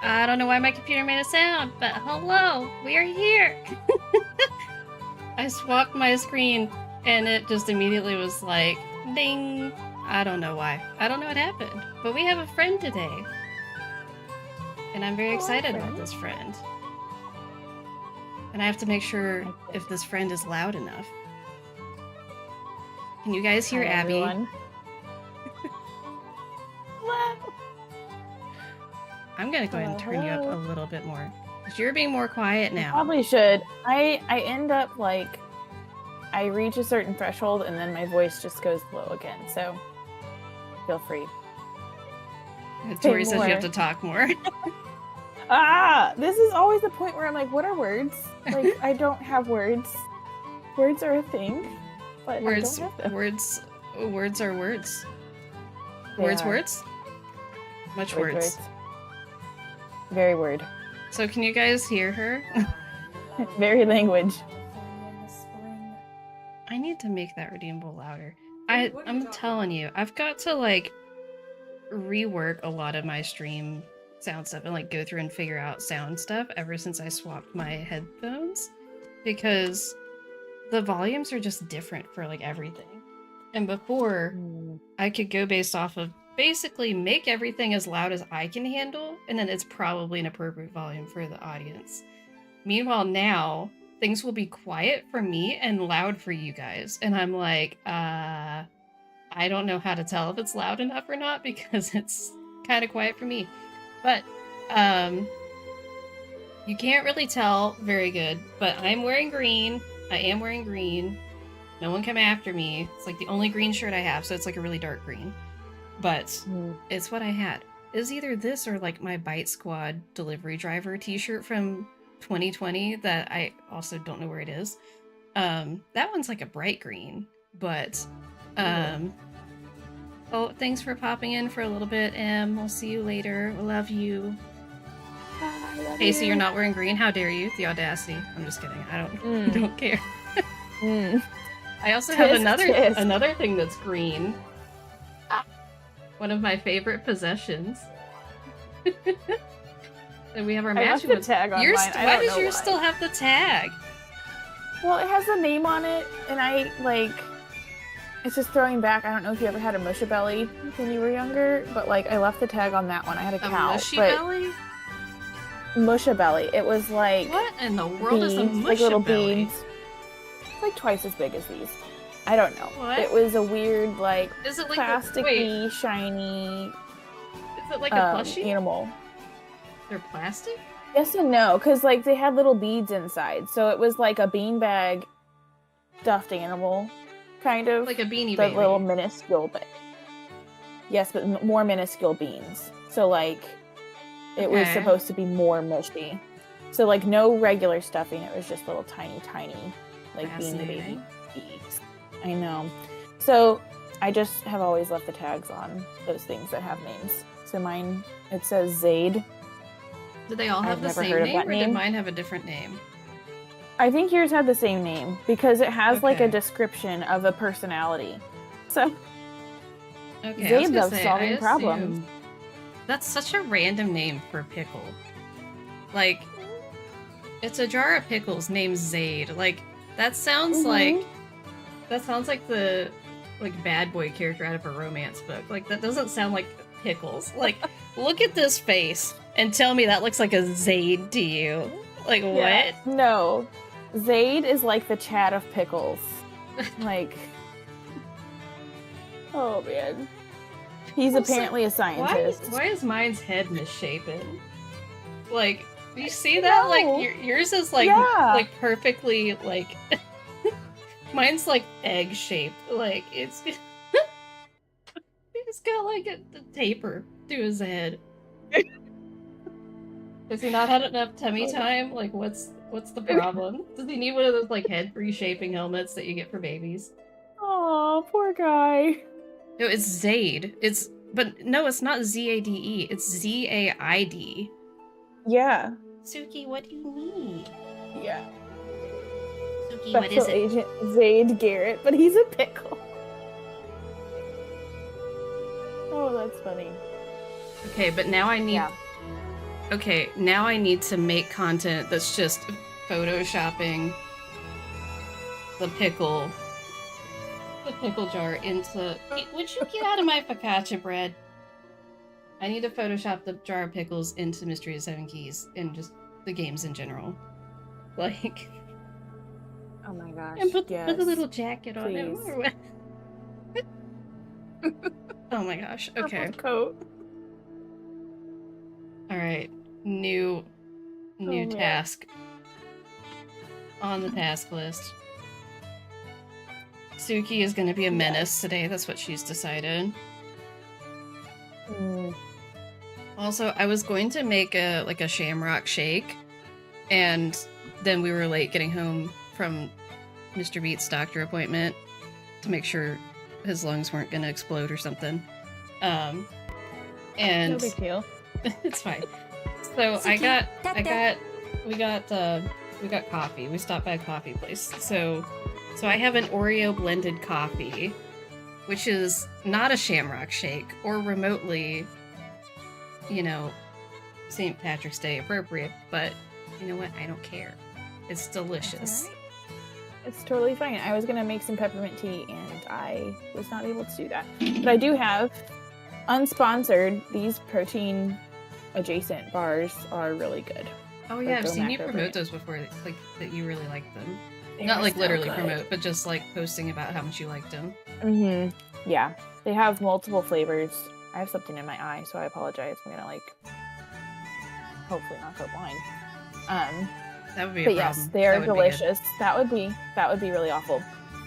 I don't know why my computer made a sound, but hello, we are here. I swapped my screen and it just immediately was like, ding. I don't know why. I don't know what happened, but we have a friend today. And I'm very excited about this friend. And I have to make sure if this friend is loud enough. Can you guys hear Abby? I'm gonna go ahead and turn you up a little bit more. Because you're being more quiet now. I probably should. I end up like, I reach a certain threshold and then my voice just goes low again, so feel free. Tori says you have to talk more. This is always the point where I'm like, what are words? Like, I don't have words. Words are a thing, but words, I don't have them. Words are words. Words? Much words. Very word. So can you guys hear her? Very language. I need to make that redeemable louder. I'm telling you, I've got to like rework a lot of my stream sound stuff and like go through and figure out sound stuff ever since I swapped my headphones, because the volumes are just different for like everything. And before, I could go based off of basically make everything as loud as I can handle, and then it's probably an appropriate volume for the audience. Meanwhile, now things will be quiet for me and loud for you guys, and I'm like, I don't know how to tell if it's loud enough or not because it's kind of quiet for me. But you can't really tell very good, but I'm wearing green. I am wearing green. No one come after me. It's like the only green shirt I have, so it's like a really dark green. But it's what I had. It was either this or like my Bite Squad delivery driver t-shirt from 2020 that I also don't know where it is. That one's like a bright green, but oh, thanks for popping in for a little bit, Em. We'll see you later. We love you. Hey, so you're not wearing green? How dare you? The audacity. I'm just kidding. I don't care. I also have another thing that's green. One of my favorite possessions. And we have our matching tag on mine. Why does yours still have the tag? Well, it has the name on it, and I like. It's just throwing back. I don't know if you ever had a mushy belly when you were younger, but like I left the tag on that one. I had a cow. Mushy belly? Mushy belly. It was like what in the world is a mushy like little belly? Beans. It's like twice as big as these. I don't know. What? It was a weird like, is it like plasticky, shiny. Is it like a plushie animal? They're plastic? Yes and no, because like they had little beads inside, so it was like a beanbag stuffed animal, kind of like a beanie the baby. Little minuscule bit. Yes, but more minuscule beans. So like it was supposed to be more mushy. So like no regular stuffing. It was just little tiny like beanie baby beads. I know. So I just have always left the tags on those things that have names. So mine, it says Zaid. Did they all have the same name, or did mine have a different name? I think yours had the same name because it has like a description of a personality. So Zaid loves solving problems. That's such a random name for a pickle. Like, it's a jar of pickles named Zaid. Like, that sounds like the like bad boy character out of a romance book. Like, that doesn't sound like pickles. Like, look at this face and tell me that looks like a Zaid to you. Like, what? No. Zaid is like the Chad of pickles. Like, oh man. He's apparently a scientist. Why is mine's head misshapen? Like, do you see that? No. Like, yours is like, like perfectly, like, mine's like egg-shaped. Like, it's, he's got like a taper to his head. Has he not had enough tummy time? Like, what's the problem? Does he need one of those like head reshaping helmets that you get for babies? Oh, poor guy. No, it's Zaid. But no, it's not Z-A-D-E. It's Z-A-I-D. Yeah. Suki, what do you need? Yeah. Suki, Special what is it? Agent Zaid Garrett, but he's a pickle. Oh, that's funny. Okay, but now I need Okay, now I need to make content that's just photoshopping the pickle jar into... Would you get out of my focaccia bread? I need to Photoshop the jar of pickles into Mystery of Seven Keys and just the games in general. Like... Oh my gosh, and put yes. a little jacket on Please. it. Oh my gosh, okay. Coat. Alright, new task. On the task list. Suki is going to be a menace today. That's what she's decided. Also, I was going to make a shamrock shake, and then we were late getting home from Mr. Beat's doctor appointment to make sure his lungs weren't going to explode or something. And no big deal. It's fine. So we got coffee. We stopped by a coffee place. So I have an Oreo blended coffee, which is not a shamrock shake or remotely, you know, St. Patrick's Day appropriate, but you know what? I don't care. It's delicious. Right. It's totally fine. I was gonna make some peppermint tea and I was not able to do that. But I do have, unsponsored, these protein adjacent bars are really good. Oh yeah, I've seen you promote those before, like that you really like them. They're not like so literally good. Promote, but just like posting about how much you liked them. Yeah, they have multiple flavors. I have something in my eye, so I apologize. I'm gonna hopefully not go blind. That would be but a problem. Yes, they are delicious. That would be really awful.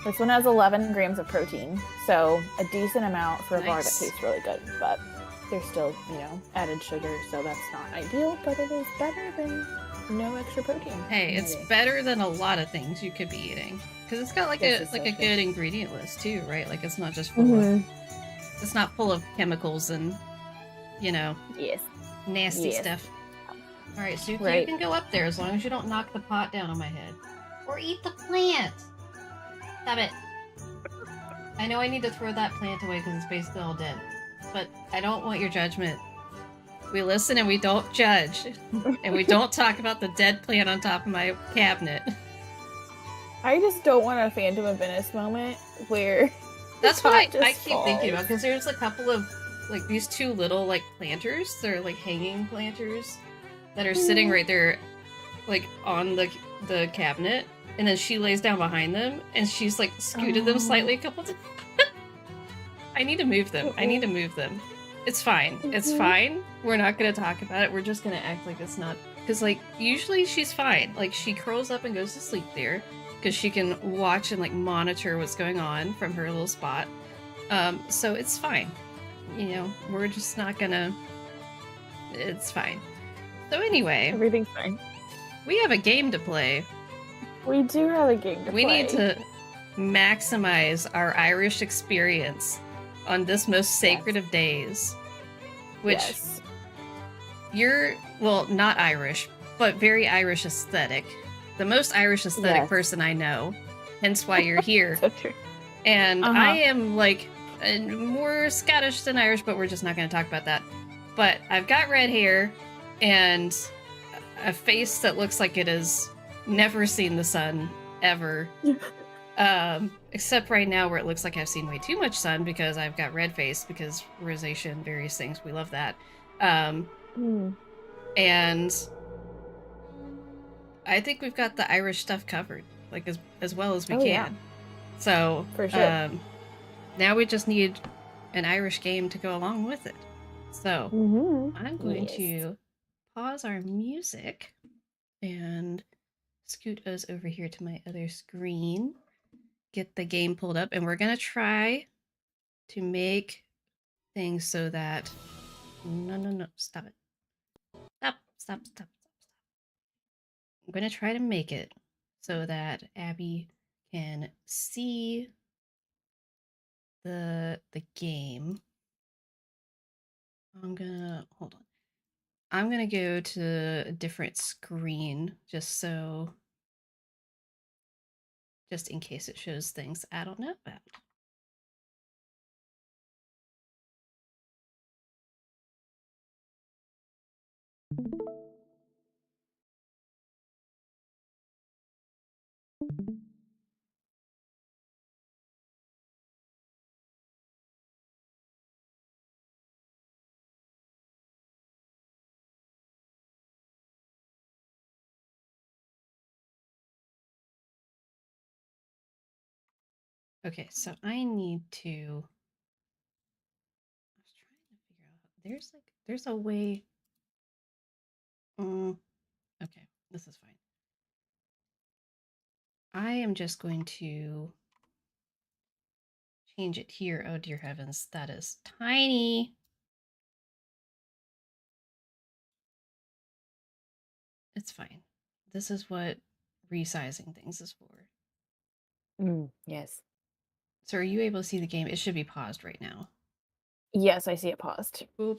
This one has 11 grams of protein, so a decent amount for a bar that tastes really good. But there's still, added sugar, so that's not ideal. But it is better than no extra protein. Hey, it's better than a lot of things you could be eating because it's got like a good ingredient list too, right? Like it's not just full of, it's not full of chemicals and nasty stuff. All right, Suki, you can go up there as long as you don't knock the pot down on my head or eat the plant. Stop it. I know I need to throw that plant away because it's basically all dead, but I don't want your judgment. We listen and we don't judge. And we don't talk about the dead plant on top of my cabinet. I just don't want a Phantom of Venice moment where... That's what I keep thinking about, because there's a couple of, like, these two little, like, planters. They're, like, hanging planters that are sitting right there, like, on the cabinet. And then she lays down behind them, and she's, like, scooted them slightly a couple times. I need to move them. It's fine. It's fine. We're not going to talk about it. We're just going to act like it's not. Because, like, usually she's fine. Like, she curls up and goes to sleep there. Because she can watch and, like, monitor what's going on from her little spot. So it's fine. We're just not going to... It's fine. So anyway... Everything's fine. We have a game to play. We do have a game to play. We need to maximize our Irish experience on this most sacred of days, which you're, well, not Irish, but very Irish aesthetic. The most Irish aesthetic person I know, hence why you're here. So true. And I am, like, more Scottish than Irish, but we're just not going to talk about that. But I've got red hair and a face that looks like it has never seen the sun, ever. Except right now where it looks like I've seen way too much sun because I've got red face because rosacea and various things. We love that. And I think we've got the Irish stuff covered, like as well as we can. Yeah. So for sure. Now we just need an Irish game to go along with it. So I'm going to pause our music and scoot us over here to my other screen. Get the game pulled up, and we're gonna try to make things so that no, stop it. Stop. I'm gonna try to make it so that Abby can see the game. Hold on. I'm gonna go to a different screen just in case it shows things I don't know about. Okay, so I need to. I was trying to figure out. There's a way. Okay, this is fine. I am just going to change it here. Oh dear heavens, that is tiny. It's fine. This is what resizing things is for. Yes. So are you able to see the game? It should be paused right now. Yes, I see it paused. Boop.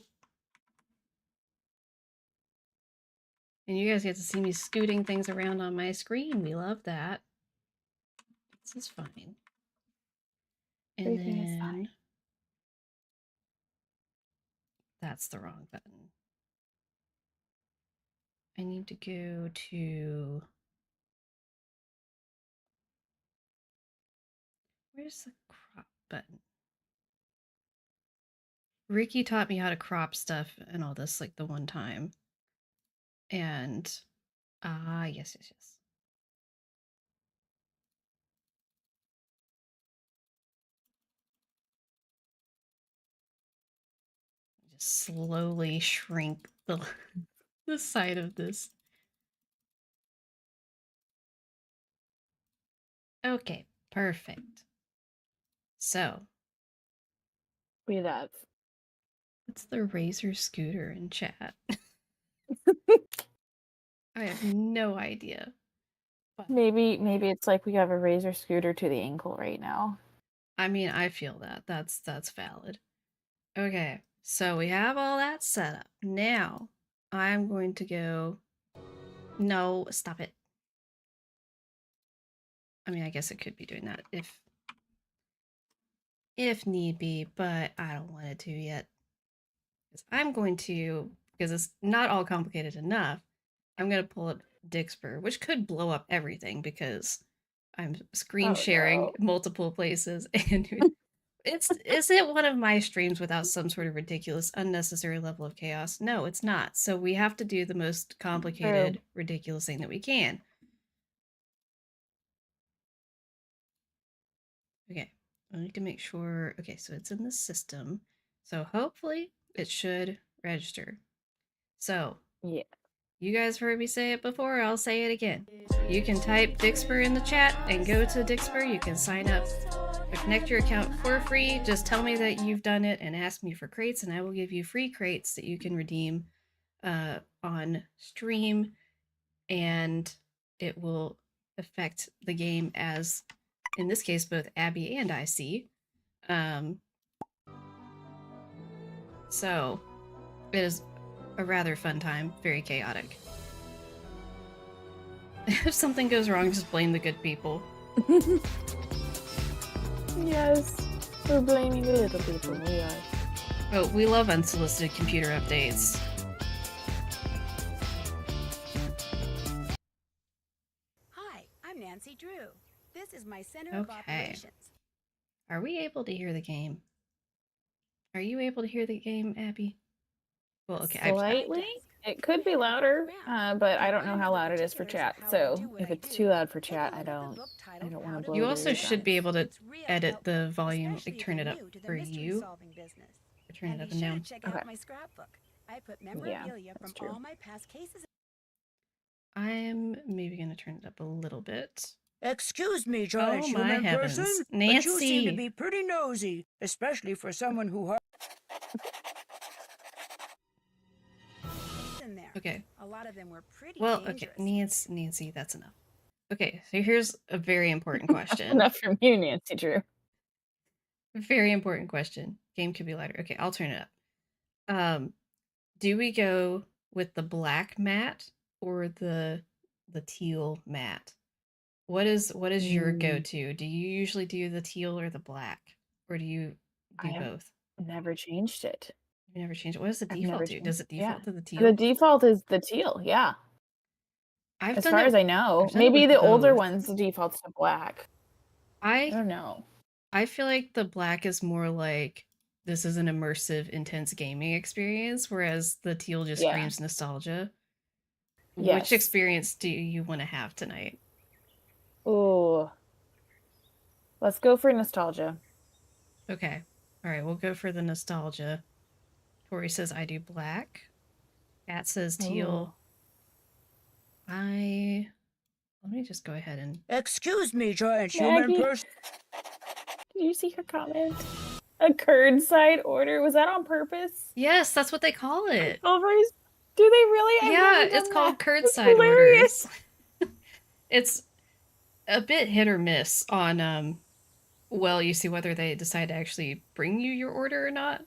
And you guys get to see me scooting things around on my screen. We love that. This is fine. And Everything then is fine. That's the wrong button. I need to go to. Where's the crop button? Ricky taught me how to crop stuff and all this like the one time. And yes. Just slowly shrink the side of this. Okay, perfect. So We have. what's the Razor scooter in chat? I have no idea. But maybe it's like we have a Razor scooter to the ankle right now. I mean, I feel that. That's valid. Okay, so we have all that set up. Now I'm going to go. No, stop it. I mean, I guess it could be doing that if need be, but I don't want it to yet. I'm going to, because it's not all complicated enough, I'm going to pull up Dixper, which could blow up everything because I'm screen sharing multiple places. And is it one of my streams without some sort of ridiculous, unnecessary level of chaos? No, it's not. So we have to do the most complicated, ridiculous thing that we can. Okay, I need to make sure. Okay, so it's in the system. So hopefully it should register. So, yeah. You guys heard me say it before, I'll say it again. You can type Dixper in the chat and go to Dixper. You can sign up or connect your account for free. Just tell me that you've done it and ask me for crates, and I will give you free crates that you can redeem on stream, and it will affect the game as, in this case, both Abby and I see. So it is a rather fun time, very chaotic. If something goes wrong, just blame the good people. Yes, we're blaming the little people, we are. Oh, we love unsolicited computer updates. Hi, I'm Nancy Drew. This is my Center of Operations. Are we able to hear the game? Are you able to hear the game, Abby? Well, okay. Slightly. It could be louder, but I don't know how loud it is for chat. So if it's too loud for chat, I don't want to blow. You also should be able to edit the volume, like turn it up for you, or turn it up and down. Check out my scrapbook. I put memorabilia from all my past cases. I'm maybe gonna turn it up a little bit. Excuse me, giant human person, Nancy. but you seem to be pretty nosy, especially for someone who. Okay. A lot of them were pretty dangerous. Okay, Nancy, that's enough. Okay, so here's a very important question. Enough from you, Nancy Drew. Very important question. Game could be lighter. Okay, I'll turn it up. Do we go with the black mat or the teal mat? What is your go-to? Do you usually do the teal or the black, or do you do both? Never changed it. You never changed it. What does the default do? Does it default to the teal? The default is the teal. Yeah. As far as I know, maybe the older ones the default's to black. I don't know. I feel like the black is more like this is an immersive, intense gaming experience, whereas the teal just screams nostalgia. Yes. Which experience do you want to have tonight? Oh, Let's go for nostalgia. Okay. All right, we'll go for the nostalgia. Tori says I do black. Kat says teal. Ooh. Let me just go ahead and. Excuse me, giant human Maggie, person. did you see her comment? A curd side order. Was that on purpose? Yes, that's what they call it. Silvers? Do they really? I've Yeah, never done it's that. called That's curbside hilarious. orders. It's a bit hit or miss on well, you see whether they decide to actually bring you your order or not.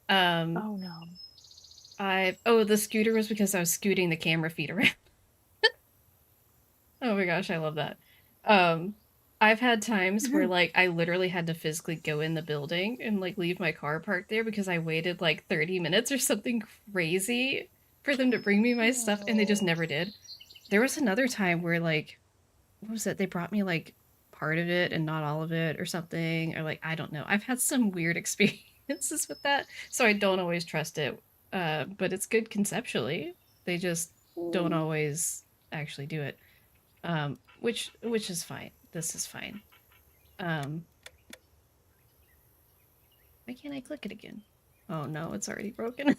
Um Oh no. the scooter was because I was scooting the camera feed around. Oh my gosh, I love that. Um, I've had times where like I literally had to physically go in the building and like leave my car parked there because I waited like 30 minutes or something crazy for them to bring me my stuff and they just never did. There was another time where like what was it? They brought me like part of it and not all of it or something or like I don't know. I've had some weird experiences with that, so I don't always trust it. But it's good conceptually. They just don't always actually do it. Which is fine. This is fine. Um, why can't I click it again? Oh no, it's already broken.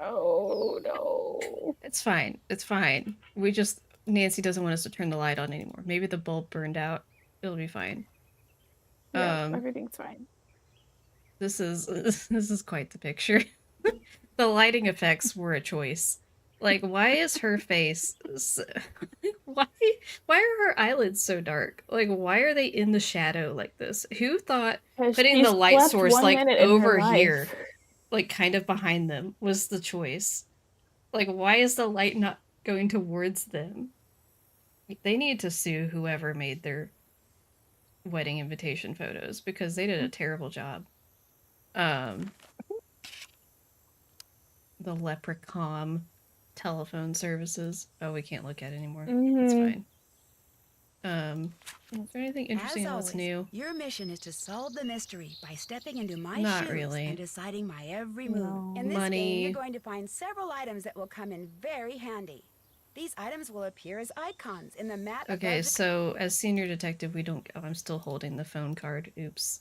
Oh no. It's fine. It's fine. We just Nancy doesn't want us to turn the light on anymore. Maybe the bulb burned out. It'll be fine. Yeah, Um, everything's fine. this is this is quite the picture. The lighting effects were a choice. Like, why is her face? Why? Why are her eyelids so dark? Like, why are they in the shadow like this? Who thought Because putting she the light slept source one like minute in her over life. here, like kind of behind them, was the choice? Like, why is the light not going towards them? They need to sue whoever made their wedding invitation photos because they did a terrible job. Um, the leprechaun telephone services. Oh, we can't look at it anymore. It's Mm-hmm. fine. Is there anything interesting As in what's always, new? your mission is to solve the mystery by stepping into my Not shoes really. and deciding my every move. No. In this game, Money. you're going to find several items that will come in very handy. These items will appear as icons in the mat Okay, above the... so as senior detective, we don't. Oh, I'm still holding the phone card. Oops.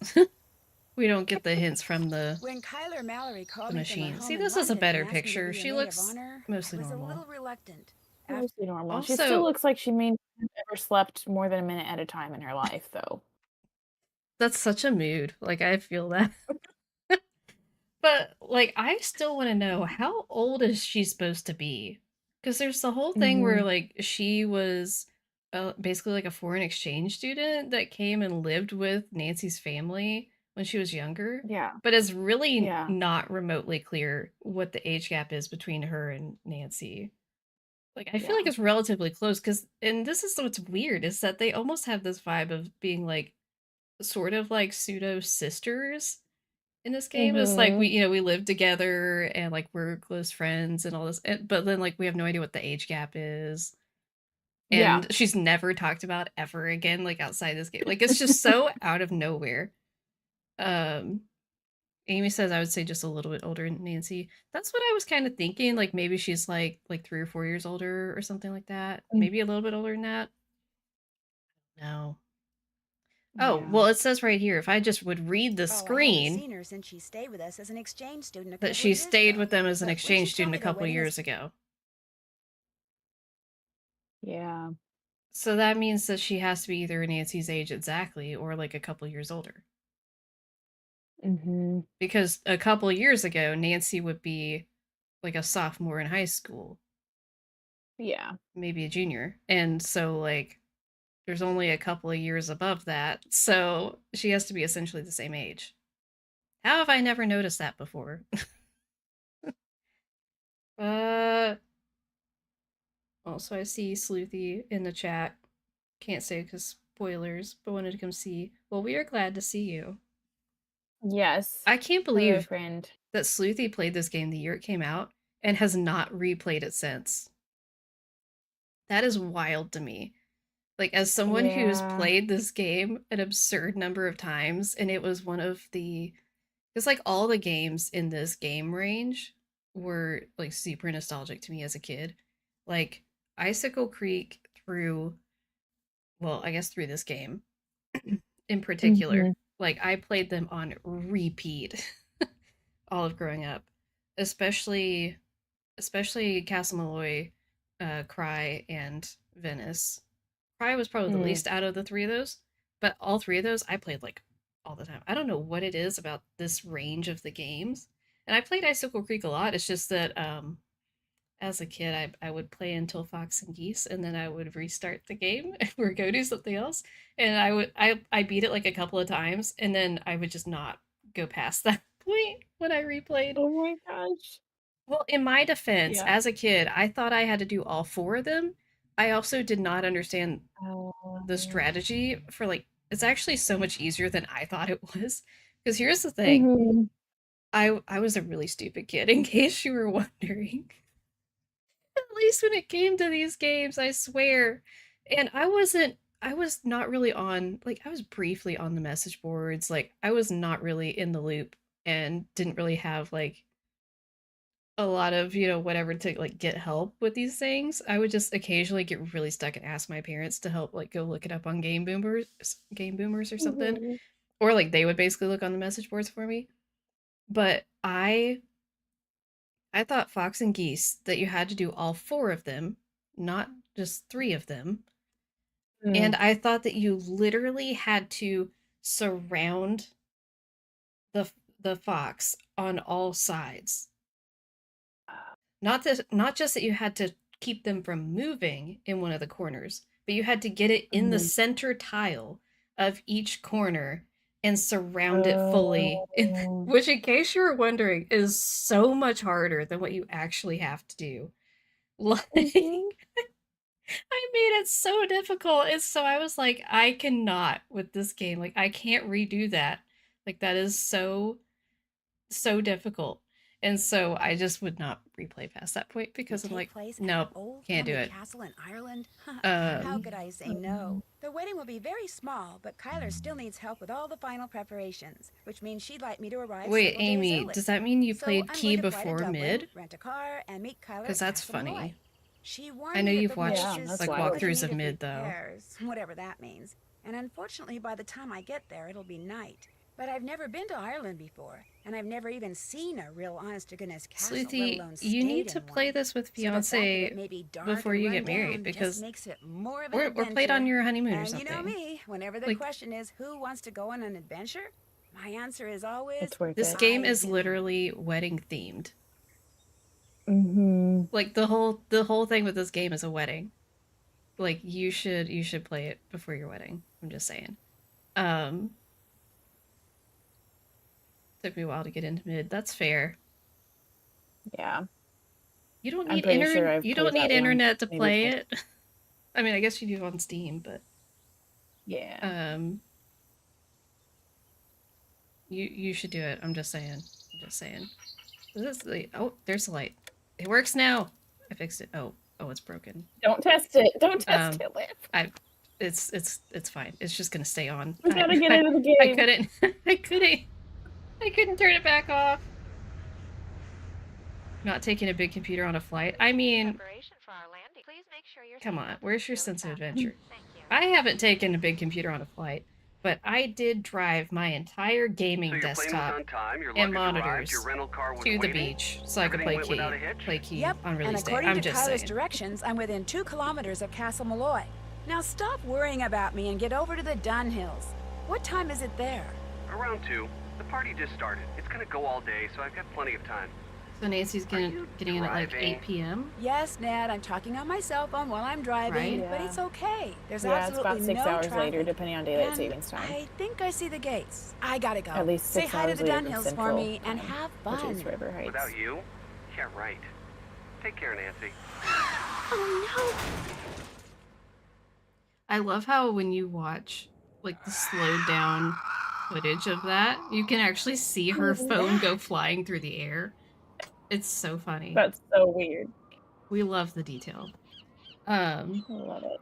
We don't get the hints from the When Kyler Mallory called me from her machine. home See, in this is a London better and asked me to picture. be a She maid of looks honor, mostly I was a normal. little reluctant. Mostly normal. She still Also, looks like she may have ever slept more than a minute at a time in her life, though. that's such a mood. Like, I feel that. But, like, I still want to know how old is she supposed to be? Because there's the whole thing where, Mm-hmm. like, she was basically like a foreign exchange student that came and lived with Nancy's family when she was younger. Yeah. But it's really Yeah. not remotely clear what the age gap is between her and Nancy. Like, I feel Yeah. like it's relatively close because, and this is what's weird, is that they almost have this vibe of being like sort of like pseudo sisters in this game. It's like Mm-hmm. we live together and like we're close friends and all this, but then like we have no idea what the age gap is, Yeah. and she's never talked about ever again like outside this game. Like it's just so out of nowhere. Um, Amy says I would say just a little bit older than Nancy. That's what I was kind of thinking. Like maybe she's like 3 or 4 years older or something like that. Maybe a little bit older than that. No. Oh, Yeah. well, it says right here, if I just would read the Oh, I haven't screen, seen her since she stayed with us as an exchange student a that couple she of years stayed ago. with them as an But when she exchange told student me a their couple wedding is... years ago. Yeah. So that means that she has to be either Nancy's age exactly or like a couple years older. Mm-hmm. Because a couple years ago, Nancy would be like a sophomore in high school, Yeah. maybe a junior. And so, like, there's only a couple of years above that. So she has to be essentially the same age. How have I never noticed that before? uh, Also, I see Sleuthy in the chat. Can't say because spoilers, but wanted to come see. Well, we are glad to see you. Yes. I can't Hello, believe friend. that Sleuthy played this game the year it came out and has not replayed it since. That is wild to me. Like, as someone who's Yeah. played this game an absurd number of times, and it was one of the. It's like all the games in this game range were like super nostalgic to me as a kid. Like, Icicle Creek through, well, I guess through this game. in particular. Like, I played them on repeat all of growing up, especially Castle Malloy, Cry, and Venice. Cry was probably the least out of the three of those, but all three of those I played like all the time. I don't know what it is about this range of the games. And I played Icicle Creek a lot. It's just that as a kid I would play until Fox and Geese, and then I would restart the game or go do something else. And I beat it like a couple of times, and then I would just not go past that point when I replayed. Oh my gosh. Well, in my defense, as a kid, I thought I had to do all four of them. I also did not understand the strategy for, like, it's actually so much easier than I thought it was. Because here's the thing. I was a really stupid kid, in case you were wondering. At least when it came to these games, I swear. And I was not really on, like, I was briefly on the message boards. Like, I was not really in the loop and didn't really have, like, a lot of, whatever to, like, get help with these things. I would just occasionally get really stuck and ask my parents to help, like, go look it up on Game Boomers or something. Or, like, they would basically look on the message boards for me. But I thought Fox and Geese, that you had to do all four of them, not just three of them. And I thought that you literally had to surround the fox on all sides. Not just that you had to keep them from moving in one of the corners, but you had to get it in the center tile of each corner and surround it fully. Which, in case you were wondering, is so much harder than what you actually have to do. Like, I made it so difficult. And so I was like, I cannot with this game. Like, I can't redo that. Like, that is so difficult. And so I just would not replay past that point because I'm like, nope, can't do it. Castle in Ireland? How could I say no? The wedding will be very small, but Kyler still needs help with all the final preparations, which means she'd like me to arrive. Wait, Amy, does that mean you played Key before mid? Rent a car and meet Kyler. Because that's funny. She I know you've watched like walkthroughs of mid though. Whatever that means. And unfortunately, by the time I get there, it'll be night. But I've never been to Ireland before, and I've never even seen a real honest-to-goodness castle, Sleuthy, let alone you need to play this with fiance before you get married, because makes it more of or play it on your honeymoon or something. And you know me, whenever the question is who wants to go on an adventure, my answer is always this game is literally wedding themed. Like the whole thing with this game is a wedding. Like you should play it before your wedding. I'm just saying. Took me a while to get into mid. That's fair. Yeah. You don't need internet to play it. I mean, I guess you do on Steam, but yeah. You should do it. I'm just saying. This is there's the light. It works now. I fixed it. Oh, it's broken. Don't test it. Don't test it, Liv. It's fine. It's just gonna stay on. We gotta get into the game. I couldn't turn it back off. Not taking a big computer on a flight. I mean, come on. Where's your sense of adventure? I haven't taken a big computer on a flight, but I did drive my entire gaming desktop and monitors to the beach so I could play Key on release day. I'm just saying. According to Kyler's directions, I'm within 2 kilometers of Castle Malloy. Now stop worrying about me and get over to the Dunhills. What time is it there? Around 2. The party just started. It's gonna go all day, so I've got plenty of time. So Nancy's getting in at like 8 p.m.? Yes, Ned. I'm talking on my cell phone while I'm driving, but it's okay. There's absolutely it's about 6 hours traffic. Later, depending on daylight savings time. I think I see the gates. I gotta go. At least 6 Say hours hi to the later Dunhills than for me and Central have fun. Which is River Heights. Without you? Yeah, right. Take care, Nancy. Oh no! I love how when you watch like the slowed down footage of that, you can actually see her phone go flying through the air. It's so funny. That's so weird. We love the detail. I love it.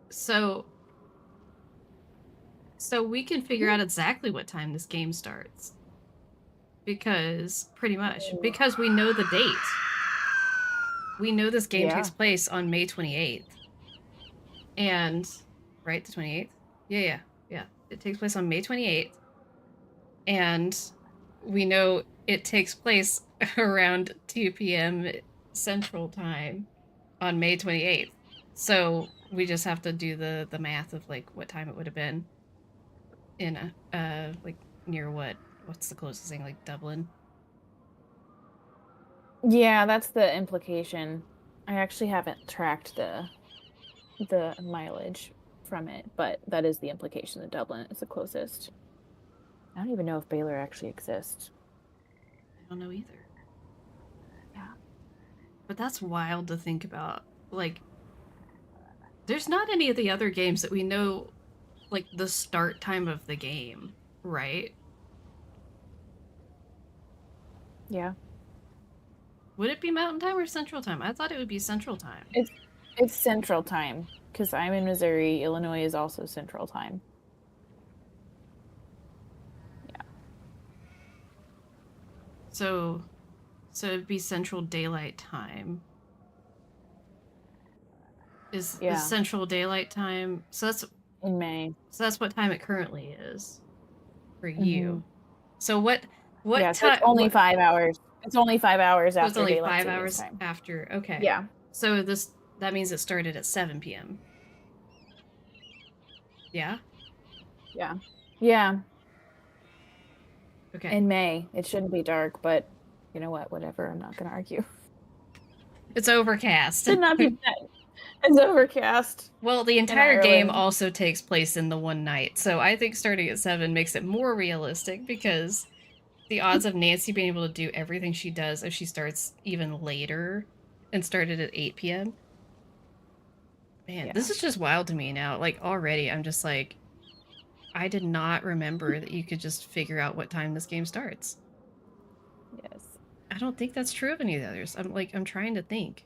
So we can figure out exactly what time this game starts. Because we know the date. We know this game takes place on May 28th. And right, the 28th? Yeah. It takes place on May 28th. And we know it takes place around 2 p.m. Central Time on May 28th. So we just have to do the math of like what time it would have been in like near what's the closest thing, like Dublin? Yeah, that's the implication. I actually haven't tracked the mileage from it, but that is the implication that Dublin is the closest. I don't even know if Baylor actually exists. I don't know either. Yeah. But that's wild to think about. Like, there's not any of the other games that we know, like, the start time of the game, right? Yeah. Would it be Mountain Time or Central Time? I thought it would be Central Time. It's Central Time, because I'm in Missouri. Illinois is also Central Time. Yeah. So it'd be Central Daylight Time. Is Central Daylight Time? So that's in May. So that's what time it currently is for you. Mm-hmm. So what yeah, time? It's only 5 hours. It's only 5 hours after. So it's only daylight 5 hours time. after. Okay. Yeah. So that means it started at 7 p.m. Yeah. Yeah. Yeah. Okay. In May, it shouldn't be dark, but you know what? Whatever. I'm not going to argue. It's overcast. Should not be bad. It's overcast. Well, the entire game also takes place in the one night, so I think starting at 7 makes it more realistic because the odds of Nancy being able to do everything she does if she starts even later and started at 8 p.m. Man, this is just wild to me now. Like, already, I'm just like, I did not remember that you could just figure out what time this game starts. Yes. I don't think that's true of any of the others. I'm trying to think.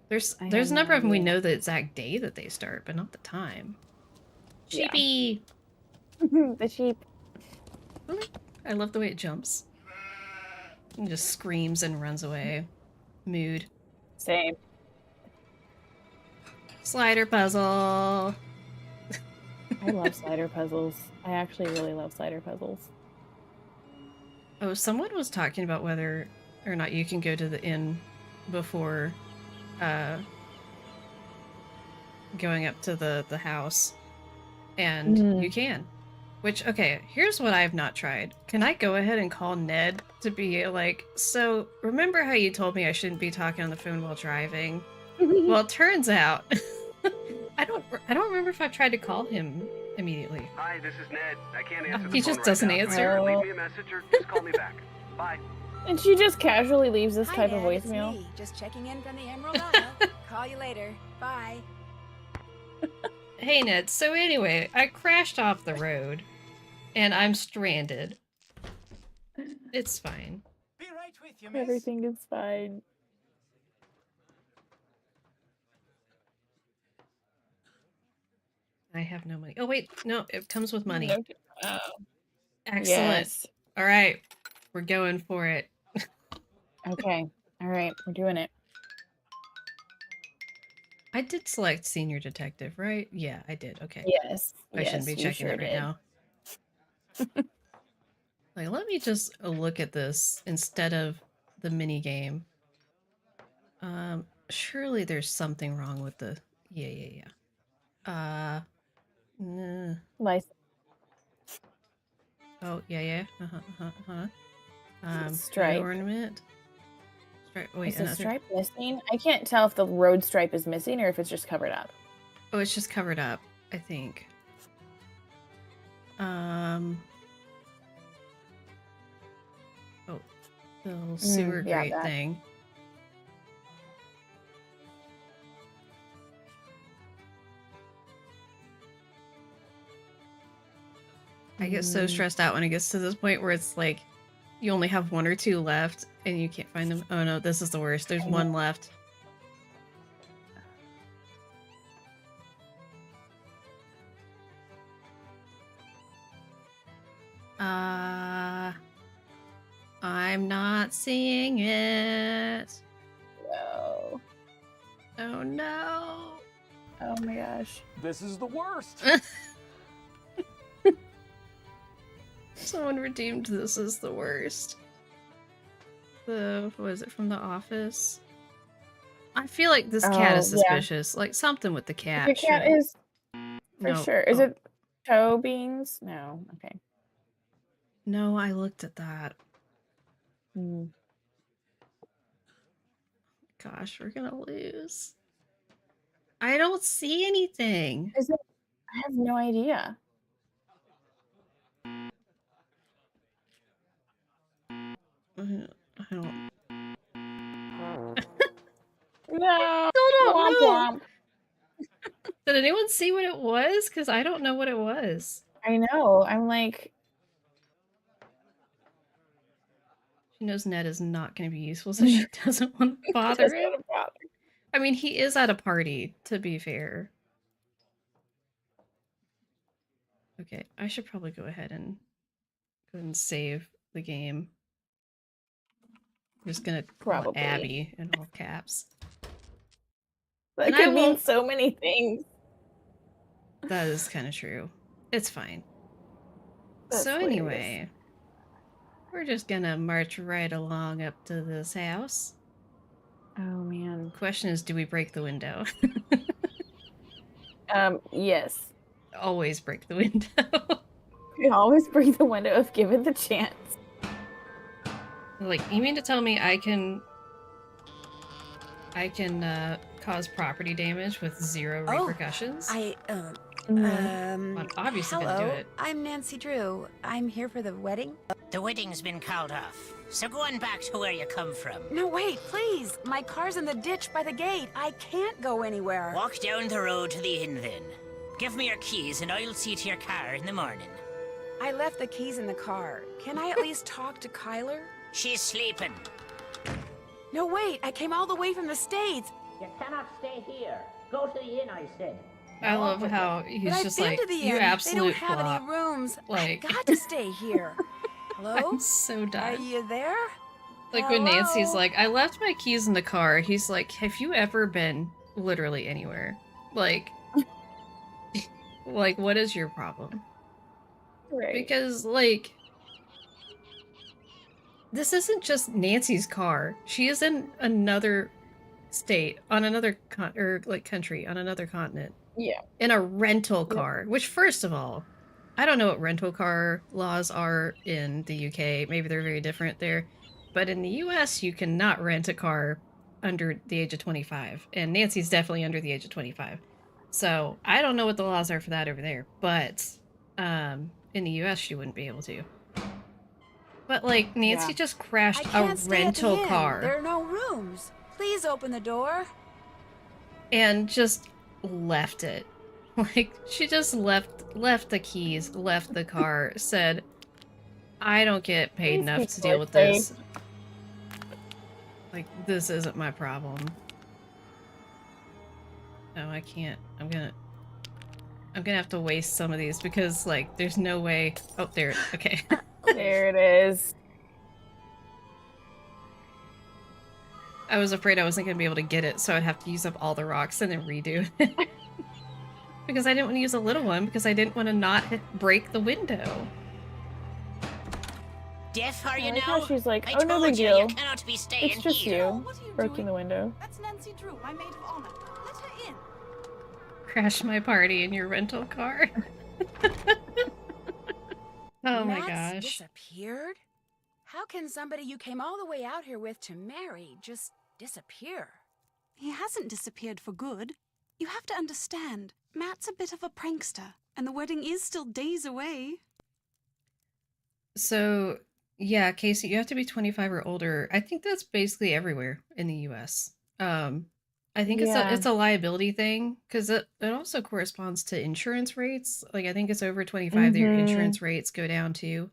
There's a number of them we know the exact day that they start, but not the time. Sheepy! Yeah. The sheep. I love the way it jumps. And just screams and runs away. Mood. Same. Slider puzzle! I love slider puzzles. I actually really love slider puzzles. Oh, someone was talking about whether or not you can go to the inn before going up to the house, and you can. Which, okay, here's what I've not tried. Can I go ahead and call Ned to be like, so remember how you told me I shouldn't be talking on the phone while driving? Well, it turns out I don't remember if I tried to call him immediately. Hi, this is Ned. I can't answer the phone He just doesn't answer. Leave me a message or just call me back. Bye. And she just casually leaves this type of voicemail. It's me, just checking in from the Emerald Isle. Call you later. Bye. Hey Ned, so anyway, I crashed off the road and I'm stranded. It's fine. Be right with you, miss. Everything is fine. I have no money. Oh wait, no, it comes with money. Oh. Excellent. Yes. All right, we're going for it. Okay. All right, we're doing it. I did select senior detective, right? Yeah, I did. Okay. Yes. I shouldn't be checking it right now. Like, let me just look at this instead of the mini game. Surely there's something wrong with the. Yeah. License. Oh yeah. Stripe. Ornament. Stripe. Wait, is the stripe missing? I can't tell if the road stripe is missing or if it's just covered up. Oh, it's just covered up, I think. Oh, the little sewer grate thing. I get so stressed out when it gets to this point where it's like you only have 1 or 2 left and you can't find them. Oh no, this is the worst. There's 1 left. I'm not seeing it. No. Oh no. Oh my gosh. This is the worst. Someone redeemed this as the worst. What was it, from The Office? I feel like this cat is suspicious. Yeah. Like, something with the cat. The cat is for sure. Is it toe beans? No. Okay. No, I looked at that. Gosh, we're gonna lose. I don't see anything. I have no idea. I don't. No. Still don't know. Did anyone see what it was? Because I don't know what it was. I know. I'm like. She knows Ned is not going to be useful, so she doesn't want to bother him. I mean, he is at a party, to be fair. Okay, I should probably go ahead and save the game. I'm just gonna call it Abby in all caps. That could mean so many things. That is kind of true. It's fine. So anyway, we're just gonna march right along up to this house. Oh man. Question is, do we break the window? Yes. Always break the window. We always break the window if given the chance. Like, you mean to tell me I can cause property damage with zero repercussions? I'm obviously gonna do it. I'm Nancy Drew. I'm here for the wedding. The wedding's been called off, so go on back to where you come from. No, wait, please. My car's in the ditch by the gate. I can't go anywhere. Walk down the road to the inn then. Give me your keys and I'll see to your car in the morning. I left the keys in the car. Can I at least talk to Kyler? She's sleeping. No, wait. I came all the way from the States. You cannot stay here. Go to the inn, I said. I love how he's just like, you absolute They don't have flop. any rooms. Like, I got to stay here. Hello? I'm so done. Are you there? Like, Hello? when Nancy's like, I left my keys in the car, he's like, have you ever been literally anywhere? Like, like, what is your problem? Right. Because, like, this isn't just Nancy's car. She is in another state, on another country, on another continent. Yeah. In a rental car, which, first of all, I don't know what rental car laws are in the UK. Maybe they're very different there. But in the US, you cannot rent a car under the age of 25. And Nancy's definitely under the age of 25. So I don't know what the laws are for that over there. But in the US, she wouldn't be able to. But, like, Nancy just crashed a rental car. There are no rooms. Please open the door. And just left it. Like, she just left the keys, left the car, said, I don't get paid enough to deal with this. Like, this isn't my problem. No, I can't. I'm gonna have to waste some of these because, like, there's no way. Oh, there. Okay. There it is. I was afraid I wasn't gonna be able to get it, so I'd have to use up all the rocks and then redo it. Because I didn't want to use a little one, because I didn't want to not break the window. Deaf are you now? She's like, I oh, no big you deal. Cannot be staying it's just here. you breaking the window. That's Nancy Drew, my maid of honor. Let her in. Crash my party in your rental car. Oh my gosh. Disappeared? How can somebody you came all the way out here with to marry just disappear? He hasn't disappeared for good. You have to understand, Matt's a bit of a prankster, and the wedding is still days away. So, yeah, Casey, you have to be 25 or older. I think that's basically everywhere in the US. I think it's a liability thing, because it also corresponds to insurance rates. Like, I think it's over 25 that your insurance rates go down to.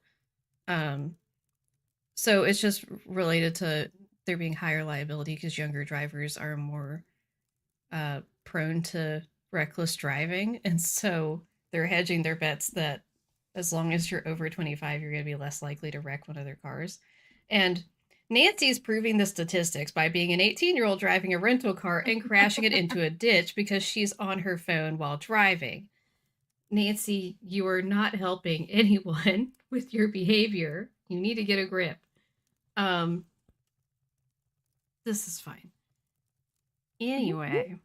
So it's just related to there being higher liability because younger drivers are more prone to reckless driving. And so they're hedging their bets that as long as you're over 25, you're going to be less likely to wreck one of their cars. And Nancy's proving the statistics by being an 18-year-old driving a rental car and crashing it into a ditch because she's on her phone while driving. Nancy, you are not helping anyone with your behavior. You need to get a grip. This is fine. Anyway,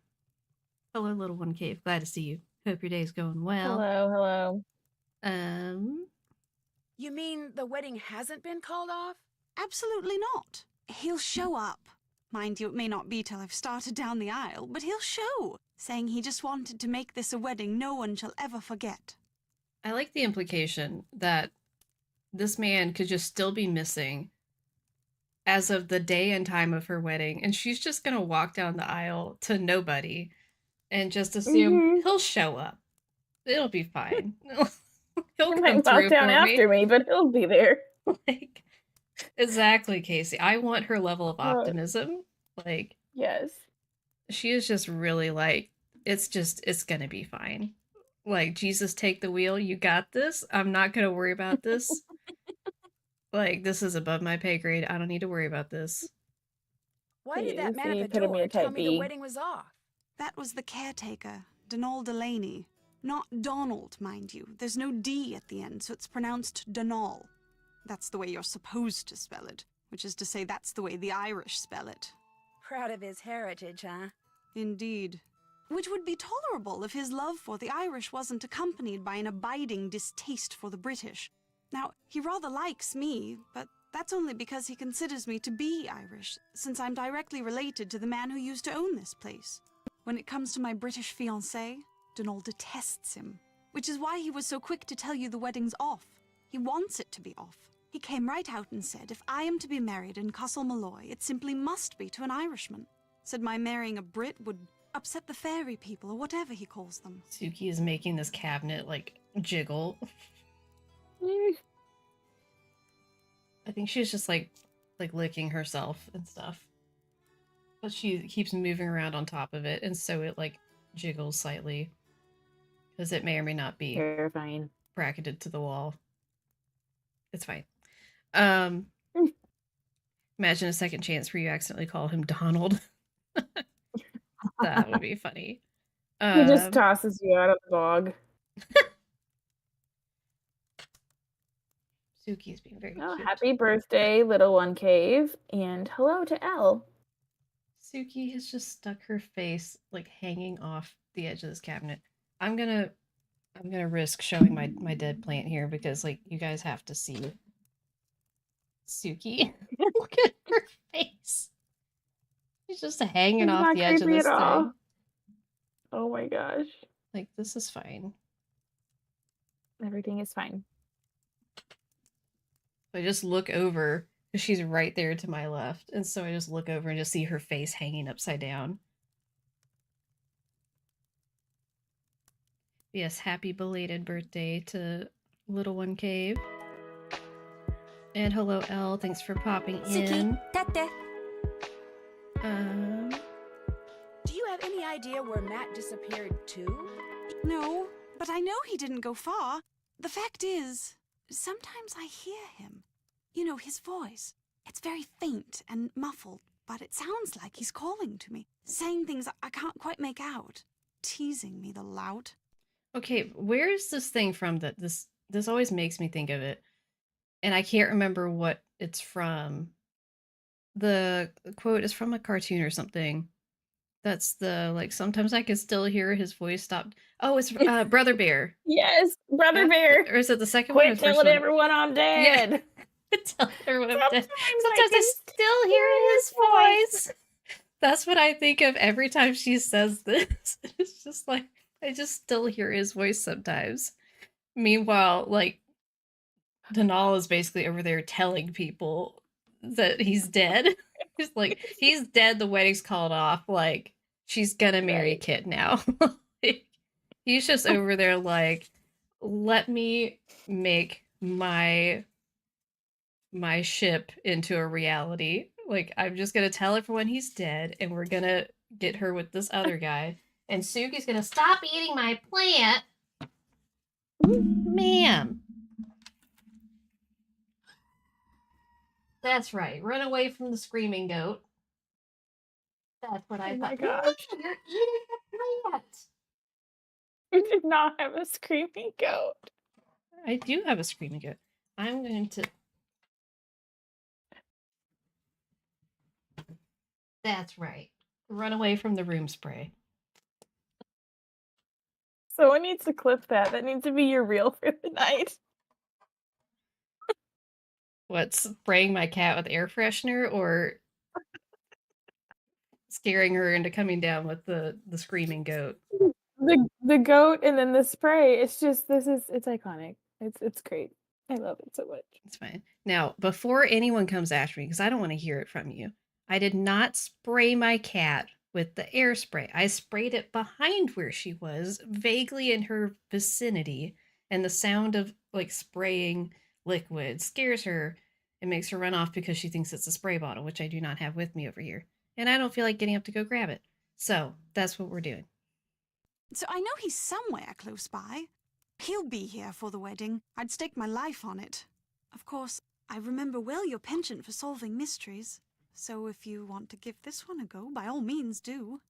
hello, little one cave. Glad to see you. Hope your day's going well. Hello. You mean the wedding hasn't been called off? Absolutely not. He'll show up. Mind you, it may not be till I've started down the aisle, but he'll show, saying he just wanted to make this a wedding no one shall ever forget. I like the implication that this man could just still be missing as of the day and time of her wedding, and she's just gonna walk down the aisle to nobody and just assume he'll show up. It'll be fine. He'll come through down for after me, but he'll be there. Like, exactly, Casey. I want her level of optimism. Like, yes, she is just really like, it's gonna be fine. Like, Jesus, take the wheel. You got this. I'm not gonna worry about this. Like, this is above my pay grade. I don't need to worry about this. Why did that man at the door tell me the wedding was off? That was the caretaker, Donald Delaney. Not Donald, mind you. There's no D at the end, so it's pronounced Donal. That's the way you're supposed to spell it, which is to say that's the way the Irish spell it. Proud of his heritage, huh? Indeed. Which would be tolerable if his love for the Irish wasn't accompanied by an abiding distaste for the British. Now, he rather likes me, but that's only because he considers me to be Irish, since I'm directly related to the man who used to own this place. When it comes to my British fiancé, Donald detests him, which is why he was so quick to tell you the wedding's off. He wants it to be off. He came right out and said, if I am to be married in Castle Malloy, it simply must be to an Irishman. Said my marrying a Brit would upset the fairy people, or whatever he calls them. Suki is making this cabinet, like, jiggle. I think she's just, like licking herself and stuff. But she keeps moving around on top of it, and so it, like, jiggles slightly. Because it may or may not be terrifying. Bracketed to the wall. It's fine. Imagine a second chance where you accidentally call him Donald. That would be funny. He just tosses you out of the bog. Suki's being very cute. Happy birthday, little one cave, and hello to Elle. Suki has just stuck her face like hanging off the edge of this cabinet. I'm gonna risk showing my dead plant here because like you guys have to see Suki. Look at her face. She's just hanging off the edge of this thing. Oh my gosh. Like, this is fine. Everything is fine. I just look over because she's right there to my left. And so I just look over and just see her face hanging upside down. Yes, happy belated birthday to Little One Cave. And hello, Elle. Thanks for popping in. Do you have any idea where Matt disappeared to? No, but I know he didn't go far. The fact is, sometimes I hear him. You know, his voice. It's very faint and muffled, but it sounds like he's calling to me, saying things I can't quite make out, teasing me, the lout. Okay, where is this thing from that this always makes me think of it? And I can't remember what it's from. The quote is from a cartoon or something. That's the, like, sometimes I can still hear his voice stop. Oh, it's Brother Bear. Yes, Brother Bear. Or is it the second one? Quit telling everyone I'm dead. Yeah. Tell everyone I'm dead. Sometimes I still hear his voice. That's what I think of every time she says this. It's just like, I just still hear his voice sometimes. Meanwhile, like, Donal is basically over there telling people that he's dead. He's like, he's dead, the wedding's called off. Like, she's gonna marry Kit now. He's just over there like, let me make my ship into a reality. Like, I'm just gonna tell everyone he's dead, and we're gonna get her with this other guy. And Suki's gonna stop eating my plant. Ma'am. That's right. Run away from the screaming goat. That's what I thought. My gosh. You're eating the plant. You did not have a screaming goat. I do have a screaming goat. I'm going to... That's right. Run away from the room spray. Someone needs to clip that. That needs to be your reel for the night. What, spraying my cat with air freshener or scaring her into coming down with the screaming goat? The goat and then the spray. It's just it's iconic. It's great. I love it so much. It's fine. Now, before anyone comes after me, because I don't want to hear it from you, I did not spray my cat with the air spray. I sprayed it behind where she was, vaguely in her vicinity, and the sound of like spraying liquid scares her and makes her run off because she thinks it's a spray bottle, which I do not have with me over here. And I don't feel like getting up to go grab it. So that's what we're doing. So I know he's somewhere close by. He'll be here for the wedding. I'd stake my life on it. Of course, I remember well your penchant for solving mysteries. So if you want to give this one a go, by all means do.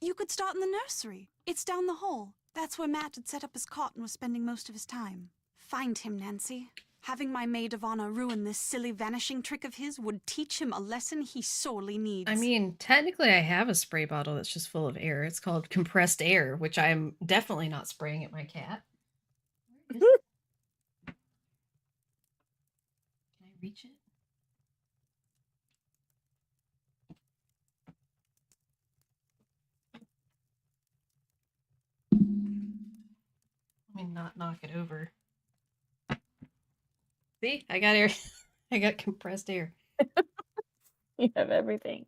You could start in the nursery. It's down the hall. That's where Matt had set up his cot and was spending most of his time. Find him, Nancy. Having my maid of honor ruin this silly vanishing trick of his would teach him a lesson he sorely needs. I mean, technically I have a spray bottle that's just full of air. It's called compressed air, which I'm definitely not spraying at my cat. Where is it? Can I reach it? Let me not knock it over. See, I got air. I got compressed air. You have everything.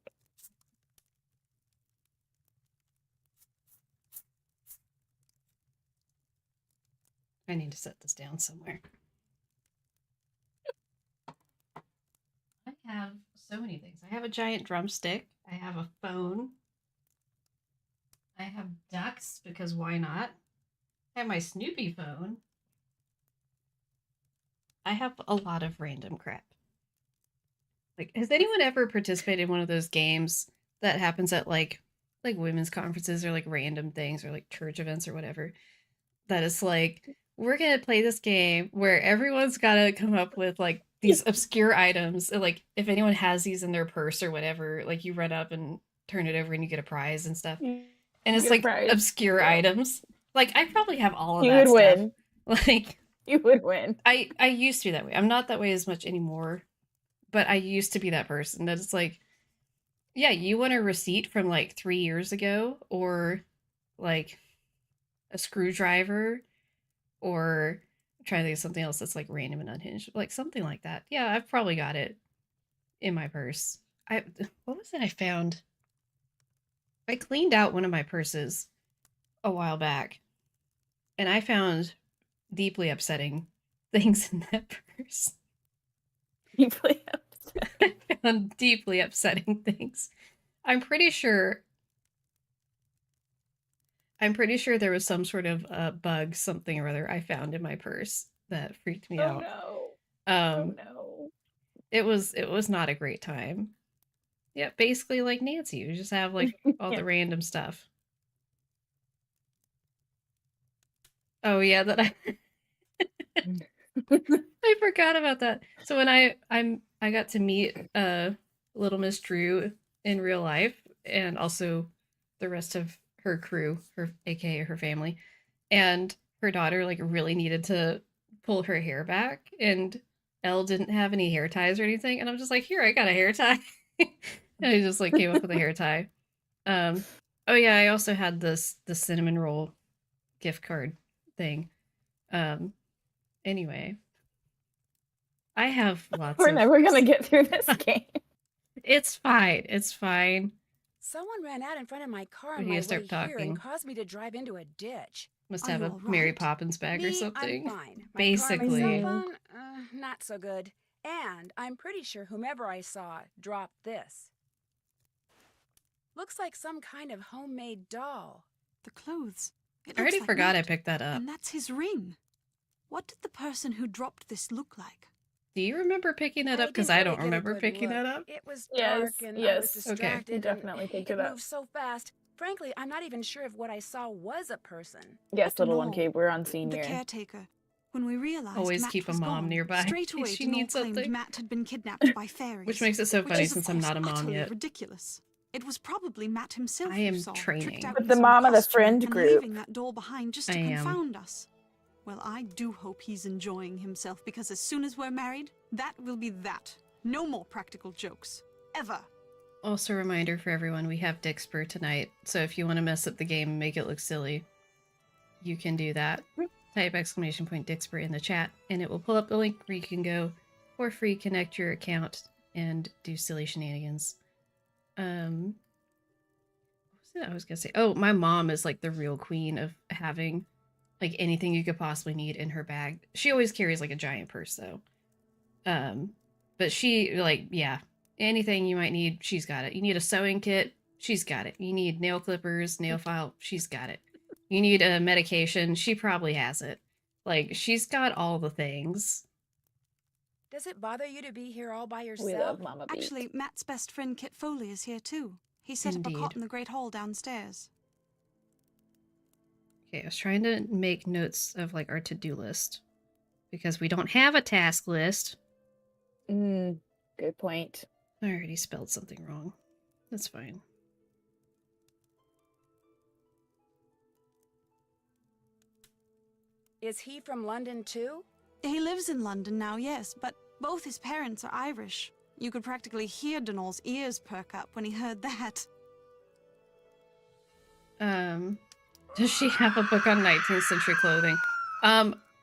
I need to set this down somewhere. I have so many things. I have a giant drumstick. I have a phone. I have ducks, because why not? I have my Snoopy phone. I have a lot of random crap. Like, has anyone ever participated in one of those games that happens at like women's conferences or like random things or like church events or whatever? That is like, we're gonna play this game where everyone's gotta come up with like these obscure items. Like, if anyone has these in their purse or whatever, like you run up and turn it over and you get a prize and stuff. And it's like obscure items. Like, I probably have all of that stuff. You would win. Like, you would win. I used to be that way. I'm not that way as much anymore, but I used to be that person that it's like, yeah, you want a receipt from like 3 years ago, or like a screwdriver, or I'm trying to think of something else that's like random and unhinged, like something like that. Yeah, I've probably got it in my purse. What was it I found? I cleaned out one of my purses a while back, and I found deeply upsetting things in that purse. Deeply upsetting. I found deeply upsetting things. I'm pretty sure there was some sort of bug, something or other I found in my purse that freaked me out. No. Oh no. It was not a great time. Yeah, basically like Nancy. You just have like all the random stuff. Oh yeah, that I forgot about that. So when I got to meet little Miss Drew in real life, and also the rest of her crew, her aka her family, and her daughter like really needed to pull her hair back, and Elle didn't have any hair ties or anything, and I'm just like, here, I got a hair tie. And I just like came up with a hair tie. Oh yeah, I also had the cinnamon roll gift card thing. Anyway, I have lots. We're never gonna get through this game. It's fine. It's fine. Someone ran out in front of my car on We my need to way start here talking. and caused me to drive into a ditch. Must Are have you a all Mary right? Poppins bag or Me, something. I'm fine. My Basically. car, my cell phone, not so good. And I'm pretty sure whomever I saw dropped this. Looks like some kind of homemade doll. The clothes. It I already looks like forgot I Matt, picked that up. And that's his ring. What did the person who dropped this look like? Do you remember picking that up? Because I don't remember picking that up. It was Yes, dark and I was yes. distracted. You definitely and picked it it up. moved so fast. Frankly, I'm not even sure if what I saw was a person. Yes, But little one, no, Kate, we're on the senior. caretaker. When we realized Always Matt keep a was mom gone, nearby straight if away she Denal needs claimed something. Matt had been kidnapped by fairies. Which makes it so which funny is, of since I'm course, not a mom utterly yet. ridiculous. It was probably Matt himself I you am saw, training. tricked out With in the some mom of the costume friend and group. leaving that doll behind just I to am. confound us. Well, I do hope he's enjoying himself, because as soon as we're married, that will be that. No more practical jokes. Ever. Also, a reminder for everyone, we have Dixper tonight, so if you want to mess up the game and make it look silly, you can do that. Type !Dixper in the chat, and it will pull up the link where you can go for free, connect your account, and do silly shenanigans. What was it I was gonna say? Oh, my mom is like the real queen of having like anything you could possibly need in her bag. She always carries like a giant purse though. But she like, yeah, anything you might need, she's got it. You need a sewing kit, she's got it. You need nail clippers, nail file, she's got it. You need a medication, she probably has it. Like, she's got all the things. Does it bother you to be here all by yourself? We love Mama Beat. Actually, Matt's best friend Kit Foley is here too. He set up a cot in the Great Hall downstairs. Okay, I was trying to make notes of like our to-do list because we don't have a task list. Good point. I already spelled something wrong. That's fine. Is he from London too? He lives in London now, yes, but both his parents are Irish. You could practically hear Denal's ears perk up when he heard that. Does she have a book on 19th century clothing?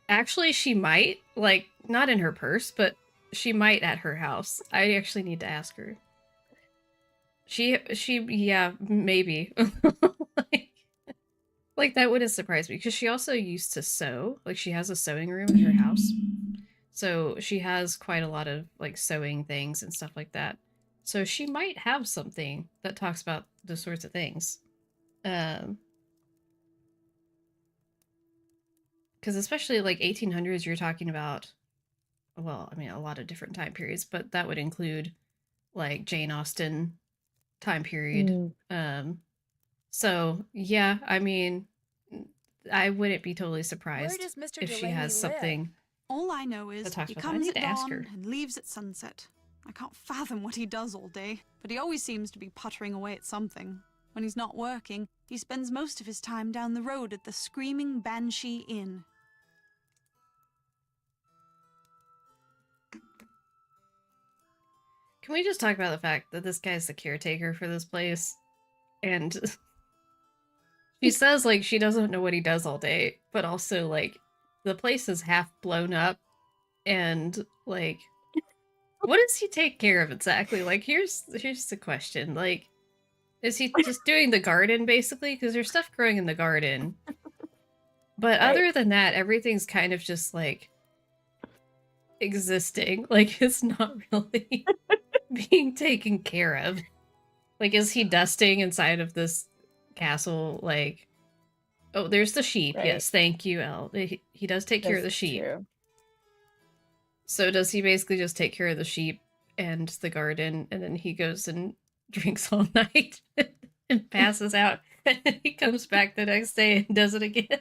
Actually she might, like, not in her purse, but she might at her house. I actually need to ask her. She, yeah, maybe. like that wouldn't surprise me, because she also used to sew. Like, she has a sewing room in her house. So she has quite a lot of, like, sewing things and stuff like that. So she might have something that talks about those sorts of things. Because especially, like, 1800s, you're talking about, well, I mean, a lot of different time periods, but that would include, like, Jane Austen time period. So, yeah, I mean, I wouldn't be totally surprised if she has something. All I know is he comes at dawn and leaves at sunset. I can't fathom what he does all day, but he always seems to be puttering away at something. When he's not working, he spends most of his time down the road at the Screaming Banshee Inn. Can we just talk about the fact that this guy's the caretaker for this place? And she says, like, she doesn't know what he does all day, but also, like, the place is half blown up, and, like, what does he take care of exactly? Like, here's the question. Like, is he just doing the garden, basically? Because there's stuff growing in the garden. But other than that, everything's kind of just, like, existing. Like, it's not really being taken care of. Like, is he dusting inside of this castle? Like, oh, there's the sheep. Right. Yes, thank you, Elle. He does take care of the sheep. True. So does he basically just take care of the sheep and the garden, and then he goes and drinks all night and passes out, and then he comes back the next day and does it again?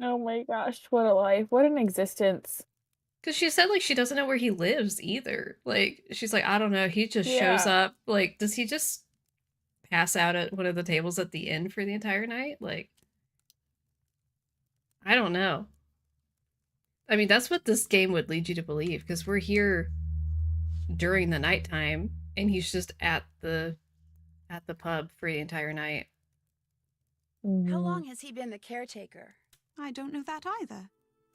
Oh my gosh, what a life. What an existence. Because she said, like, she doesn't know where he lives either. Like, she's like, I don't know. He just shows up. Like, does he just pass out at one of the tables at the inn for the entire night? Like, I don't know. I mean, that's what this game would lead you to believe, because we're here during the nighttime, and he's just at the pub for the entire night. How long has he been the caretaker? I don't know that either.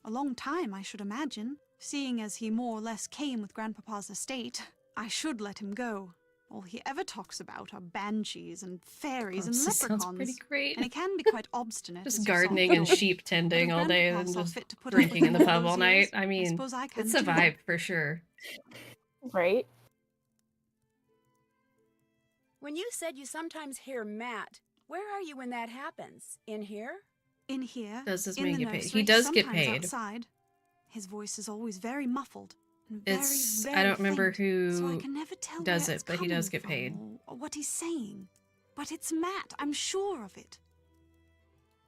A long time, I should imagine. Seeing as he more or less came with Grandpapa's estate, I should let him go. All he ever talks about are banshees and fairies and leprechauns. Sounds pretty great. And he can be quite obstinate. Just gardening and sheep tending all day and just drinking in the pub all night. I mean, it's a vibe for sure. Right? When you said you sometimes hear Matt, where are you when that happens? In here? In here. Does this man get paid? He does get paid. Outside. His voice is always very muffled. I don't remember who so I can never tell does it, but he does get paid. Or what he's saying. But it's Matt, I'm sure of it.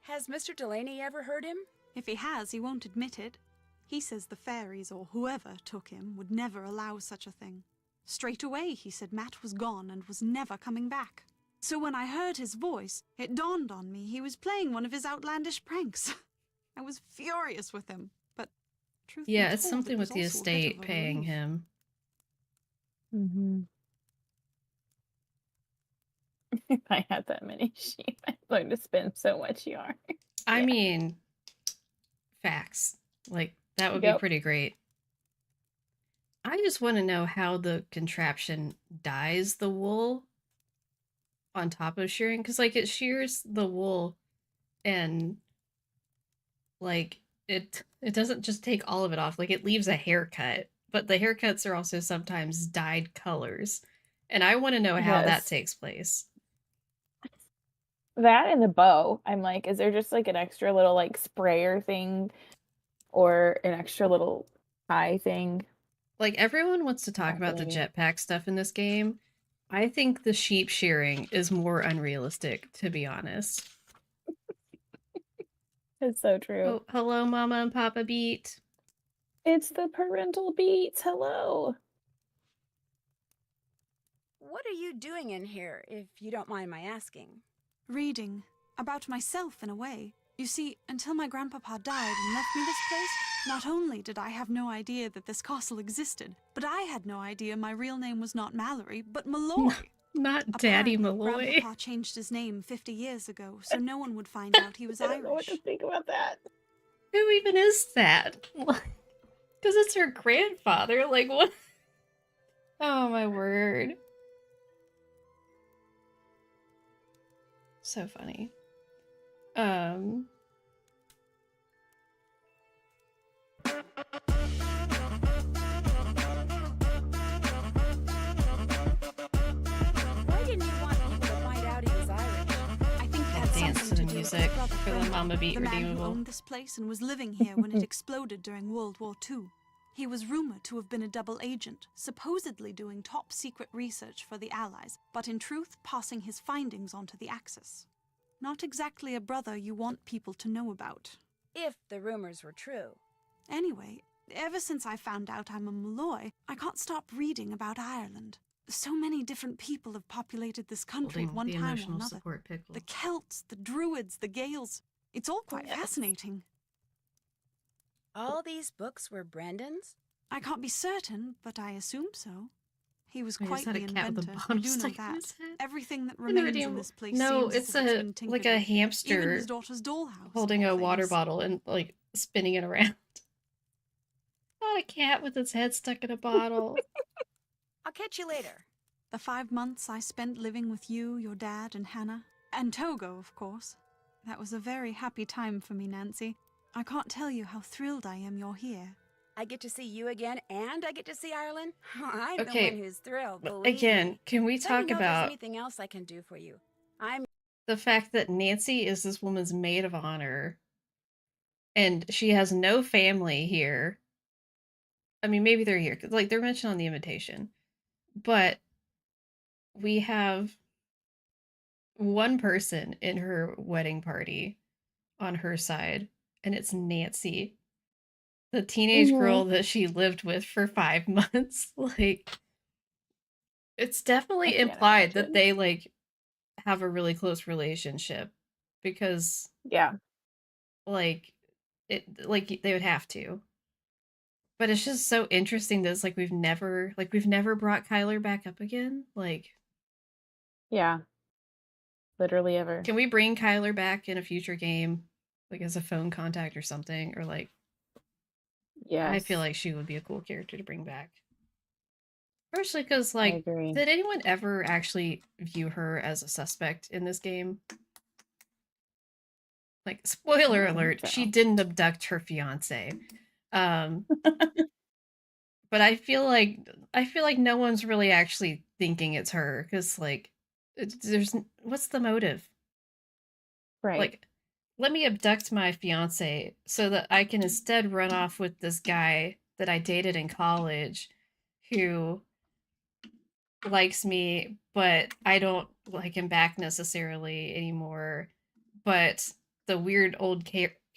Has Mr. Delaney ever heard him? If he has, he won't admit it. He says the fairies, or whoever took him, would never allow such a thing. Straight away, he said Matt was gone and was never coming back. So when I heard his voice, it dawned on me he was playing one of his outlandish pranks. I was furious with him, but truth be it's told, something it with was the also a bit estate of a paying relief. him. Mm-hmm. If I had that many sheep, I'm going to spend so much yarn. I mean, facts. Like, that would be pretty great. I just want to know how the contraption dyes the wool on top of shearing, because, like, it shears the wool and, like, it doesn't just take all of it off. Like, it leaves a haircut, but the haircuts are also sometimes dyed colors. And I want to know how that takes place. That and the bow. I'm like, is there just like an extra little like sprayer thing or an extra little tie thing? Like, everyone wants to talk about the jetpack stuff in this game. I think the sheep shearing is more unrealistic, to be honest. It's so true. Oh, hello, Mama and Papa Beat. It's the parental beats. Hello. What are you doing in here, if you don't mind my asking? Reading. About myself, in a way. You see, until my grandpapa died and left me this place, not only did I have no idea that this castle existed, but I had no idea my real name was not Mallory, but Malloy. Not Daddy Apparently, Malloy. Grandpapa changed his name 50 years ago, so no one would find out he was I Irish. don't know what to think about that. Who even is that? Because it's her grandfather. Like, what? Oh, my word. So funny. Why didn't you want people to find out he was Irish? I think it had Dance something to the do with music his brother for the Brendan, Mama Beat the man who Redeemable. owned this place and was living here when it exploded during World War II. He was rumored to have been a double agent, supposedly doing top-secret research for the Allies, but in truth passing his findings on to the Axis. Not exactly a brother you want people to know about. If the rumors were true. Anyway, ever since I found out I'm a Malloy, I can't stop reading about Ireland. So many different people have populated this country at one the time or emotional another. support pickle. The Celts, the Druids, the Gaels. It's all quite fascinating. All these books were Brendan's? I can't be certain, but I assume so. He was I just quite had the a cat with a inventor. bottle I do know stuck in that. his head. Everything that And the remains in Redeemable- this place No, seems it's as if it's a been tinkered like a with. hamster Even his daughter's dollhouse. holding of a all water things. bottle and like spinning it around. Not a cat with its head stuck in a bottle. I'll catch you later. The 5 months I spent living with you, your dad, and Hannah. And Togo, of course. That was a very happy time for me, Nancy. I can't tell you how thrilled I am you're here. I get to see you again, and I get to see Ireland. I'm Okay, the one who's thrilled. But Believe again, me. can we Let me talk know if there's about anything else I can do for you? I'm the fact that Nancy is this woman's maid of honor and she has no family here? I mean, maybe they're here because, like, they're mentioned on the invitation, but we have one person in her wedding party on her side, and it's Nancy, the teenage girl that she lived with for 5 months. Like, it's definitely implied that they like have a really close relationship because like they would have to. But it's just so interesting that it's like we've never brought Kyler back up again. Like, yeah, literally ever. Can we bring Kyler back in a future game, like as a phone contact or something, or like? Yeah, I feel like she would be a cool character to bring back. Especially because, like, did anyone ever actually view her as a suspect in this game? Like, spoiler alert, she didn't abduct her fiance. But I feel like no one's really actually thinking it's her because, like, what's the motive? Right. Like, let me abduct my fiance so that I can instead run off with this guy that I dated in college who likes me, but I don't like him back necessarily anymore. But the weird old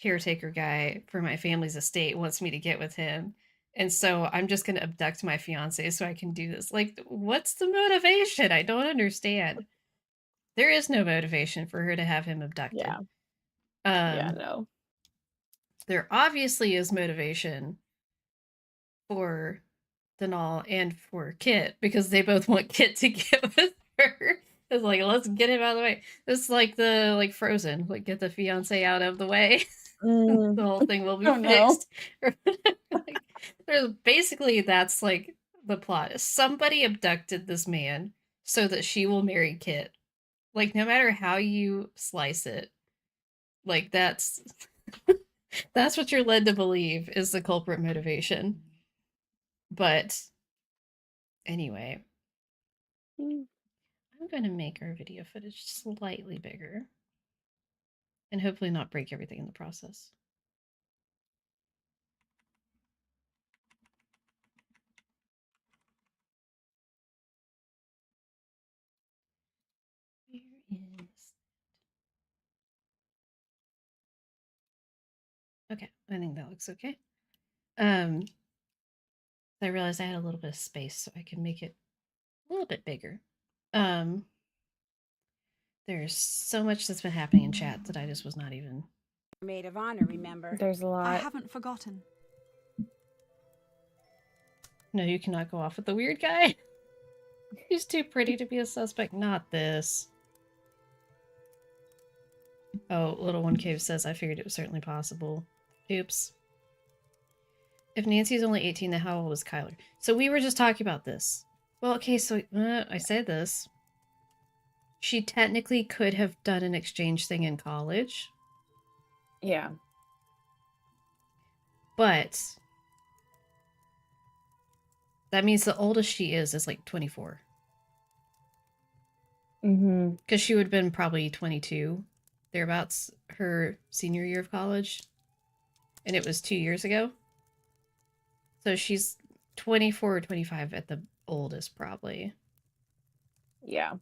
caretaker guy for my family's estate wants me to get with him. And so I'm just going to abduct my fiance so I can do this. Like, what's the motivation? I don't understand. There is no motivation for her to have him abducted. Yeah. Yeah, no. There obviously is motivation for Denal and for Kit because they both want Kit to get with her. It's like, let's get him out of the way. It's like the Frozen, like get the fiance out of the way. The whole thing will be fixed. Like, there's basically that's like the plot. Somebody abducted this man so that she will marry Kit. Like no matter how you slice it, like that's that's what you're led to believe is the culprit motivation. But anyway, I'm going to make our video footage slightly bigger and hopefully not break everything in the process. Where is... Okay, I think that looks okay. I realized I had a little bit of space, so I can make it a little bit bigger. There's so much that's been happening in chat that I just was not even... Maid of honor, remember? There's a lot. I haven't forgotten. No, you cannot go off with the weird guy. He's too pretty to be a suspect. Not this. Oh, Little One Cave says, I figured it was certainly possible. Oops. If Nancy's only 18, then how old is Kyler? So we were just talking about this. Well, okay, so I said this. She technically could have done an exchange thing in college. Yeah. But that means the oldest she is like 24. Mm-hmm. Because she would have been probably 22, thereabouts, her senior year of college. And it was 2 years ago. So she's 24 or 25 at the oldest, probably. Yeah.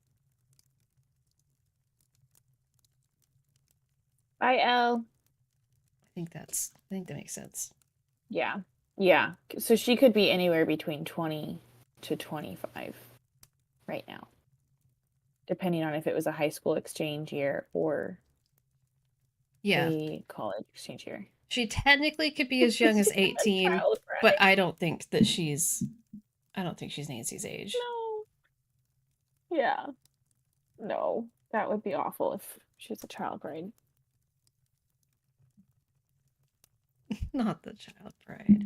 Bye, Elle. I think that makes sense. Yeah. Yeah. So she could be anywhere between 20 to 25 right now. Depending on if it was a high school exchange year or a college exchange year. She technically could be as young as 18, but I don't think she's Nancy's age. No. Yeah. No. That would be awful if she's a child bride. Not the child bride.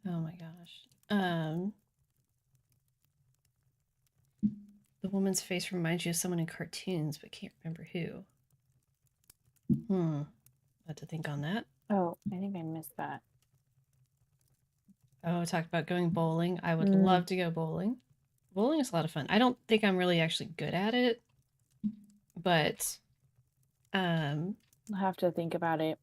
Oh my gosh. The woman's face reminds you of someone in cartoons, but can't remember who. Had to think on that. Oh, I think I missed that. Oh, I talked about going bowling. I would love to go bowling. Bowling is a lot of fun. I don't think I'm really actually good at it, but I'll have to think about it.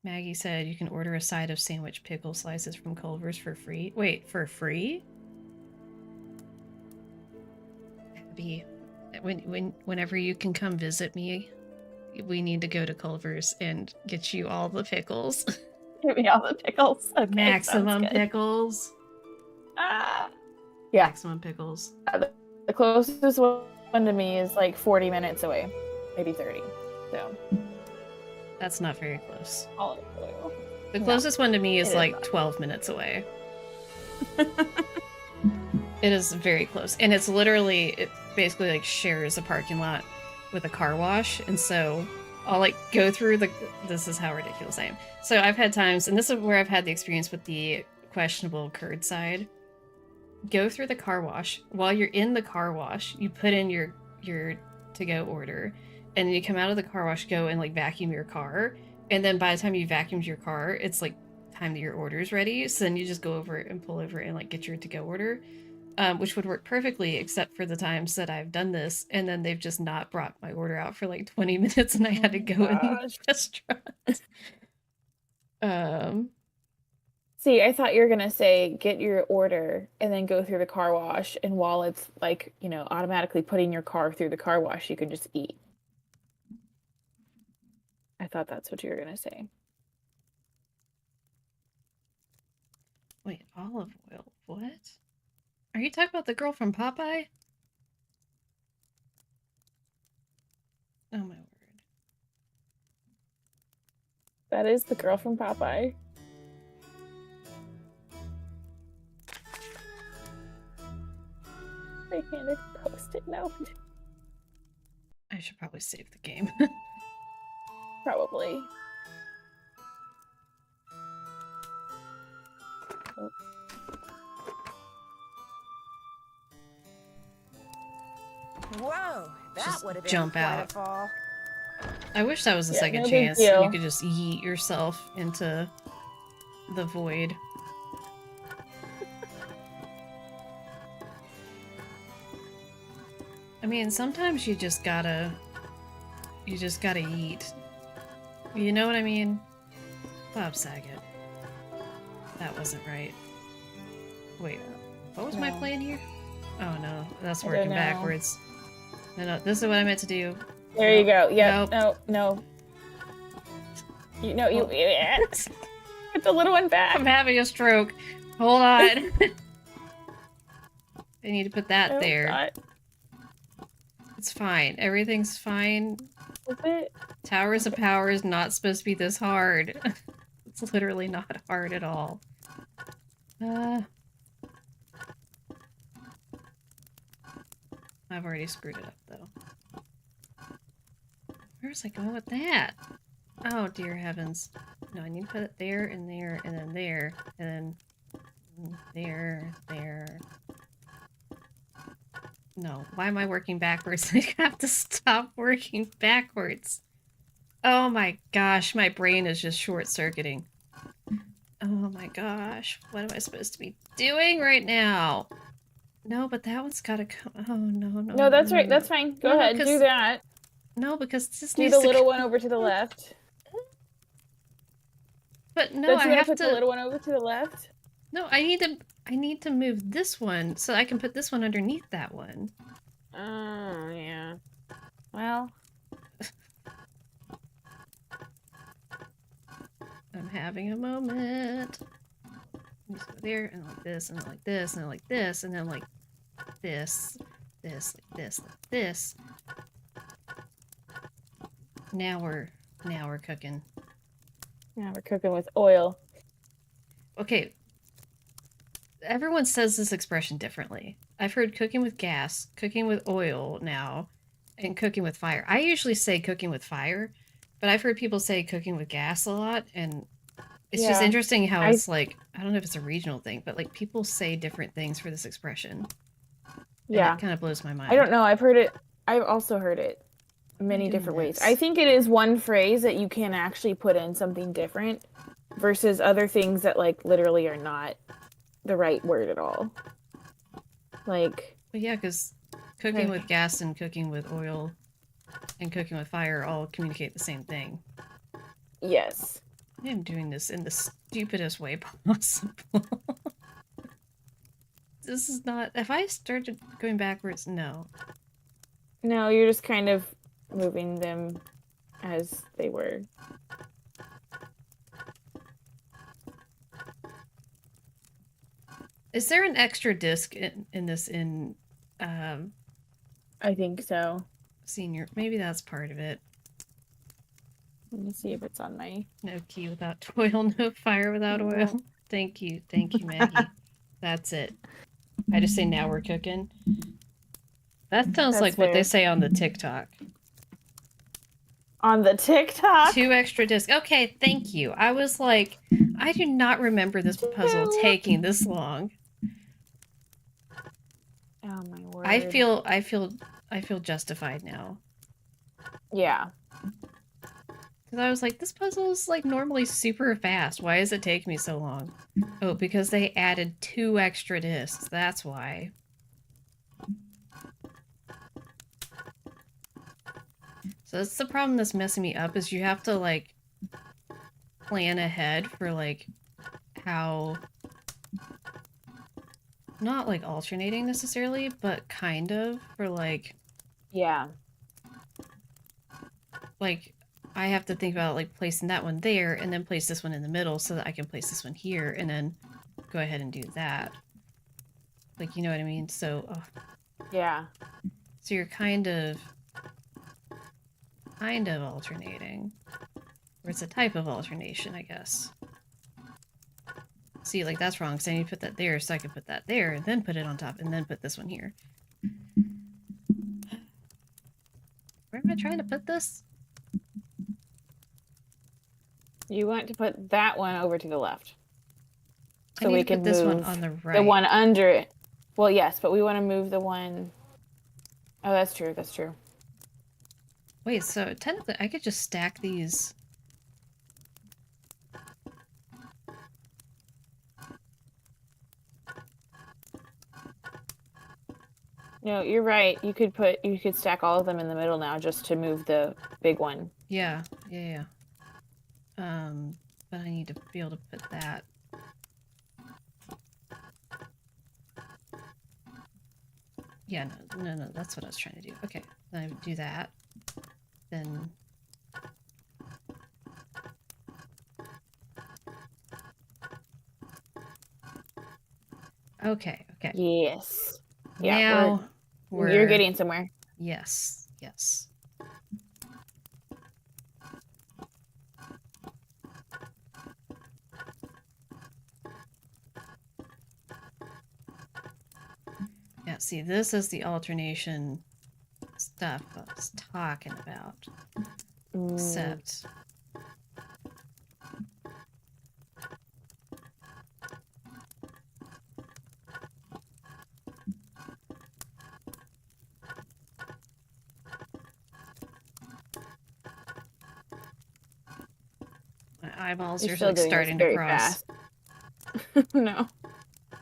Maggie said you can order a side of sandwich pickle slices from Culver's for free. Wait, for free? Abby, whenever you can come visit me, we need to go to Culver's and get you all the pickles. Give me all the pickles. Okay, maximum pickles. Yeah. Maximum pickles. The closest one to me is like 40 minutes away. Maybe 30. So that's not very close. The No, closest one to me is like 12 minutes away. It is very close. And it's literally, it basically like shares a parking lot with a car wash. And so I'll like go through this is how ridiculous I am. So I've had times, and this is where I've had the experience with the questionable curd side. Go through the car wash. While you're in the car wash, you put in your to-go order, and then you come out of the car wash, go and like vacuum your car. And then by the time you vacuumed your car, it's like time that your order's ready. So then you just go over and pull over and like get your to-go order. Which would work perfectly, except for the times that I've done this, and then they've just not brought my order out for like 20 minutes, and I had to go in the restaurant. See, I thought you were gonna say get your order and then go through the car wash, and while it's like, automatically putting your car through the car wash, you can just eat. I thought that's what you were gonna say. Wait, olive oil? What? Are you talking about the girl from Popeye? Oh my word. That is the girl from Popeye. I can't post it now. I should probably save the game. Probably. Oh. Whoa, that Just would have been jump quite out. a fall. I wish that was a second no big chance. deal. You could just yeet yourself into the void. I mean, sometimes you just gotta eat. You know what I mean? Bob Saget. That wasn't right. Wait, what was my plan here? Oh no, that's working backwards. No, this is what I meant to do. There you go. Yeah. Nope. No. You put the little one back. I'm having a stroke. Hold on. I need to put that there. God. It's fine. Everything's fine. Is it? Towers of Power is not supposed to be this hard. It's literally not hard at all. I've already screwed it up, though. Where's I going with that? Oh, dear heavens. No, I need to put it there, and there, and then there, and then there. No, why am I working backwards? I have to stop working backwards. Oh my gosh, my brain is just short-circuiting. Oh my gosh, what am I supposed to be doing right now? No, but that one's gotta come. Oh no. No, that's right. That's fine. Go ahead, do that. No, because this do needs the to little one over to the left. But no, Don't you I have put to. The little one over to the left. No, I need to move this one so I can put this one underneath that one. Oh yeah. Well. I'm having a moment. Just go there, and like this, and like this, and like this, and then like this, like this. Now we're cooking. Now we're cooking with oil. Okay. Everyone says this expression differently. I've heard cooking with gas, cooking with oil now, and cooking with fire. I usually say cooking with fire, but I've heard people say cooking with gas a lot, and it's just interesting how it's like, I don't know if it's a regional thing, but like people say different things for this expression. Yeah. And it kind of blows my mind. I don't know. I've also heard it many different ways. I think it is one phrase that you can actually put in something different versus other things that like literally are not the right word at all. Like, but yeah, because cooking with gas and cooking with oil and cooking with fire all communicate the same thing. Yes. I am doing this in the stupidest way possible. This is not... Have I started going backwards? No. No, you're just kind of moving them as they were. Is there an extra disc in this I think so. Senior? Maybe that's part of it. Let me see if it's on my... No key without toil, no fire without oil. Thank you, Maggie. That's it. I just say now we're cooking. That sounds like what they say on the TikTok. On the TikTok? 2 extra discs. Okay, thank you. I was like, I do not remember this puzzle taking this long. Oh my word. I feel justified now. Yeah. Because I was like, this puzzle is like normally super fast. Why does it take me so long? Oh, because they added 2 extra discs. That's why. So that's the problem that's messing me up, is you have to like plan ahead for like how, not like alternating necessarily, but kind of for like, Yeah. like I have to think about like placing that one there and then place this one in the middle so that I can place this one here and then go ahead and do that. Like, you know what I mean? So, Yeah. so you're kind of alternating. Or it's a type of alternation, I guess. See, like that's wrong, because I need to put that there so I can put that there and then put it on top and then put this one here. Where am I trying to put this? You want to put that one over to the left. So we can put this one on the right. The one under it. Well, yes, but we want to move the one... Oh, that's true, that's true. Wait, so technically I could just stack these. No, you're right. You could stack all of them in the middle now just to move the big one. Yeah. But I need to be able to put that. Yeah, no, that's what I was trying to do. Okay, then I would do that. Then... Okay. Yes. Yeah, now you're getting somewhere. Yes. Yeah, see, this is the alternation stuff I was talking about. Except... my eyeballs are like starting to cross. No.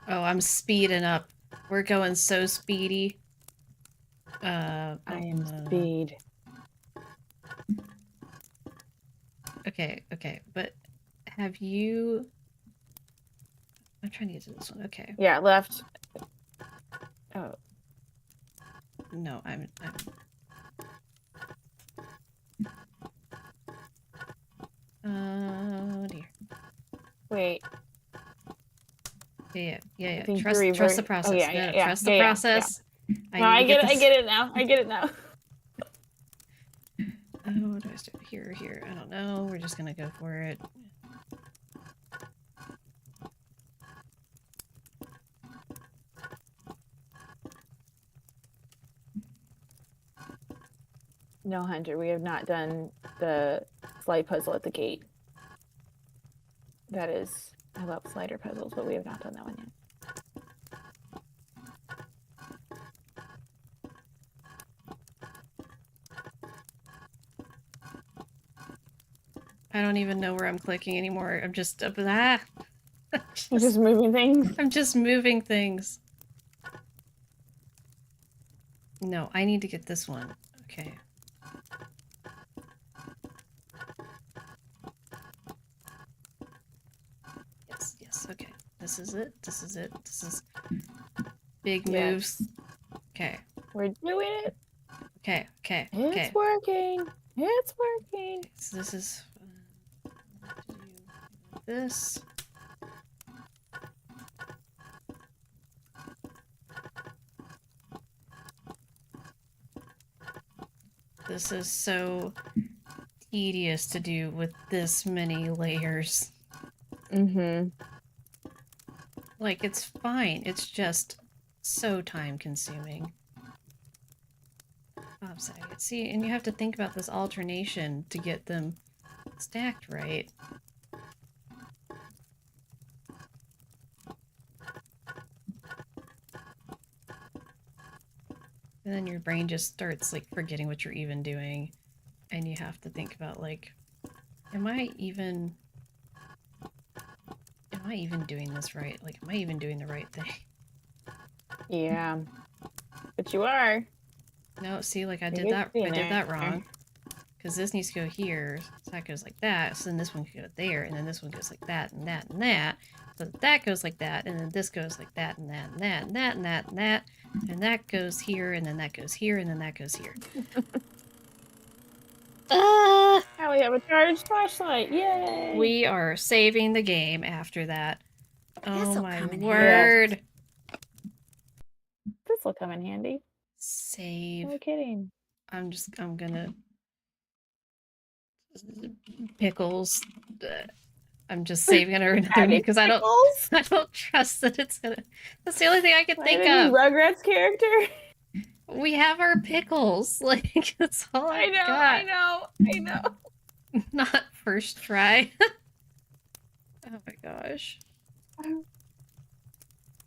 Oh, I'm speeding up. We're going so speedy. I am speed. Okay, but have you... I'm trying to get to this one. Okay. Yeah, left. Oh. No, I'm... Oh dear. Wait. Yeah. Trust the process. Oh, yeah. Trust the process. Yeah. No, I get it now. Oh, do I start here or here? I don't know. We're just gonna go for it. No, Hunter, we have not done the slide puzzle at the gate. That is, I love slider puzzles, but we have not done that one yet. I don't even know where I'm clicking anymore. I'm just You're just moving things. I'm just moving things. No, I need to get this one. Okay. Yes, okay. This is it. This is big moves. Okay. We're doing it. Okay. It's working. It's working. So this is this. This is so tedious to do with this many layers. Mm-hmm. Like, it's fine. It's just so time-consuming. See, and you have to think about this alternation to get them stacked right. And then your brain just starts, like, forgetting what you're even doing. And you have to think about, like, am I even doing this right? Like, am I even doing the right thing? Yeah. But you are. No, see, like, I did that wrong. Because this needs to go here, so that goes like that, so then this one can go there, and then this one goes like that, and that, and that. But that goes like that, and then this goes like that, and that, and that, and that, and that, and that. And that goes here, and then that goes here, and then that goes here. Now we have a charged flashlight. Yay! We are saving the game after that. Oh This'll my come in word. This will come in handy. Save. No kidding. I'm gonna... Pickles. I'm just saving it another name because I don't trust that it's gonna... That's the only thing I can think of. Rugrats character? We have our pickles. Like, that's all I got. I know. Not first try. Oh my gosh.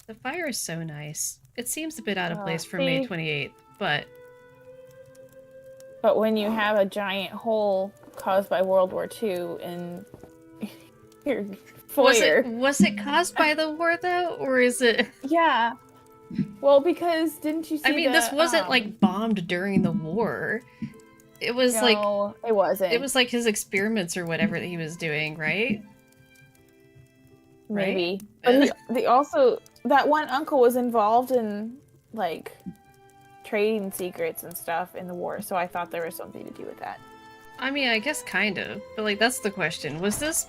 The fire is so nice. It seems a bit out of place for May 28th, but... But when you have a giant hole caused by World War II in your foyer... Was it caused by the war, though? Or is it... Yeah. Well, because didn't you see I mean, this wasn't, like, bombed during the war. It was, no, it wasn't. It was, like, his experiments or whatever that he was doing, right? Maybe. But he also... That one uncle was involved in, like, trading secrets and stuff in the war, so I thought there was something to do with that. I mean, I guess kind of. But, like, that's the question. Was this...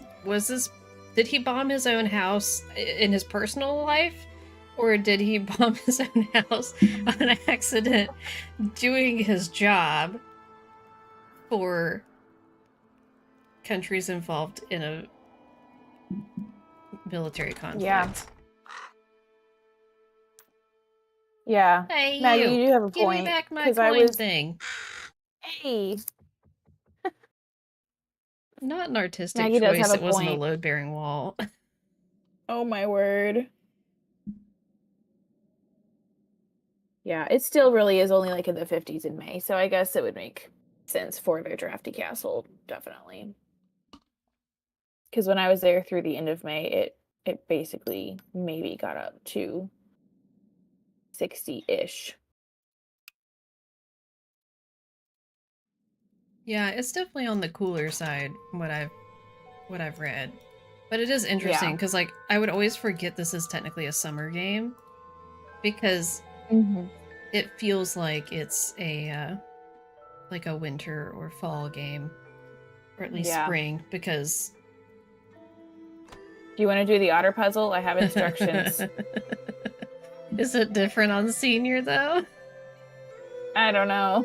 Did he bomb his own house in his personal life? Or did he bomb his own house on accident doing his job for countries involved in a military conflict? Yeah. Hey, Maggie, you do have a point. Give me back my coin thing. Hey. Not an artistic Maggie choice. does have It a wasn't a point. load-bearing wall. Oh my word. Yeah, it still really is only like in the 50s in May, so I guess it would make sense for their drafty castle, definitely. Because when I was there through the end of May, it basically maybe got up to 60-ish. Yeah, it's definitely on the cooler side, what I've read. But it is interesting, because, like, I would always forget this is technically a summer game. Because it feels like it's a winter or fall game. Or at least spring, because... Do you want to do the otter puzzle? I have instructions. Is it different on senior, though? I don't know.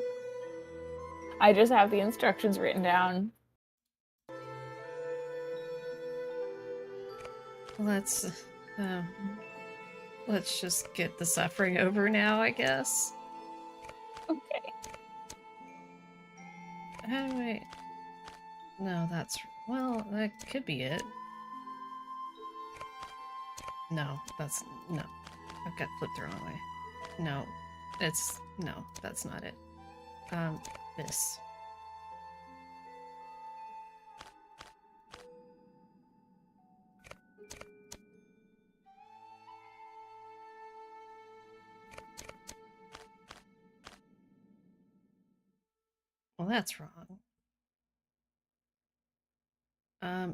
I just have the instructions written down. Let's just get the suffering over now, I guess. Okay. How do I... No, well, that could be it. No, no. I've got flipped the wrong way. No, that's not it. This. Well, that's wrong.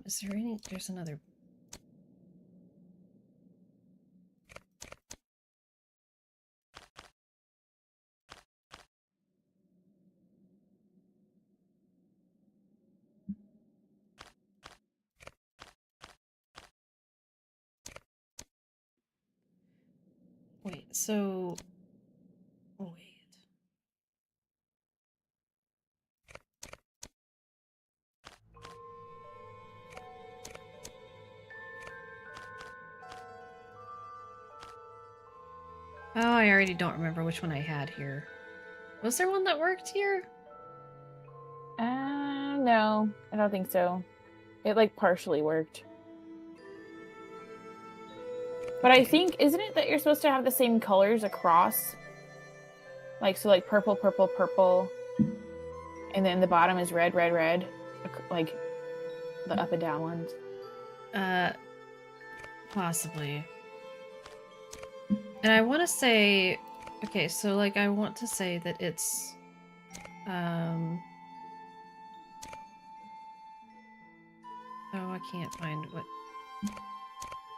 Is there there's another... Wait, so... Wait. Oh, I already don't remember which one I had here. Was there one that worked here? No, I don't think so. It, like, partially worked. But I think, isn't it that you're supposed to have the same colors across? Like, so, like, purple, purple, purple. And then the bottom is red, red, red. Like, the up and down ones. Possibly. And I want to say... Okay, so, like, I want to say that it's... Oh, I can't find what...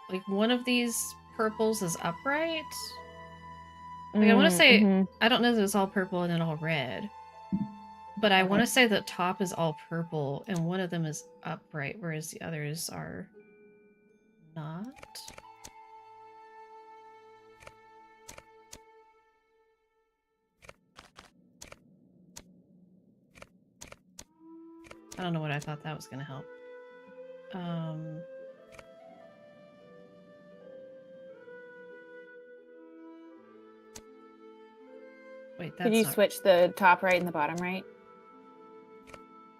like one of these purples is upright. Like I want to say, I don't know that it's all purple and then all red, but I want to say the top is all purple and one of them is upright, whereas the others are not. I don't know what I thought that was going to help. Wait, that's Could you not... switch the top right and the bottom right?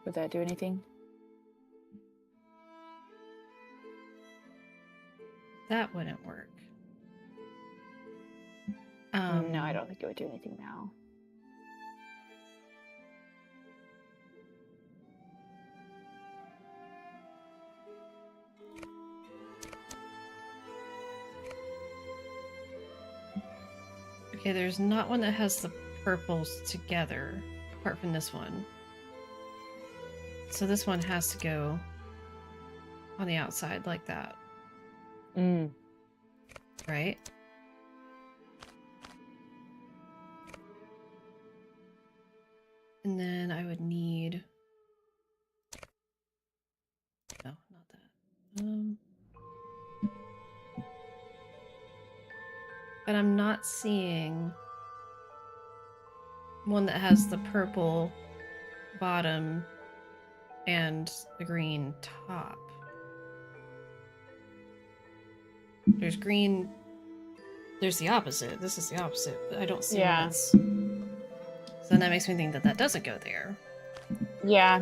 Would that do anything? That wouldn't work. No, I don't think it would do anything now. Okay, there's not one that has the purples together, apart from this one. So this one has to go on the outside like that. Right? And then I would need... No, not that. But I'm not seeing one that has the purple bottom and the green top. There's green. There's the opposite. This is the opposite, but I don't see one that's... So then that makes me think that that doesn't go there. Yeah.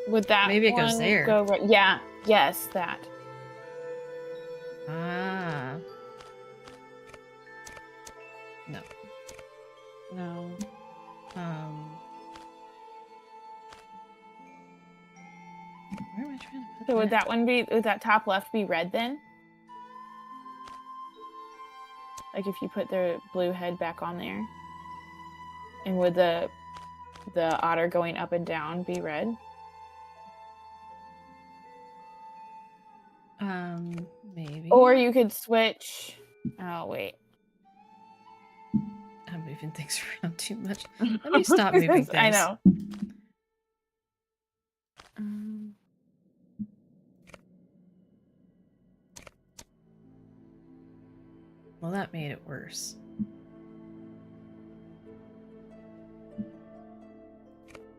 Would that maybe it goes there? Go right? Yeah. Yes, that. Ah. No. No. Where am I trying to put So would that one be? Would that top left be red then? Like if you put the blue head back on there, and would the otter going up and down be red? Maybe. Or you could switch. Oh wait. I'm moving things around too much. Let me stop moving things. I know. Well, that made it worse.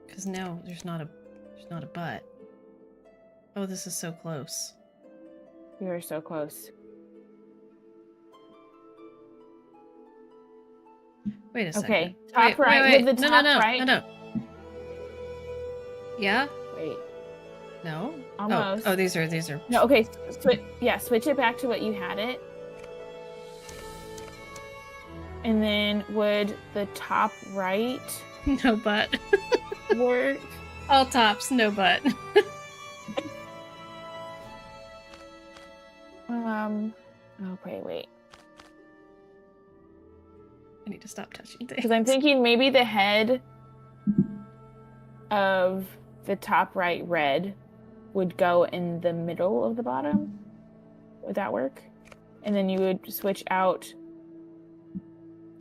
Because now there's not a butt. Oh, this is so close. You are so close. Wait a second. Okay, top right. Wait. With the top right. No. Yeah? Wait. No? Almost. Oh, these are... No, okay. Switch it back to what you had it. And then would the top right No butt. work? All tops, no butt. Okay, wait. I need to stop touching things. Because I'm thinking maybe the head of the top right red would go in the middle of the bottom. Would that work? And then you would switch out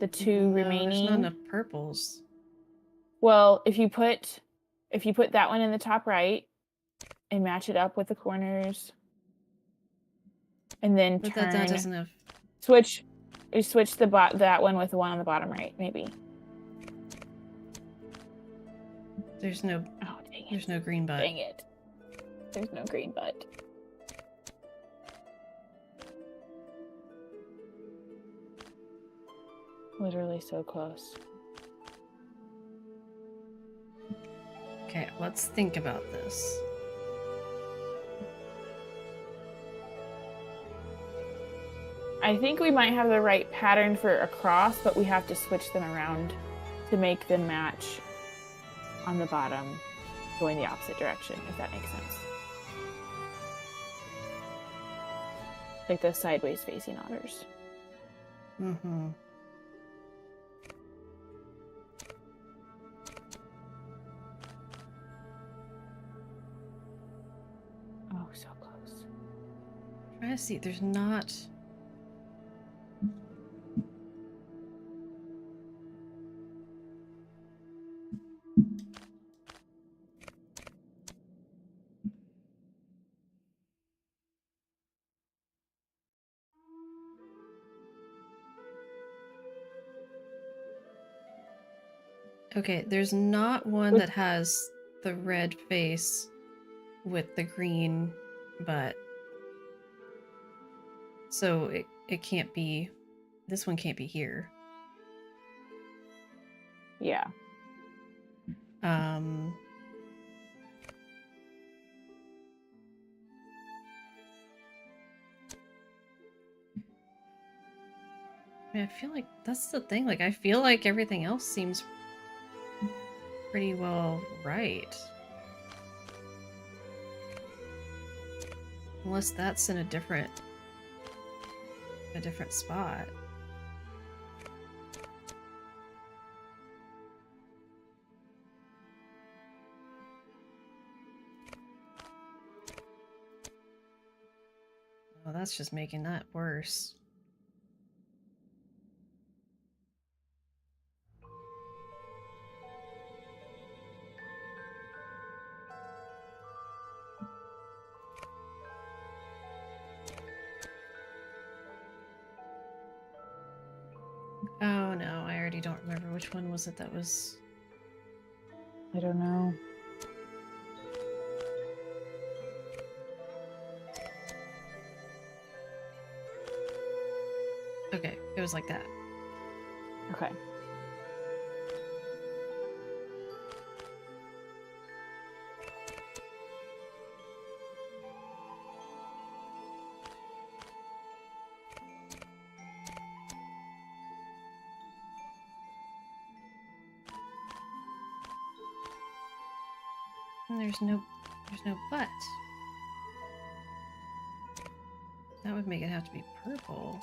the two remaining. There's not enough purples. Well, if you put that one in the top right and match it up with the corners, and then But turn. that doesn't have... Switch that one with the one on the bottom right, maybe. There's no... Oh, dang it. There's no green butt. Dang it. There's no green butt. Literally so close. Okay, let's think about this. I think we might have the right pattern for a cross, but we have to switch them around to make them match on the bottom, going the opposite direction, if that makes sense. Like the sideways facing otters. Mm-hmm. Oh, so close. Trying trying to see. There's not. Okay, there's not one that has the red face with the green butt. So it can't be. This one can't be here. Yeah. I mean, I feel like that's the thing. Like, I feel like everything else seems pretty well right. Unless that's in a different spot. Oh, that's just making that worse. Oh no, I already don't remember which one was it that was. I don't know. Okay, it was like that. Okay. And there's no butt. That would make it have to be purple.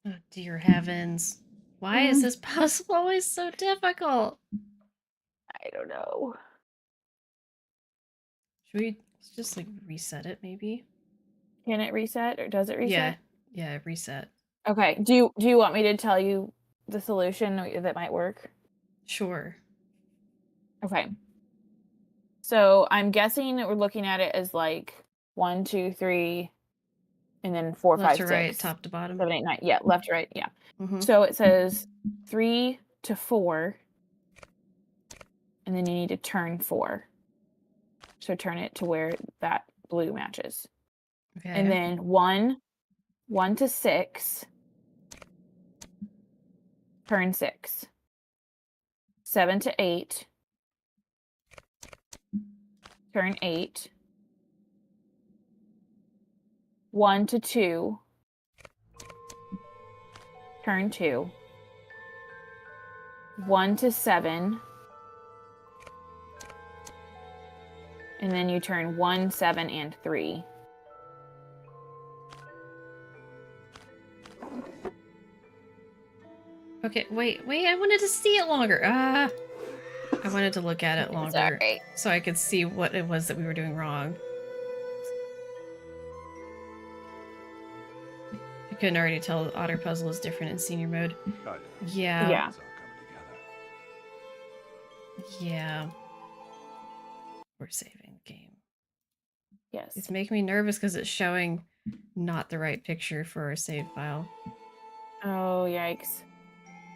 Oh, dear heavens. Why is this puzzle always so difficult? I don't know. Should we just like reset it maybe? Can it reset or does it reset? Yeah, reset. Okay. Do you want me to tell you the solution that might work? Sure. Okay. So I'm guessing that we're looking at it as like 1, 2, 3, and then 4, Left 5, to 6, right, top to bottom. 7, 8, 9. Yeah, left to right. Yeah. Mm-hmm. So it says 3 to 4, and then you need to turn 4. So turn it to where that blue matches. Okay. And then 1 to 6, turn 6. 7 to 8, turn 8. 1 to 2, turn 2. 1 to 7, and then you turn 1, 7, and 3. Okay, wait, I wanted to see it longer. I wanted to look at it longer Sorry. so I could see what it was that we were doing wrong. I couldn't already tell the otter puzzle is different in senior mode. Yeah. Yeah. We're saving the game. Yes. It's making me nervous because it's showing not the right picture for our save file. Oh, yikes.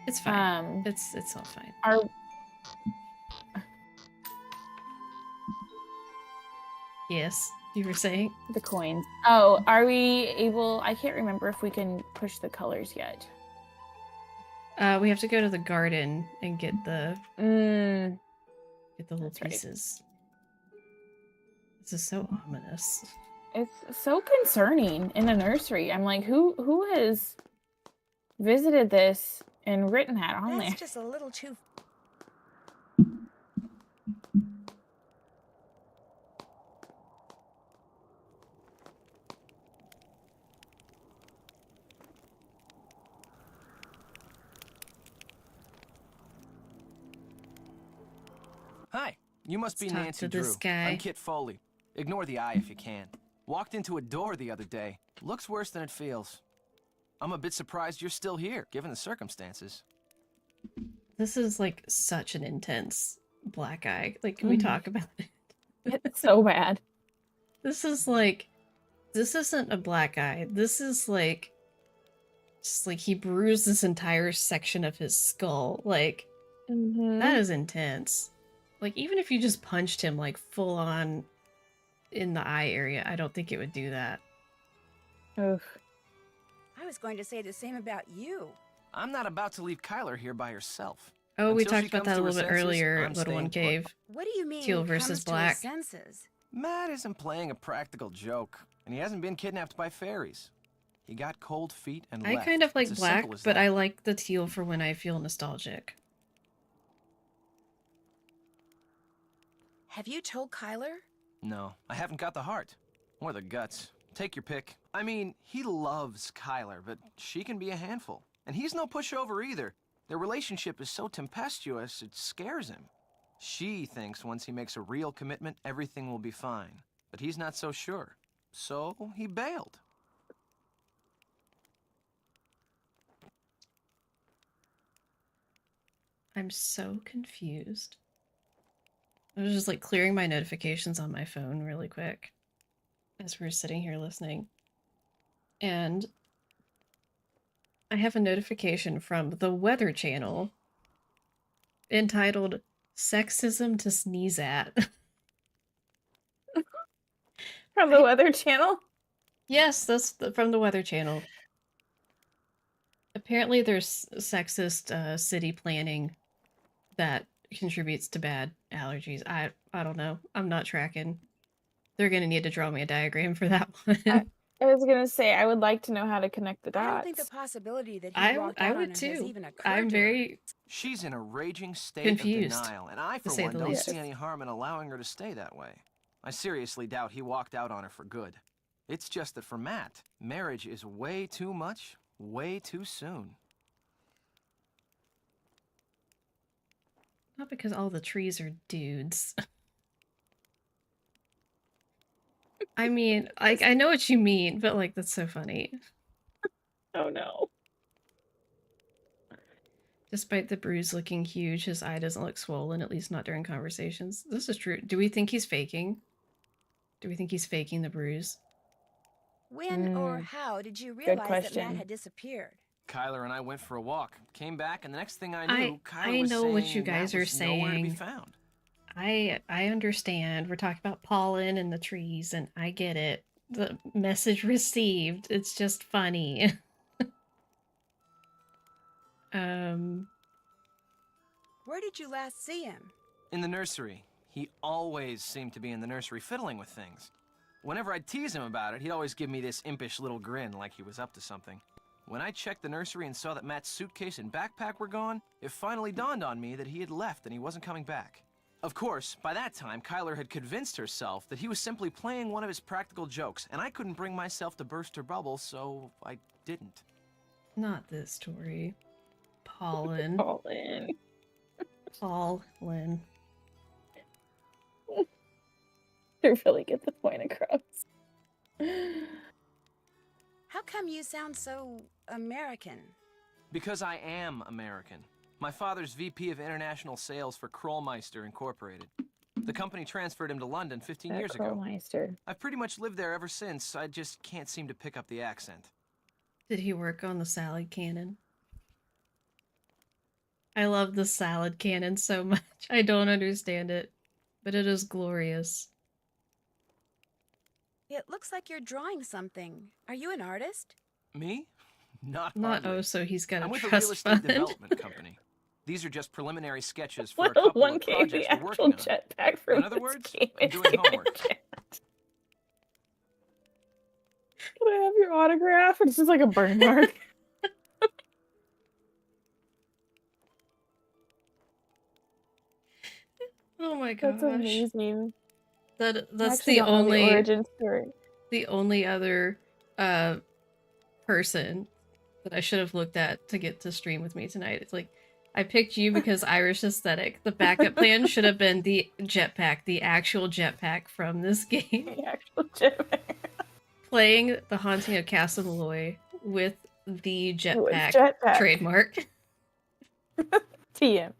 It's fine. It's all fine. Yes, you were saying? The coins. Oh, are we able... I can't remember if we can push the colors yet. We have to go to the garden and get the little pieces. Right. This is so ominous. It's so concerning in a nursery. I'm like, who has visited this and written that on there? That's just a little too... You must be Let's talk Nancy to Drew. this guy. I'm Kit Foley. Ignore the eye if you can. Walked into a door the other day. Looks worse than it feels. I'm a bit surprised you're still here, given the circumstances. This is like such an intense black eye. Like, can we talk about it? It's so bad. This is like, this isn't a black eye. This is like, just like he bruised this entire section of his skull. Like, that is intense. Like, even if you just punched him like full on in the eye area, I don't think it would do that. Oof. I was going to say the same about you. I'm not about to leave Kyler here by herself. Oh, we Until talked she about comes that a to her little bit senses, earlier, I'm Little One staying put. Cave. What do you mean, Teal comes versus to black. his senses? Matt isn't playing a practical joke, and he hasn't been kidnapped by fairies. He got cold feet and I left. kind of like It's as black, simple as but that. I like the teal for when I feel nostalgic. Have you told Kyler? No, I haven't got the heart. Or the guts. Take your pick. I mean, he loves Kyler, but she can be a handful. And he's no pushover either. Their relationship is so tempestuous, it scares him. She thinks once he makes a real commitment, everything will be fine. But he's not so sure. So he bailed. I'm so confused. I was just like clearing my notifications on my phone really quick as we were sitting here listening. And I have a notification from the Weather Channel entitled Sexism to Sneeze At. From the Weather Channel? Yes, that's from the Weather Channel. Apparently there's sexist city planning that contributes to bad allergies. I don't know. I'm not tracking. They're gonna need to draw me a diagram for that one. I was gonna say, I would like to know how to connect the dots. I don't think the possibility that he I walked out on would her has too. even occurred I'm to her. very She's in a raging state confused, of denial, and I, to for say one, the don't least. see any harm in allowing her to stay that way. I seriously doubt he walked out on her for good. It's just that for Matt, marriage is way too much, way too soon. Not because all the trees are dudes. I mean, I know what you mean, but like that's so funny. Oh no. Despite the bruise looking huge, his eye doesn't look swollen, at least not during conversations. This is true. Do we think he's faking? Do we think he's faking the bruise? When or how did you Good realize that question. Matt had disappeared? Kyler and I went for a walk, came back, and the next thing I knew, Kyler I was know saying what you Matt guys are was nowhere to be saying. found. I understand. We're talking about pollen and the trees, and I get it. The message received. It's just funny. Where did you last see him? In the nursery. He always seemed to be in the nursery fiddling with things. Whenever I'd tease him about it, he'd always give me this impish little grin like he was up to something. When I checked the nursery and saw that Matt's suitcase and backpack were gone, it finally dawned on me that he had left and he wasn't coming back. Of course, by that time, Kyler had convinced herself that he was simply playing one of his practical jokes, and I couldn't bring myself to burst her bubble, so I didn't. Not this story. Pollen. Pollen. Pollen. To really get the point across. How come you sound so American? Because I am American. My father's VP of International Sales for Krollmeister Incorporated. The company transferred him to London 15 years ago. Krollmeister. I've pretty much lived there ever since. I just can't seem to pick up the accent. Did he work on the salad cannon? I love the salad cannon so much. I don't understand it, but it is glorious. It looks like you're drawing something. Are you an artist? Me? Not Not hardly. oh, so he's got I'm a with a real trust estate fund. development company. These are just preliminary sketches for a Little couple one of gave projects the we're actual working on. jetpack from In other this words, game. I'm doing homework. Can I have your autograph? It's just like a burn mark. Oh my gosh. That's amazing. That's Actually the don't know the only origin story. the only other person that I should have looked at to get to stream with me tonight. It's like I picked you because Irish aesthetic. The backup plan should have been the jetpack, the actual jetpack from this game. The actual jetpack. Playing The Haunting of Castle Malloy with the jetpack trademark. TM.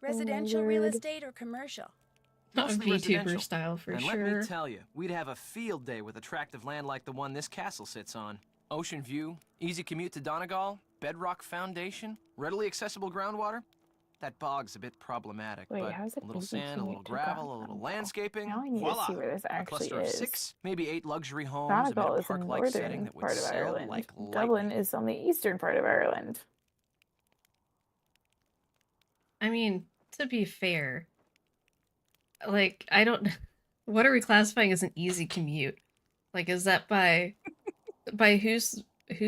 Residential real estate or commercial? Mostly VTuber residential. style for and sure. let me tell you, we'd have a field day with attractive land like the one this castle sits on. Ocean view, easy commute to Donegal, bedrock foundation, readily accessible groundwater. That bog's a bit problematic, Wait, but how's it a little easy sand, a commute little to gravel, a little Donegal? landscaping. Now I need Voila! to see where this A actually cluster of is. 6, maybe 8 luxury homes Donegal amid a is in the park-like setting northern that would part of sell Ireland. like Dublin lightning. is on the eastern part of Ireland. I mean, to be fair, like, I don't... What are we classifying as an easy commute? Like, is that by whose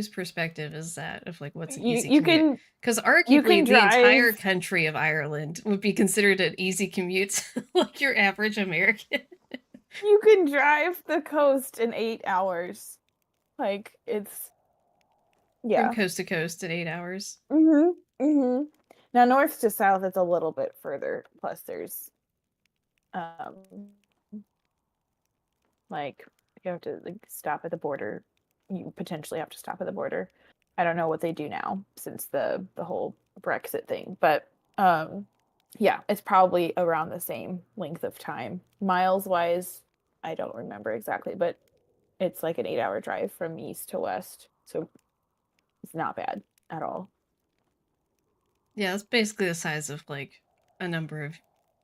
perspective is that of like what's an easy commute? Because arguably the entire country of Ireland would be considered an easy commute, like your average American. You can drive the coast in 8 hours. Like, it's... Yeah. From coast to coast in 8 hours. Now, north to south, it's a little bit further. Plus, there's... like, you have to stop at the border. You potentially have to stop at the border. I don't know what they do now since the whole Brexit thing, but yeah, it's probably around the same length of time. Miles wise, I don't remember exactly, but it's like an 8-hour drive from east to west, so it's not bad at all. Yeah, it's basically the size of like a number of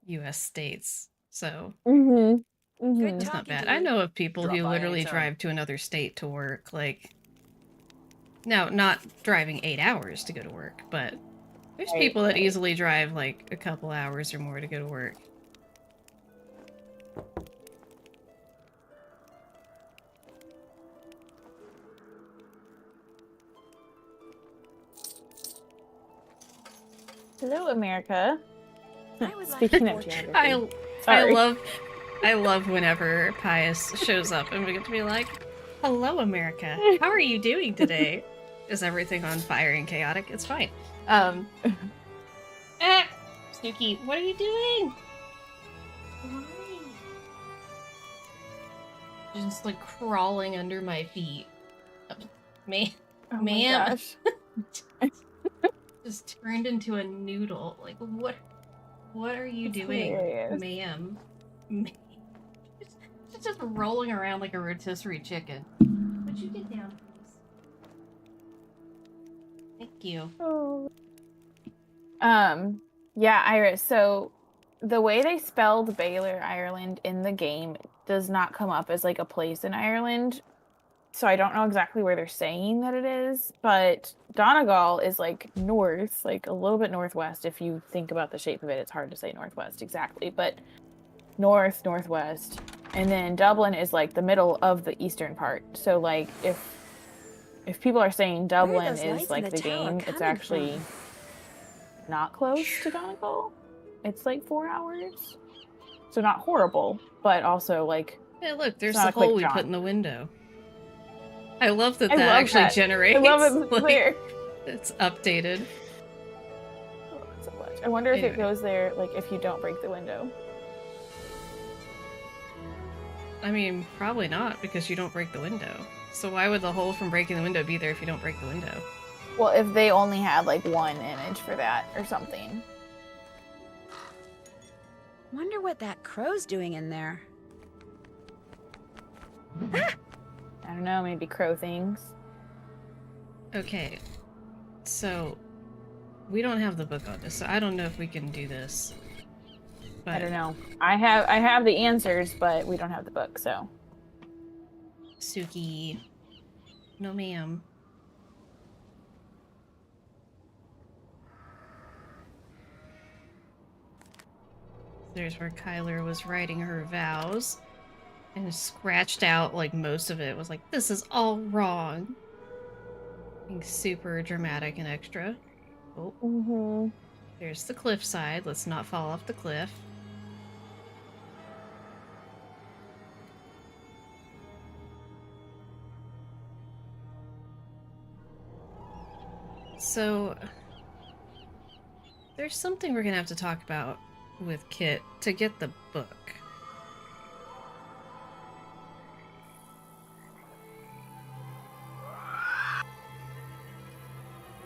US states. So it's not bad. I know of people who literally drive to another state to work. Like, now, not driving 8 hours to go to work, but there's people that easily drive like a couple hours or more to go to work. Hello, America. Speaking of geography, I love whenever Pius shows up and we get to be like, "Hello, America. How are you doing today? Is everything on fire and chaotic? It's fine." Snooky, what are you doing? Just like crawling under my feet. Man, oh my gosh. Just turned into a noodle. Like, what are you doing, ma'am? She's just rolling around like a rotisserie chicken. Would you get down, please? Thank you. Oh. Yeah, Iris, so the way they spelled Baylor, Ireland in the game does not come up as like a place in Ireland. So I don't know exactly where they're saying that it is, but Donegal is like north, like a little bit northwest. If you think about the shape of it, it's hard to say northwest exactly, but northwest. And then Dublin is like the middle of the eastern part. So like if people are saying Dublin is like the game, it's actually not close to Donegal. It's like 4 hours. So not horrible, but also like... Yeah, look, there's the hole we put in the window. I love that actually generates. I love it clear. It's updated. I love it so much. I wonder if it goes there, like, if you don't break the window. I mean, probably not, because you don't break the window. So why would the hole from breaking the window be there if you don't break the window? Well, if they only had, like, one image for that or something. Wonder what that crow's doing in there. I don't know, maybe crow things. Okay, so we don't have the book on this, so I don't know if we can do this. But... I don't know. I have the answers, but we don't have the book, so. Suki. No, ma'am. There's where Kyler was writing her vows. And scratched out, like, most of it. Was like, this is all wrong. Being super dramatic and extra. Oh. There's the cliffside. Let's not fall off the cliff. So there's something we're gonna have to talk about with Kit to get the book.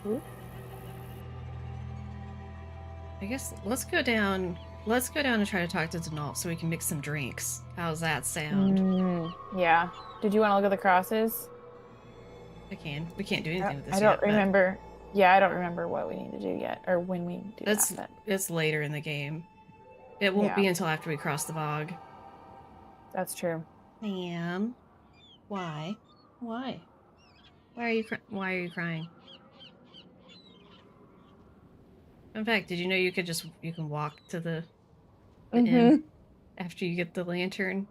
Ooh. I guess let's go down. Let's go down and try to talk to Denault so we can mix some drinks. How's that sound? Yeah. Did you want to look at the crosses? I can. We can't do anything with this I don't yet, but remember. Yeah, I don't remember what we need to do yet, or when we do it's that. it's later in the game. It won't be until after we cross the bog. That's true. Ma'am, why? Why? Why are you crying? In fact, did you know you can walk to the inn after you get the lantern?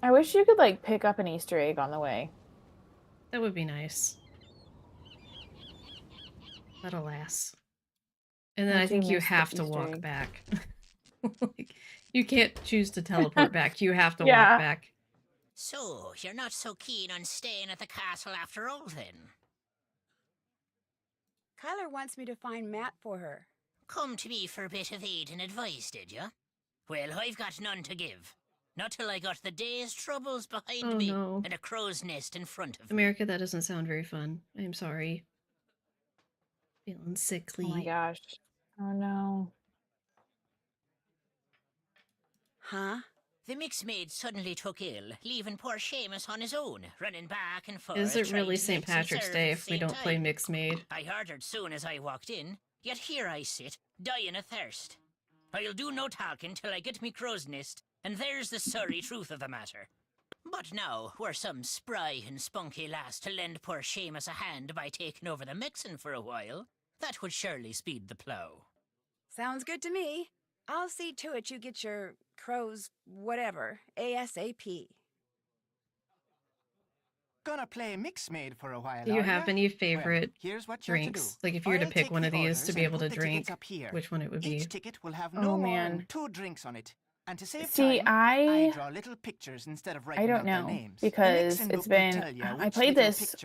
I wish you could like pick up an Easter egg on the way. That would be nice. But alas. And then I think you have to walk back. Like, you can't choose to teleport back. You have to walk back. So, you're not so keen on staying at the castle after all, then? Kyler wants me to find Matt for her. Come to me for a bit of aid and advice, did you? Well, I've got none to give. Not till I got the day's troubles behind me and a crow's nest in front of me. America, that doesn't sound very fun. I'm sorry. Feeling sickly. Oh my gosh. Oh no. Huh? The mix maid suddenly took ill, leaving poor Seamus on his own, running back and forth. Is it really St. Patrick's Day if we don't play mixed maid? I heard it soon as I walked in, yet here I sit, dying of thirst. I'll do no talking till I get me crow's nest, and there's the sorry truth of the matter. But now, were some spry and spunky lass to lend poor Seamus a hand by taking over the mixing for a while, that would surely speed the plough. Sounds good to me. I'll see to it you get your crows whatever, ASAP. Gonna play mix maid for a while. Do you have any favorite what drinks? Like if you were to pick one of these to be able to drink, which one it would be? Each ticket will have no more than 2 drinks on it. And to save time, I draw little pictures instead of writing I don't out know their names. because it's been I played this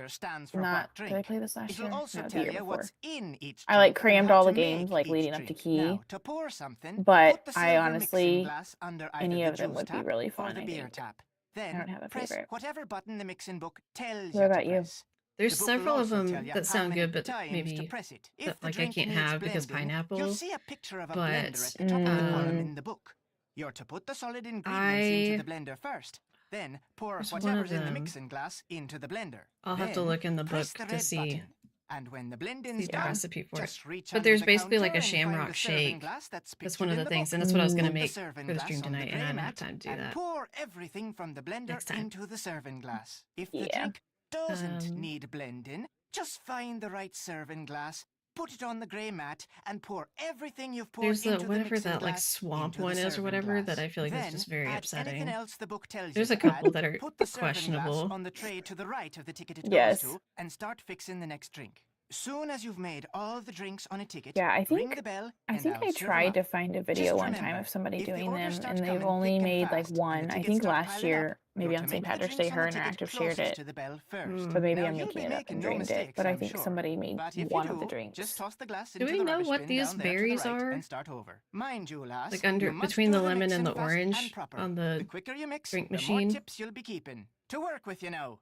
not did I play this last It'll year? also No, the tell year you before. what's in each I like drink and crammed how all to the games make like each leading up to drink. key. Now, to pour something, But put the I silver honestly mixing glass under either any the of them juice would be tap really or fun. the I beer think. tap. I Then don't have a press favorite. whatever button the mixing book tells What you about to you? press. There's The book will several of also them tell you that how sound many good, but times to maybe press it. If that, the like I drink can't needs have because blending, pineapple. You'll see a picture of a But blender at the top of the column in the book. You're to put the solid ingredients into the blender first. Then pour whatever's in the mixing glass into the blender. I'll have to look in the book Press the to red see button. And when the blending's the done, recipe for it. just reach But under there's the basically like counter a and find shamrock the serving shake. glass that's That's one of the pictured in things, book. and that's what I was gonna Put the make serving for the glass stream on the tonight, and grey I haven't had mat time to do and that. pour everything from the blender Next time. into the serving glass. If the drink doesn't need blending, just find the right serving glass, put it on the grey mat, and pour everything you've poured There's into the whatever mixing that like glass swamp into the one is or serving whatever glass. that I feel like is Then just very add upsetting. anything else the book tells There's you a to couple add, that are put the serving glass questionable. on the tray to the right of the ticket it Yes. goes to, and start fixing the next drink. Soon as you've made all the drinks on a ticket, Yeah, I ring think the bell, I and think I'll I serve 'em tried up. to find a video Just one time remember, of somebody if the doing orders them, start and they've coming only thick and made like fast, and one. the I tickets think start last piling year, up, maybe you're on to St. make the Patrick's drinks Day, on her the ticket interactive shared closest it, to the bell first. but maybe Now, I'm you'll making be it up making and no dreamed it. mistakes, But I I'm think sure. somebody made But if one you of the do, drinks. just toss the glass Do into we the know rubbish what bin these down there to the berries right are? and start over. Mind you, lass, Like under you must between the do lemon and the mixing fast orange and proper. on The the quicker you mix, drink the more machine. tips you'll be keeping. To work with you now.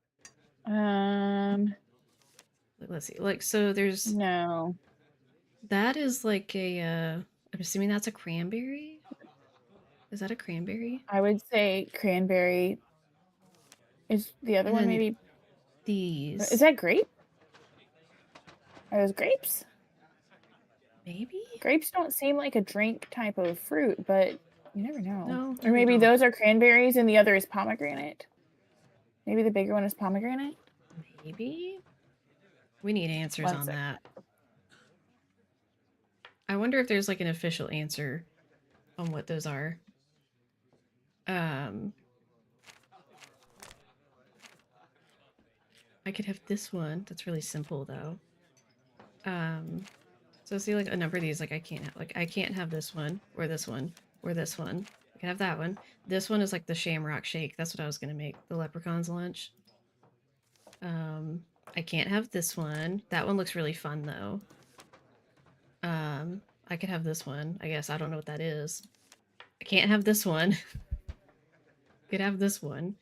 Let's see. Like so there's No. that is like a I'm assuming that's a cranberry? Is that a cranberry? I would say cranberry. Is the other And one then maybe? these. Is that grape? Are those grapes? Maybe? Grapes don't seem like a drink type of fruit, but you never know. No, Or maybe they don't. those are cranberries and the other is pomegranate. Maybe the bigger one is pomegranate? Maybe? We need answers One on sec. that. I wonder if there's like an official answer on what those are. I could have this one. That's really simple though. So see like a number of these, like I can't have this one or this one or this one. I can have that one. This one is like the shamrock shake. That's what I was gonna make. The leprechaun's lunch. I can't have this one. That one looks really fun, though. I could have this one. I guess I don't know what that is. I can't have this one. Could have this one.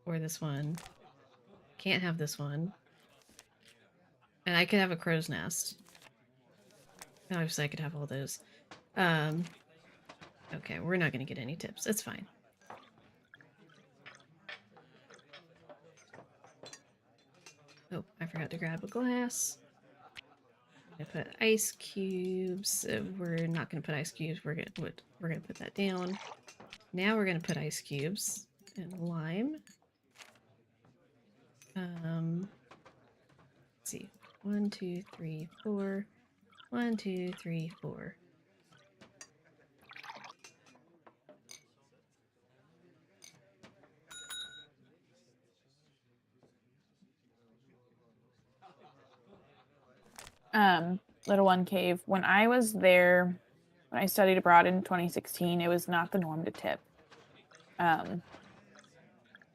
Or this one. Can't have this one. And I could have a crow's nest. And obviously I could have all those. Okay, we're not gonna get any tips. It's fine. Oh, I forgot to grab a glass. I'm gonna put ice cubes. We're not gonna put ice cubes. We're gonna put that down. Now we're gonna put ice cubes and lime. Let's see. 1, 2, 3, 4. 1, 2, 3, 4. Little One Cave. When I was there, when I studied abroad in 2016, it was not the norm to tip.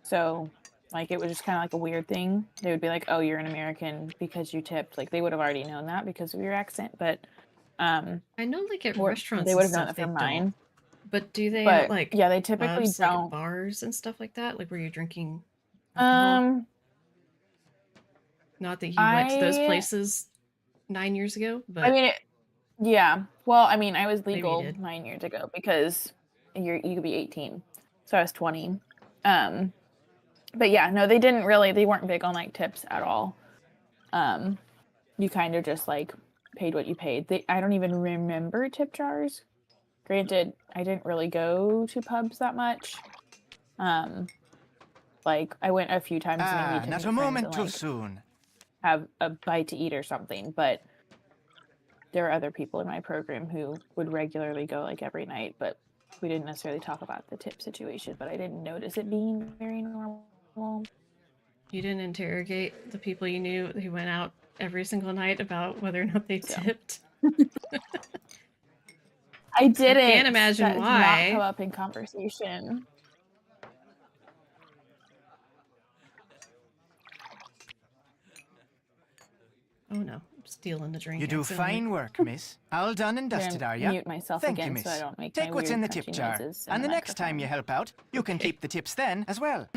So, like, it was just kind of like a weird thing. They would be like, "Oh, you're an American because you tipped." Like, they would have already known that because of your accent, but I know, like, at restaurants they would have and known stuff, that from they mine. don't. But do they But at, like, yeah, they typically pubs, like, don't. at bars and stuff like that? Like, where you're drinking alcohol? Not that you went to those places 9 years ago, but I mean, yeah. Well, I mean, I was maybe you legal did. 9 years ago because you could be 18, so I was 20. But yeah, no, they weren't big on like tips at all. You kind of just like paid what you paid. I don't even remember tip jars. Granted, I didn't really go to pubs that much. Like I went a few times maybe to not meet a moment friends too and like soon. have a bite to eat or something, but there are other people in my program who would regularly go like every night, but we didn't necessarily talk about the tip situation, but I didn't notice it being very normal. You didn't interrogate the people you knew who went out every single night about whether or not they tipped? I didn't. I can't imagine that why. Did not come up in conversation. Oh no, I'm stealing the drink. You do fine work, miss. All done and dusted, are you? Mute myself Thank again you, miss. so I don't make Take my what's weird in the crunchy tip jar, noises and in the next time microphone. you help out, you can keep the tips then as well.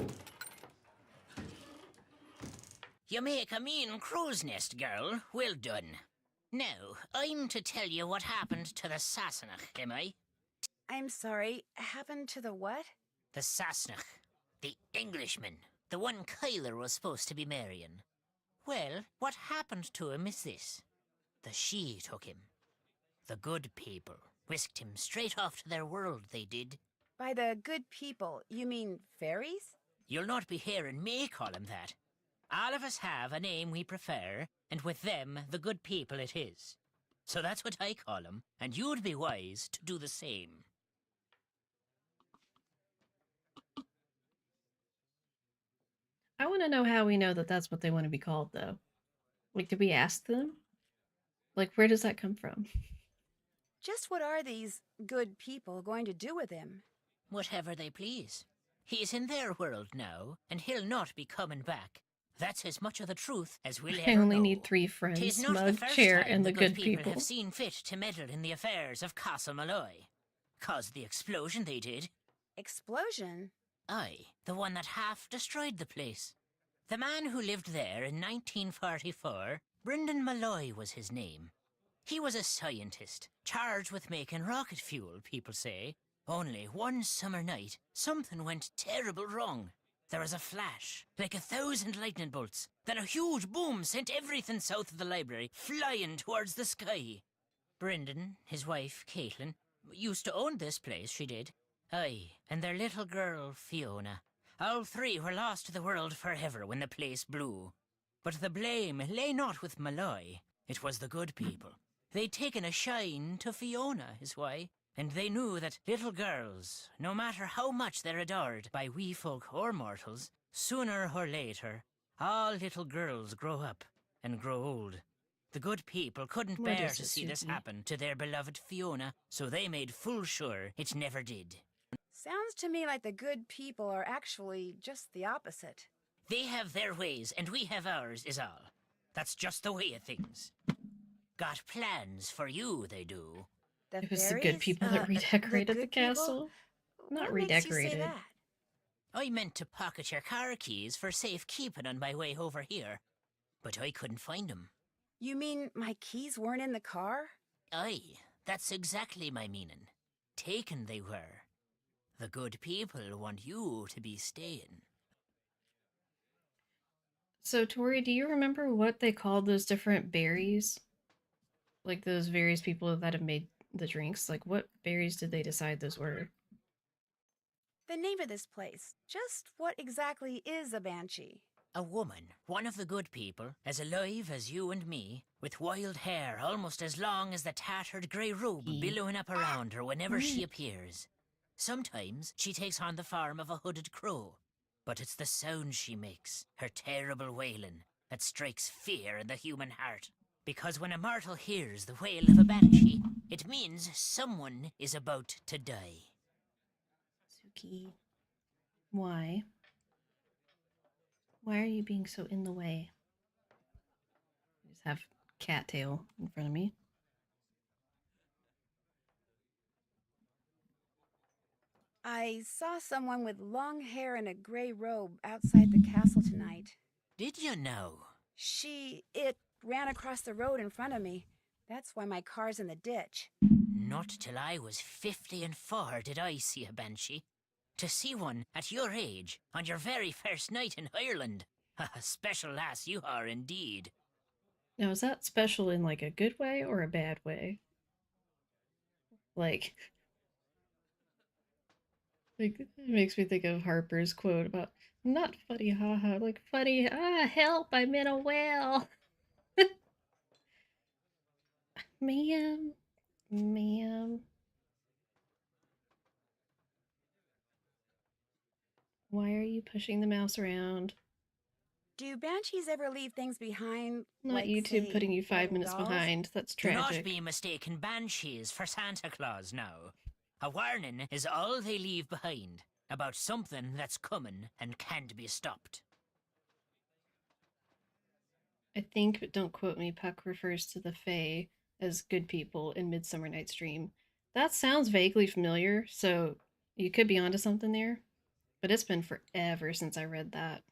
You make a mean crow's nest, girl. Well done. Now, I'm to tell you what happened to the Sassenach, am I? I'm sorry, happened to the what? The Sassenach. The Englishman. The one Kyler was supposed to be marrying. Well, what happened to him is this. The She took him. The good people whisked him straight off to their world, they did. By the good people, you mean fairies? You'll not be hearing me call him that. All of us have a name we prefer, and with them, the good people it is. So that's what I call him, and you'd be wise to do the same. I want to know how we know that that's what they want to be called, though. Like, did we ask them? Like, where does that come from? Just what are these good people going to do with him? Whatever they please. He's in their world now, and he'll not be coming back. That's as much of the truth as we'll ever know. I only need 3 friends, 'Tis not Mug, the first Chair, time and the the good people. have seen fit to meddle in the affairs of Castle Malloy. Caused the explosion they did. Explosion? Aye, the one that half destroyed the place. The man who lived there in 1944, Brendan Malloy was his name. He was a scientist, charged with making rocket fuel, people say. Only one summer night, something went terrible wrong. There was a flash, like 1,000 lightning bolts. Then a huge boom sent everything south of the library flying towards the sky. Brendan, his wife, Caitlin, used to own this place, she did. Aye, and their little girl, Fiona. All 3 were lost to the world forever when the place blew. But the blame lay not with Malloy. It was the good people. They'd taken a shine to Fiona, is why. And they knew that little girls, no matter how much they're adored by wee folk or mortals, sooner or later, all little girls grow up and grow old. The good people couldn't bear to see this happen to their beloved Fiona, so they made full sure it never did. Sounds to me like the good people are actually just the opposite. They have their ways, and we have ours, is all. That's just the way of things. Got plans for you, they do. It was the good people that redecorated the castle. Not what redecorated. Makes you say that? I meant to pocket your car keys for safekeeping on my way over here, but I couldn't find them. You mean my keys weren't in the car? Aye, that's exactly my meaning. Taken they were. The good people want you to be staying. So, Tori, do you remember what they called those different berries? Like those various people that have made the drinks? Like, what berries did they decide those were? The name of this place. Just what exactly is a banshee? A woman, one of the good people, as alive as you and me, with wild hair almost as long as the tattered grey robe billowing up around her whenever she appears. Sometimes she takes on the form of a hooded crow, but it's the sound she makes, her terrible wailing, that strikes fear in the human heart. Because when a mortal hears the wail of a banshee, it means someone is about to die. Suki, why? Why are you being so in the way? I just have cattail in front of me. I saw someone with long hair and a gray robe outside the castle tonight. Did you know? It ran across the road in front of me. That's why my car's in the ditch. Not till I was 54 did I see a banshee. To see one at your age, on your very first night in Ireland. A special lass you are indeed. Now, is that special in like a good way or a bad way? Like it makes me think of Harper's quote about not funny, haha, like funny, help, I'm in a well. Ma'am. Why are you pushing the mouse around? Do banshees ever leave things behind? Not like, YouTube say, putting you 5 minutes dolls? behind. That's tragic. Do not be mistaken banshees for Santa Claus now. A warning is all they leave behind about something that's coming and can't be stopped. I think, but don't quote me, Puck refers to the Fae as good people in Midsummer Night's Dream. That sounds vaguely familiar, so you could be onto something there. But it's been forever since I read that.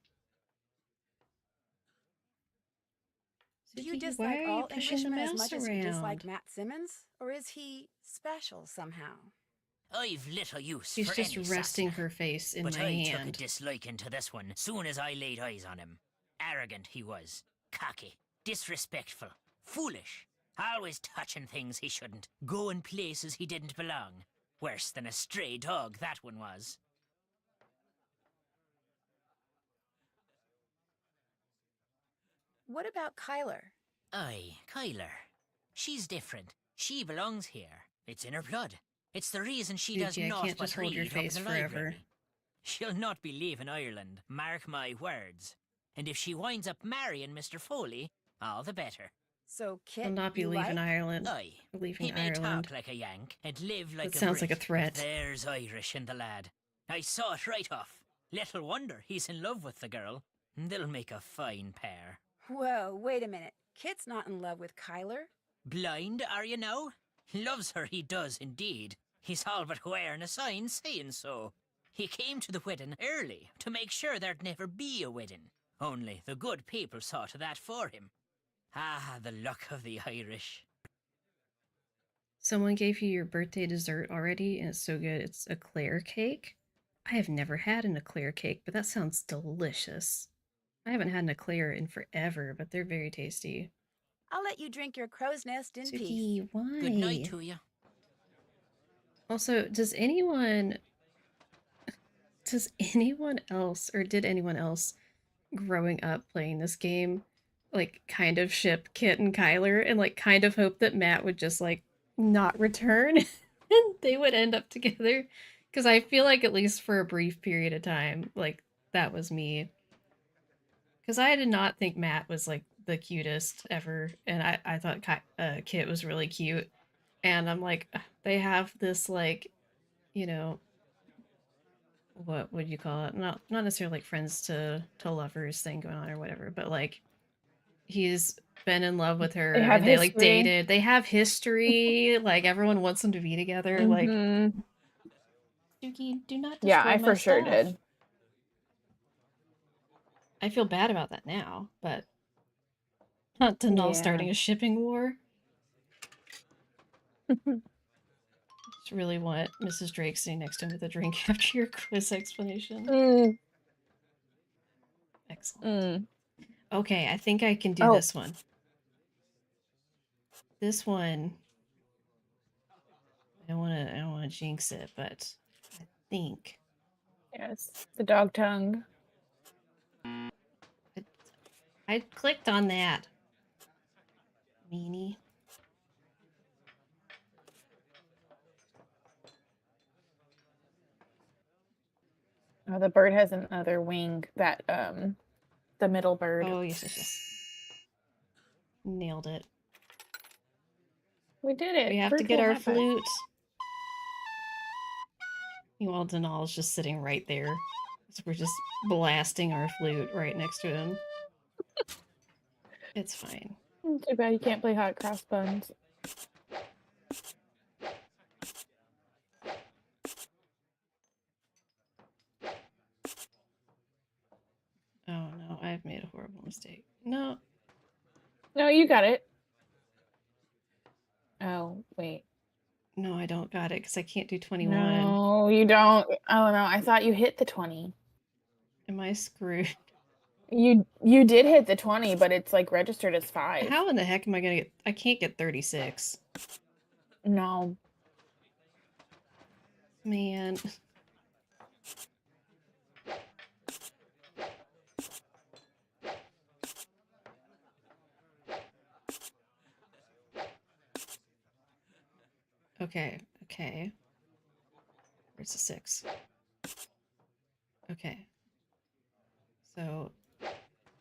Do you dislike all Englishmen as much as you dislike Matt Simmons? Or is he special somehow? I've little use She's for just any resting Sassenach, her face in but my I hand. took a disliking to this one soon as I laid eyes on him. Arrogant he was, cocky, disrespectful, foolish, always touching things he shouldn't, going places he didn't belong. Worse than a stray dog, that one was. What about Kyler? Aye, Kyler. She's different. She belongs here. It's in her blood. It's the reason she does not can't but just hold your read face up in the forever. library. She'll not be leaving Ireland, mark my words. And if she winds up marrying Mr. Foley, all the better. So Kit, I'll not be leaving Ireland. Aye. Leaving He may Ireland. talk like a Yank and live like That a sounds Brit, like a threat. but there's Irish in the lad. I saw it right off. Little wonder he's in love with the girl. They'll make a fine pair. Whoa, wait a minute. Kit's not in love with Kyler. Blind, are you now? Loves her, he does indeed. He's all but wearing a sign saying so. He came to the wedding early to make sure there'd never be a wedding. Only the good people saw to that for him. Ah, the luck of the Irish. Someone gave you your birthday dessert already, and it's so good. It's a eclair cake. I have never had an eclair cake, but that sounds delicious. I haven't had an eclair in forever, but they're very tasty. I'll let you drink your crow's nest in Suki, peace. why? Good night to you. Also, does anyone else, or did anyone else growing up playing this game, like, kind of ship Kit and Kyler and, like, kind of hope that Matt would just, like, not return and they would end up together? Because I feel like, at least for a brief period of time, like, that was me. Because I did not think Matt was, like, the cutest ever, and I thought Kit was really cute. And I'm like, they have this, like, you know, what would you call it? Not necessarily like friends to lovers thing going on or whatever, but like he's been in love with her They have and they like history. dated. They have history. Like everyone wants them to be together. Like Suki, do not destroy yeah, I my for sure stuff. did. I feel bad about that now, but not Denal starting a shipping war. Just really want Mrs. Drake sitting next to him with a drink after your quiz explanation. Excellent. Okay, I think I can do this one. This one, I don't want to jinx it, but I think. Yes, the dog tongue. I clicked on that. Meanie. Oh, the bird has another wing. That the middle bird. Oh yes. Nailed it. We did it. We have to get our flute. Meanwhile, Denal's just sitting right there. So we're just blasting our flute right next to him. It's fine. Too bad you can't play hot cross buns. Oh no, I've made a horrible mistake. No. No, you got it. Oh, wait. No, I don't got it because I can't do 21. No, you don't. Oh no, I thought you hit the 20. Am I screwed? You did hit the 20, but it's like registered as 5. How in the heck am I gonna get? I can't get 36. No. Man. Okay. Where's the 6? Okay. So,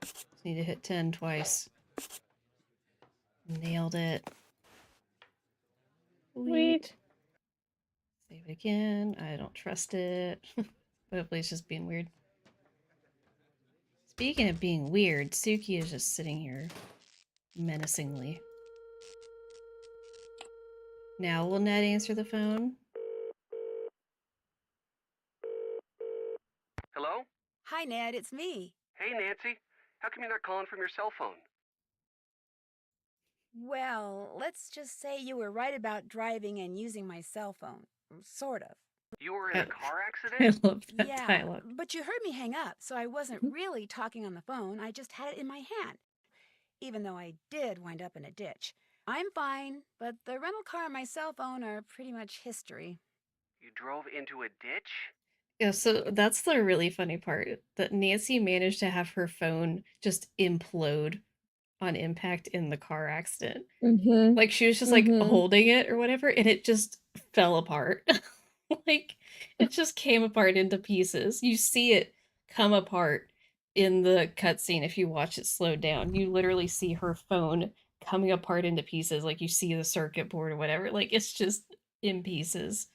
just need to hit 10 twice. Nailed it. Sweet. Save it again. I don't trust it. Hopefully it's just being weird. Speaking of being weird, Suki is just sitting here menacingly. Now will Ned answer the phone? Hello? Hi, Ned. It's me. Hey, Nancy. How come you're not calling from your cell phone? Well, let's just say you were right about driving and using my cell phone. Sort of. You were in a car accident? I love that Yeah, dialogue. but you heard me hang up, so I wasn't really talking on the phone. I just had it in my hand. Even though I did wind up in a ditch. I'm fine, but the rental car and my cell phone are pretty much history. You drove into a ditch? Yeah, so that's the really funny part, that Nancy managed to have her phone just implode on impact in the car accident. Like, she was just, like, holding it or whatever, and it just fell apart. Like, it just came apart into pieces. You see it come apart in the cutscene if you watch it slowed down. You literally see her phone coming apart into pieces, like, you see the circuit board or whatever. Like, it's just in pieces,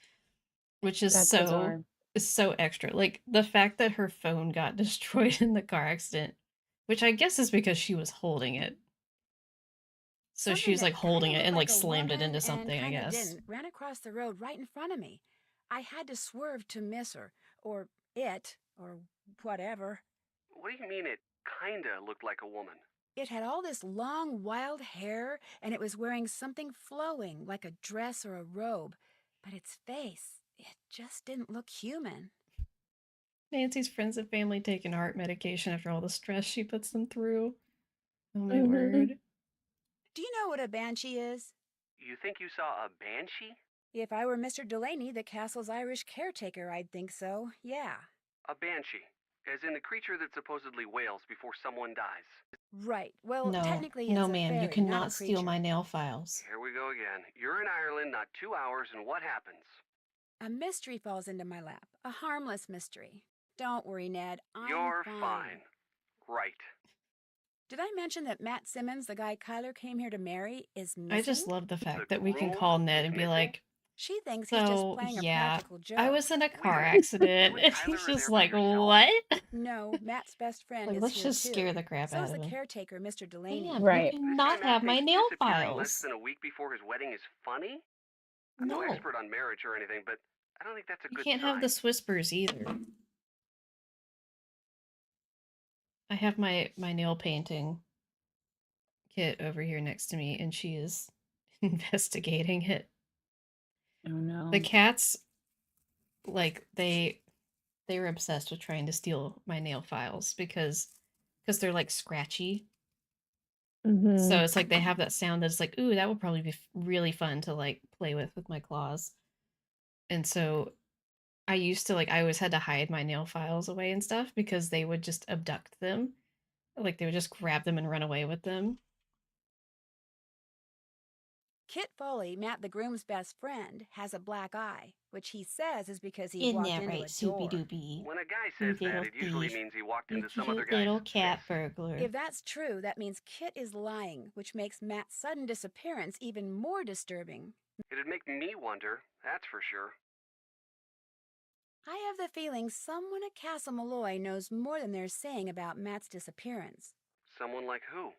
which is bizarre. so extra. Like, the fact that her phone got destroyed in the car accident, which I guess is because she was holding it. So she was, like, holding it and, like, slammed it into something, I guess. Ran across the road right in front of me. I had to swerve to miss her, or it, or whatever. What do you mean it kinda looked like a woman? It had all this long, wild hair, and it was wearing something flowing, like a dress or a robe. But its face, it just didn't look human. Nancy's friends and family taking heart medication after all the stress she puts them through. Oh my word. Do you know what a banshee is? You think you saw a banshee? If I were Mr. Delaney, the castle's Irish caretaker, I'd think so, yeah. A banshee, as in the creature that supposedly wails before someone dies. Right. Well, No, technically no, it's a ma'am, fairy, you cannot not a steal my creature. nail files. Here we go again. You're in Ireland, not 2 hours, and what happens? A mystery falls into my lap. A harmless mystery. Don't worry, Ned. You're fine. Right. Did I mention that Matt Simmons, the guy Kyler came here to marry, is missing? I just love the fact that we can call Ned and be like, She thinks he's just playing a practical joke. I was in a car accident, and he's just like, what? No, Matt's best friend Like, is let's here just too. scare the crap So out is of the him. caretaker, Mr. Delaney. Damn, Right. you cannot have my nail disappearing less files. than a week before his wedding is funny? I'm no expert on marriage or anything, but I don't think that's a good sign. You can't have the Swispers either. I have my nail painting kit over here next to me, and she is investigating it. Oh no. The cats, like, they were obsessed with trying to steal my nail files because they're like scratchy. So it's like they have that sound that's like, ooh, that would probably be really fun to like play with my claws. And so I used to like, I always had to hide my nail files away and stuff because they would just abduct them. Like they would just grab them and run away with them. Kit Foley, Matt the groom's best friend, has a black eye, which he says is because he walked into a door. When a guy says that, it usually means he walked into some other guy's little cat burglar. If that's true, that means Kit is lying, which makes Matt's sudden disappearance even more disturbing. It'd make me wonder, that's for sure. I have the feeling someone at Castle Malloy knows more than they're saying about Matt's disappearance. Someone like who?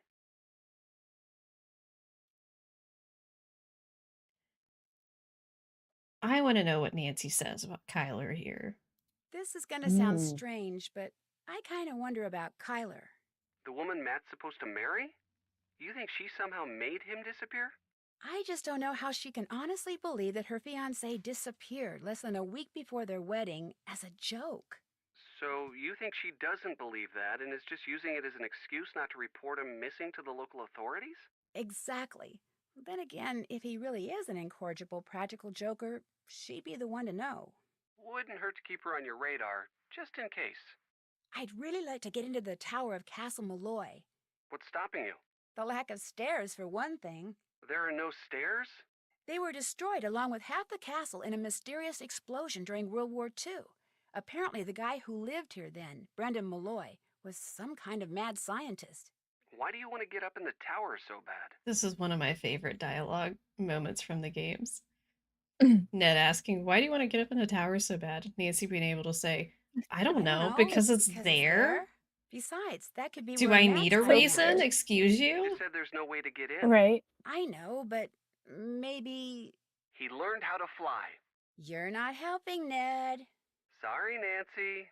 I want to know what Nancy says about Kyler here. This is going to sound strange, but I kind of wonder about Kyler. The woman Matt's supposed to marry? You think she somehow made him disappear? I just don't know how she can honestly believe that her fiancé disappeared less than a week before their wedding as a joke. So you think she doesn't believe that and is just using it as an excuse not to report him missing to the local authorities? Exactly. Then again, if he really is an incorrigible practical joker, she'd be the one to know. Wouldn't hurt to keep her on your radar, just in case. I'd really like to get into the tower of Castle Malloy. What's stopping you? The lack of stairs, for one thing. There are no stairs? They were destroyed along with half the castle in a mysterious explosion during World War II. Apparently the guy who lived here then, Brendan Malloy, was some kind of mad scientist. Why do you want to get up in the tower so bad? This is one of my favorite dialogue moments from the games. Ned asking, why do you want to get up in the tower so bad? Nancy being able to say, I don't know, because it's there. Besides, that could be Do where I Matt's need a reason? Excuse you? You said there's no way to get in. Right. I know, but maybe... He learned how to fly. You're not helping, Ned. Sorry, Nancy.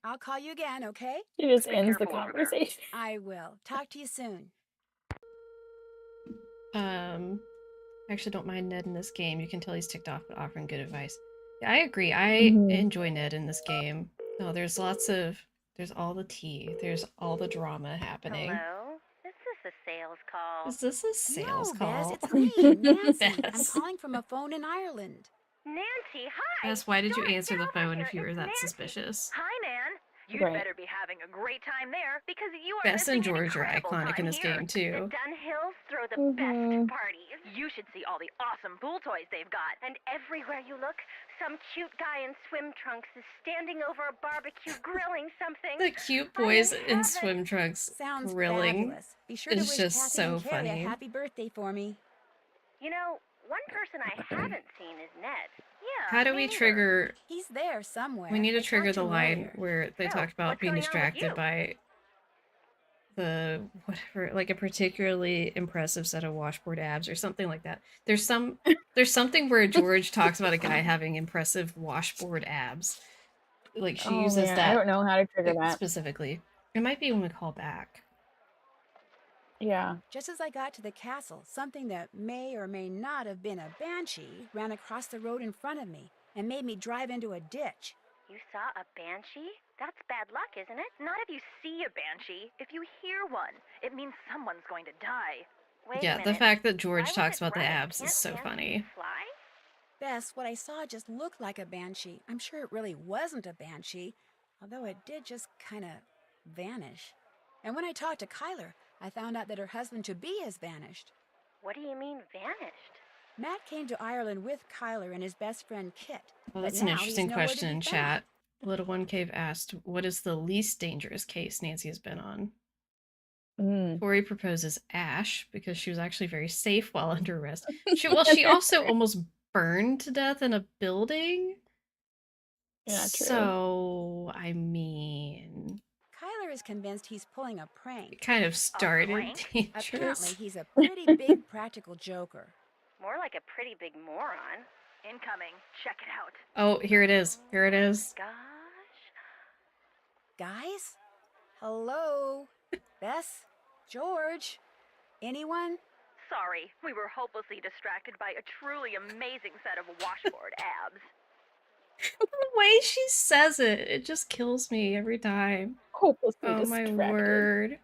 I'll call you again, okay? She just ends the conversation. I will. Talk to you soon. I actually don't mind Ned in this game. You can tell he's ticked off but offering good advice. Yeah, I agree. I enjoy Ned in this game. No, there's all the tea. There's all the drama happening. Hello? Is this a sales call? Is this a sales call? Bess, it's me, Nancy. Bess. I'm calling from a phone in Ireland. Nancy, hi! Bess, why did you Doris, answer get the over phone here. if you were It's that Nancy. suspicious? Hi, Nan. You'd Right. better be having a great time there because you are Bess and missing an George are incredible iconic in time this here. game too. The Dunhills throw the best parties. You should see all the awesome pool toys they've got. And everywhere you look, some cute guy in swim trunks is standing over a barbecue grilling something. The cute boys in swim trunks Sounds grilling fabulous. Be sure to is wish just Kathy so and Carrie funny. a happy birthday for me. You know, one person I haven't seen is Ned. Yeah. How do we me neither. trigger? He's there somewhere. We need to I trigger talked the to him line earlier. where they So, talked about what's being going on with distracted you? by the whatever, like a particularly impressive set of washboard abs or something like that. There's something where George talks about a guy having impressive washboard abs. Like she uses that. I don't know how to trigger that. Specifically. It might be when we call back. Yeah. Just as I got to the castle, something that may or may not have been a banshee ran across the road in front of me and made me drive into a ditch. You saw a banshee? That's bad luck, isn't it? Not if you see a banshee. If you hear one, it means someone's going to die. Wait Yeah, a minute. the fact that Why George was talks it about the right? abs Can't is so banshees funny. Fly? Bess, what I saw just looked like a banshee. I'm sure it really wasn't a banshee, although it did just kind of vanish. And when I talked to Kyler, I found out that her husband-to-be has vanished. What do you mean vanished? Matt came to Ireland with Kyler and his best friend Kit. Well, but that's an now he's interesting nowhere to question be in found. chat. Little One Cave asked, what is the least dangerous case Nancy has been on? Tori proposes Ash because she was actually very safe while under arrest. She also almost burned to death in a building. Yeah, true. So, I mean, Kyler is convinced he's pulling a prank. it kind of started dangerous. Apparently, he's a pretty big practical joker. More like a pretty big moron. Incoming. Check it out. Oh, here it is. Here it is. Gosh. Guys? Hello? Bess? George? Anyone? Sorry, we were hopelessly distracted by a truly amazing set of washboard abs. The way she says it just kills me every time. Hopelessly distracted. My word.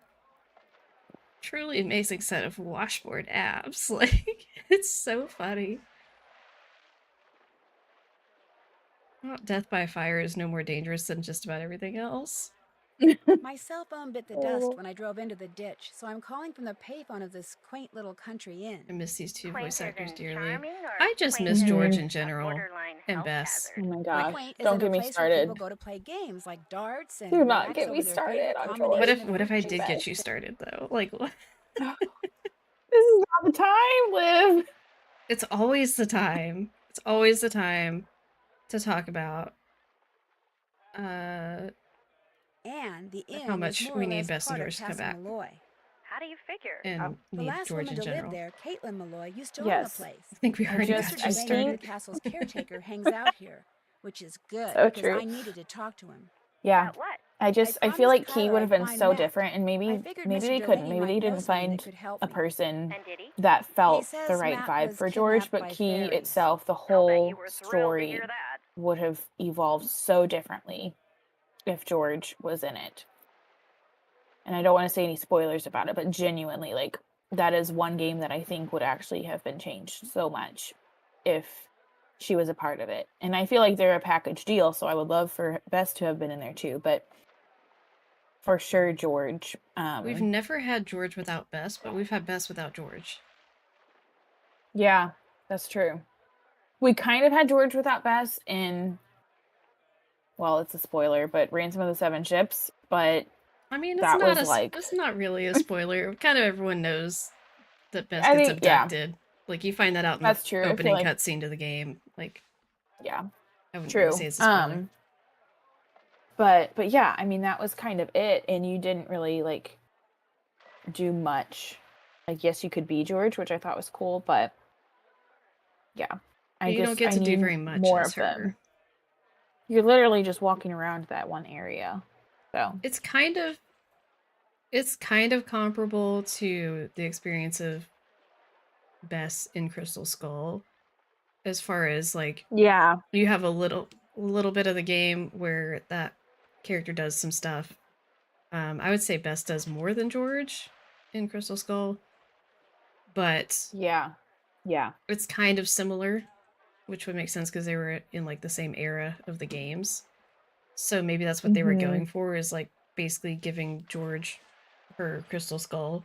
Truly amazing set of washboard abs. Like, it's so funny. Well, death by fire is no more dangerous than just about everything else. My cell phone bit the dust when I drove into the ditch, so I'm calling from the payphone of this quaint little country inn. I miss these two voice actors dearly. Charming, I just miss George in general and Bess. Oh my gosh! Quaint Don't get me Where started. people go to play games like darts and Do not get me started on George. What if I did get you started though? Like what? This is not the time, Liv. It's always the time. It's always the time to talk about and the inn how much we need Bess and George to come back. Malloy. How do you figure? And the last George woman in to live general. there, Caitlin Malloy, used to own Yes. the place. I think we already got you started. The castle's caretaker hangs out here, which is good So because true. I needed to talk to him. Yeah. About what? I feel like he would have been find so Matt. different, and maybe figured they Mr. couldn't. Delaney Maybe might they know didn't someone find that could help a me. person And did he? that felt says the right Matt vibe was for George, kidnapped but by Key fairies. itself, the I'll bet whole you were thrilled to story hear that. would have evolved so differently if George was in it. And I don't want to say any spoilers about it, but genuinely, like, that is one game that I think would actually have been changed so much if she was a part of it. And I feel like they're a package deal, so I would love for Bess to have been in there too, but for sure George. We've never had George without Bess, but we've had Bess without George. Yeah, that's true. We kind of had George without Bess in, well, it's a spoiler, but Ransom of the Seven Ships, but I mean, it's not really a spoiler. Kind of everyone knows that Bess gets abducted. Yeah. Like, you find that out in that's the true. opening cutscene to the game. Like, yeah, I wouldn't true. really say it's a spoiler. But yeah, I mean, that was kind of it, and you didn't really, like, do much. Like, yes, you could be George, which I thought was cool, but yeah, you don't get to do very much more as of her. them. You're literally just walking around that one area. So it's kind of comparable to the experience of Bess in Crystal Skull, as far as, like, yeah, you have a little bit of the game where that character does some stuff. I would say Bess does more than George in Crystal Skull, but yeah, it's kind of similar, which would make sense because they were in, like, the same era of the games. So maybe that's what they were going for, is, like, basically giving George her Crystal Skull,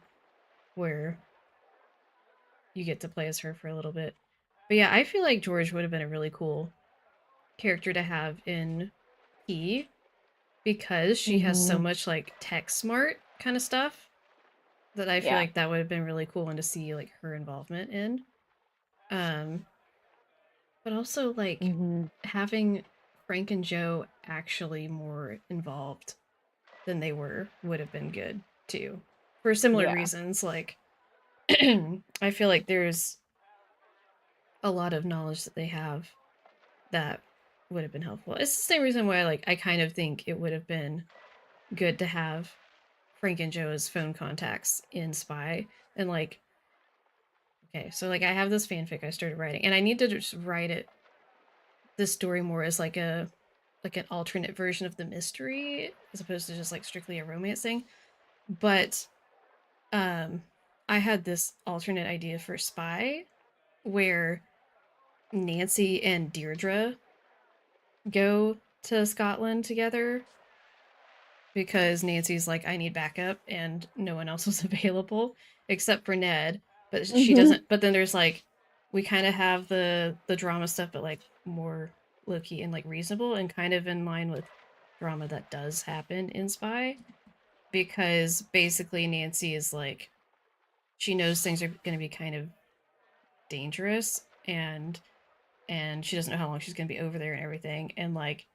where you get to play as her for a little bit. But yeah, I feel like George would have been a really cool character to have in P, because she has so much, like, tech smart kind of stuff that I feel like that would have been really cool, and to see, like, her involvement in. But also, like, having Frank and Joe actually more involved than they were would have been good too, for similar reasons. Like, I feel like there's a lot of knowledge that they have that would have been helpful. It's the same reason why, like, I kind of think it would have been good to have Frank and Joe as phone contacts in Spy. And, like, okay, so, like, I have this fanfic I started writing, and I need to just write this story more as, like, an alternate version of the mystery, as opposed to just, like, strictly a romance thing. But I had this alternate idea for Spy, where Nancy and Deirdre go to Scotland together, because Nancy's like, I need backup, and no one else was available except for Ned, but she doesn't. But then there's, like, we kind of have the drama stuff, but, like, more low-key and, like, reasonable, and kind of in line with drama that does happen in Spy. because basically Nancy is like, she knows things are going to be kind of dangerous, and she doesn't know how long she's going to be over there and everything. And like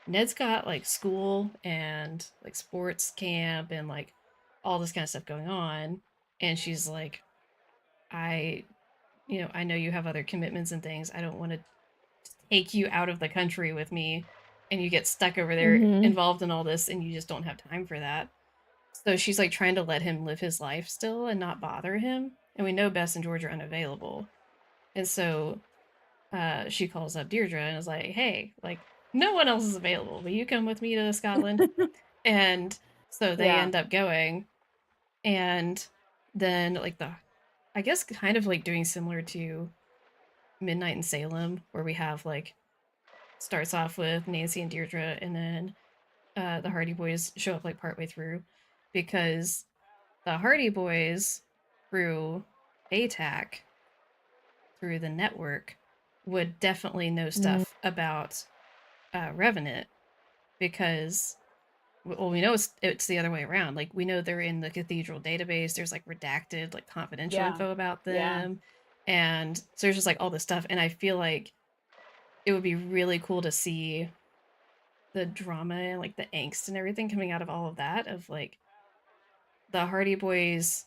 Ned's got like school and like sports camp and like all this kind of stuff going on, and she's like, I know you have other commitments and things. I don't want to take you out of the country with me and you get stuck over there involved in all this and you just don't have time for that. So she's like trying to let him live his life still and not bother him. And we know Bess and George are unavailable. And so she calls up Deirdre and is like, hey, like, no one else is available. Will you come with me to Scotland? And so they end up going. And then, like, I guess kind of like doing similar to Midnight in Salem, where we have, like, starts off with Nancy and Deirdre, and then the Hardy Boys show up, like, partway through. Because the Hardy Boys, through ATAC, through the network, would definitely know stuff about Revenant, because we know it's the other way around. Like, we know they're in the Cathedral database. There's like redacted, like, confidential info about them, and so there's just like all this stuff. And I feel like it would be really cool to see the drama and like the angst and everything coming out of all of that, of like the Hardy Boys,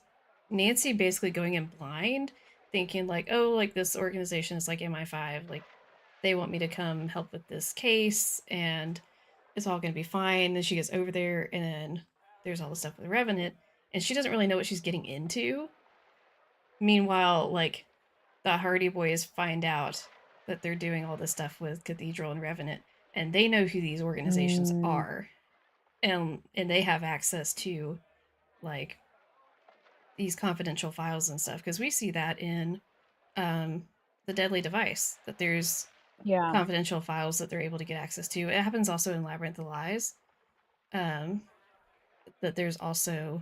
Nancy basically going in blind, thinking like, oh, like this organization is like MI5, like they want me to come help with this case and it's all going to be fine. Then she gets over there and then there's all the stuff with Revenant and she doesn't really know what she's getting into. Meanwhile, like, the Hardy Boys find out that they're doing all this stuff with Cathedral and Revenant, and they know who these organizations are, and they have access to, like, these confidential files and stuff, because we see that in the Deadly Device, that there's confidential files that they're able to get access to. It happens also in Labyrinth of Lies, that there's also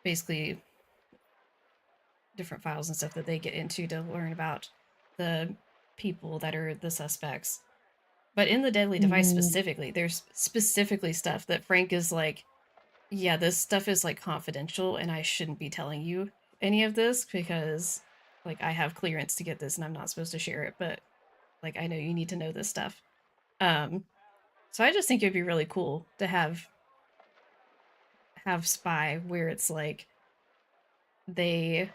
basically different files and stuff that they get into to learn about the people that are the suspects. But in the Deadly Device specifically, there's specifically stuff that Frank is like, yeah, this stuff is like confidential and I shouldn't be telling you any of this because, like, I have clearance to get this and I'm not supposed to share it, but, like, I know you need to know this stuff. So I just think it'd be really cool to have Spy, where it's like they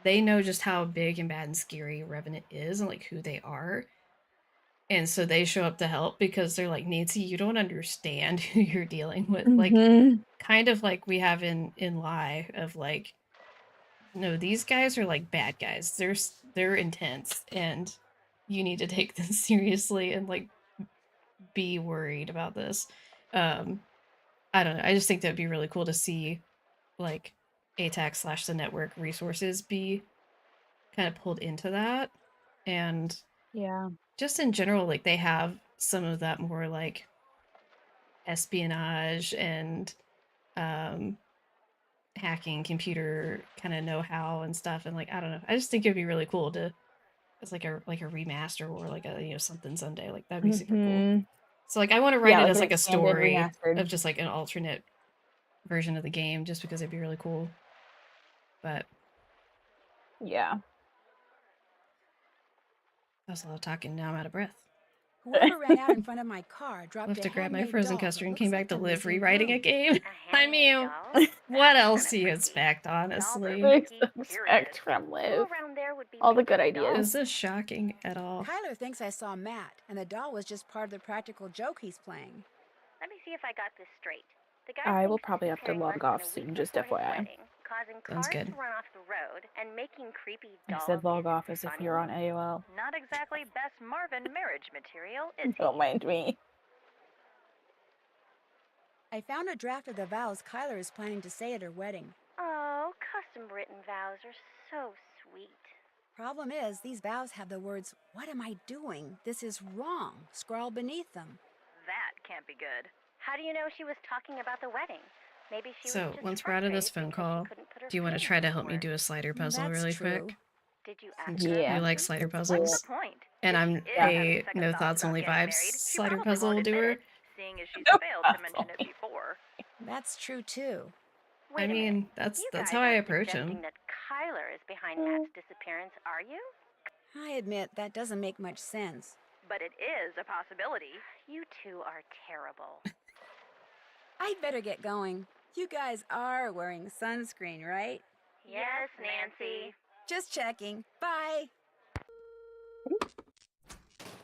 know just how big and bad and scary Revenant is and like who they are. And so they show up to help because they're like, Nancy, you don't understand who you're dealing with. Like, kind of like we have in Lie, of like, no, these guys are like bad guys. They're intense and you need to take this seriously and like be worried about this. I don't know. I just think that'd be really cool to see, like, ATAC / the network resources be kind of pulled into that. And just in general, like, they have some of that more like espionage and hacking, computer kind of know-how and stuff. And like, I don't know, I just think it'd be really cool to, as like a remaster or like a something someday. Like, that'd be super cool. So like, I want to write it as like a story of just like an alternate version of the game, just because it'd be really cool. But yeah, that was a lot of talking. Now I'm out of breath. Whoever ran out in front of my car dropped left a to grab my handmade frozen doll custard that and came looks back to like a live missing rewriting a glue. game. I mean, what else do you expect, honestly? Expect from Liv. All the good ideas. Is this shocking at all? Kyler thinks I saw Matt, and the doll was just part of the practical joke he's playing. Let me see if I got this straight. The guy I will thinks probably he's have to preparing log lunch off in a soon, week just before his FYI. wedding, causing Sounds cars good. to run off the road and making creepy I dolls. said log Is off as if funny. you're on AOL. Not exactly best Marvin marriage material, is he? Don't mind me. I found a draft of the vows Kyler is planning to say at her wedding. Oh, custom-written vows are so sweet. Problem is, these vows have the words, "What am I doing? This is wrong," scrawled beneath them. That can't be good. How do you know she was talking about the wedding? Maybe she So, was just once we're out of this phone call, do you want to try to help me do a slider puzzle really quick? Did you Since ask her? you like slider puzzles. What's the point? And If I'm she is having a second no thoughts thoughts about only getting vibes married, she slider probably puzzle won't admit doer. it, seeing as she's failed to mention it before. That's true, too. Wait I a minute. mean, that's You that's guys how I aren't approach suggesting him. that Kyler is behind Matt's disappearance, are you? I admit that doesn't make much sense. But it is a possibility. You two are terrible. I'd better get going. You guys are wearing sunscreen, right? Yes, Nancy. Just checking. Bye.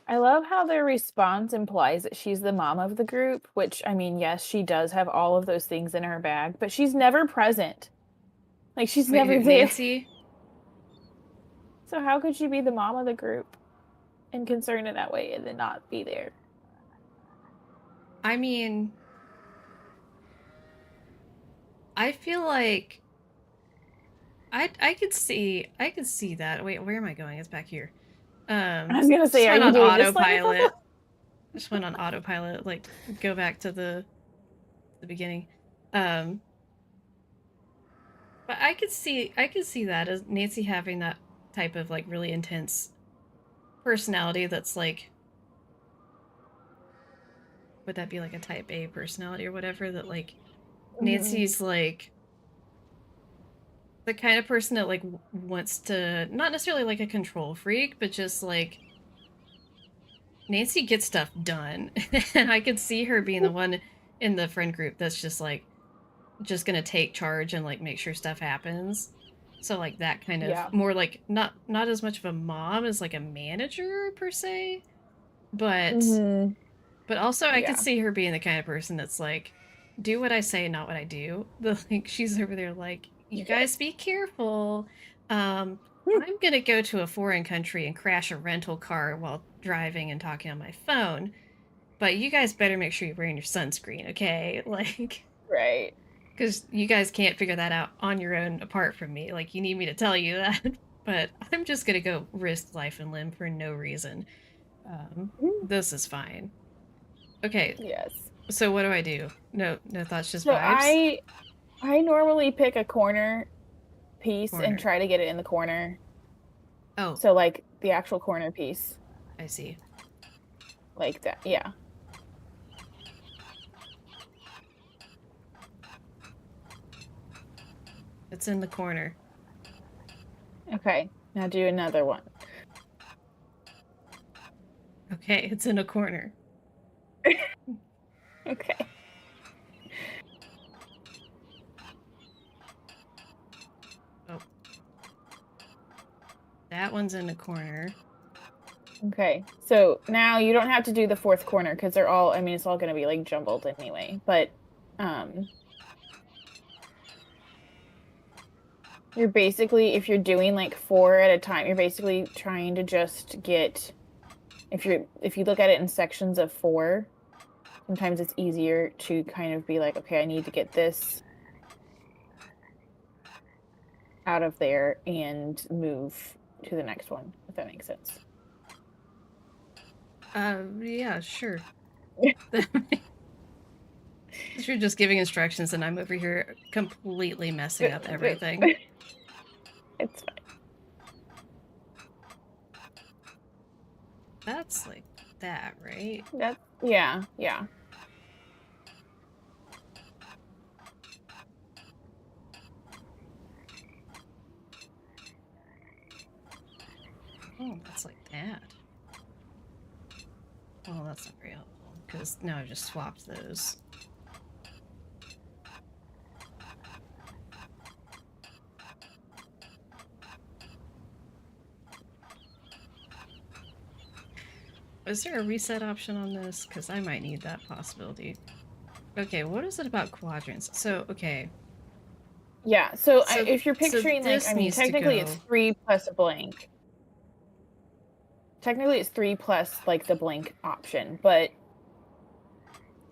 I love how their response implies that she's the mom of the group, which, I mean, yes, she does have all of those things in her bag, but she's never present. Like, she's Wait, never who, there. Nancy? So how could she be the mom of the group and concerned in that way and then not be there? I mean, I feel like I could see that. Wait, where am I going? It's back here. I was gonna say, just are went you on doing this autopilot. Just went on autopilot. Like, go back to the beginning. But I could see that as Nancy having that type of like really intense personality. That's like, would that be like a type A personality or whatever? That like Nancy's like the kind of person that like wants to, not necessarily like a control freak, but just like Nancy gets stuff done. And I could see her being the one in the friend group that's just like just gonna take charge and like make sure stuff happens. So like that kind of more like not as much of a mom as like a manager per se, but also I could see her being the kind of person that's like, do what I say, not what I do. Like she's over there like, you guys be careful. I'm gonna go to a foreign country and crash a rental car while driving and talking on my phone, but you guys better make sure you're wearing your sunscreen, okay? Like, right. Because you guys can't figure that out on your own apart from me. Like, you need me to tell you that. But I'm just gonna go risk life and limb for no reason. This is fine. Okay. Yes. So what do I do? No thoughts, just so vibes? I normally pick a corner piece and try to get it in the corner. Oh. So like the actual corner piece. I see. Like that, yeah. It's in the corner. Okay, now do another one. Okay, it's in a corner. Okay. Oh. That one's in the corner. Okay, so now you don't have to do the fourth corner because they're all, I mean, it's all going to be like jumbled anyway, but you're basically, if you're doing like 4 at a time, you're basically trying to just get, if you look at it in sections of 4, sometimes it's easier to kind of be like, okay, I need to get this out of there and move to the next one, if that makes sense. Yeah, sure. You're just giving instructions and I'm over here completely messing up everything. It's fine. That's like that, right? Yeah. Oh, that's like that. Well, that's not very helpful, because now I've just swapped those. Is there a reset option on this? Because I might need that possibility. Okay, what is it about quadrants? So, okay. Yeah, so if you're picturing, like, I mean, technically it's 3 plus a blank. Technically it's 3 plus, like, the blank option, but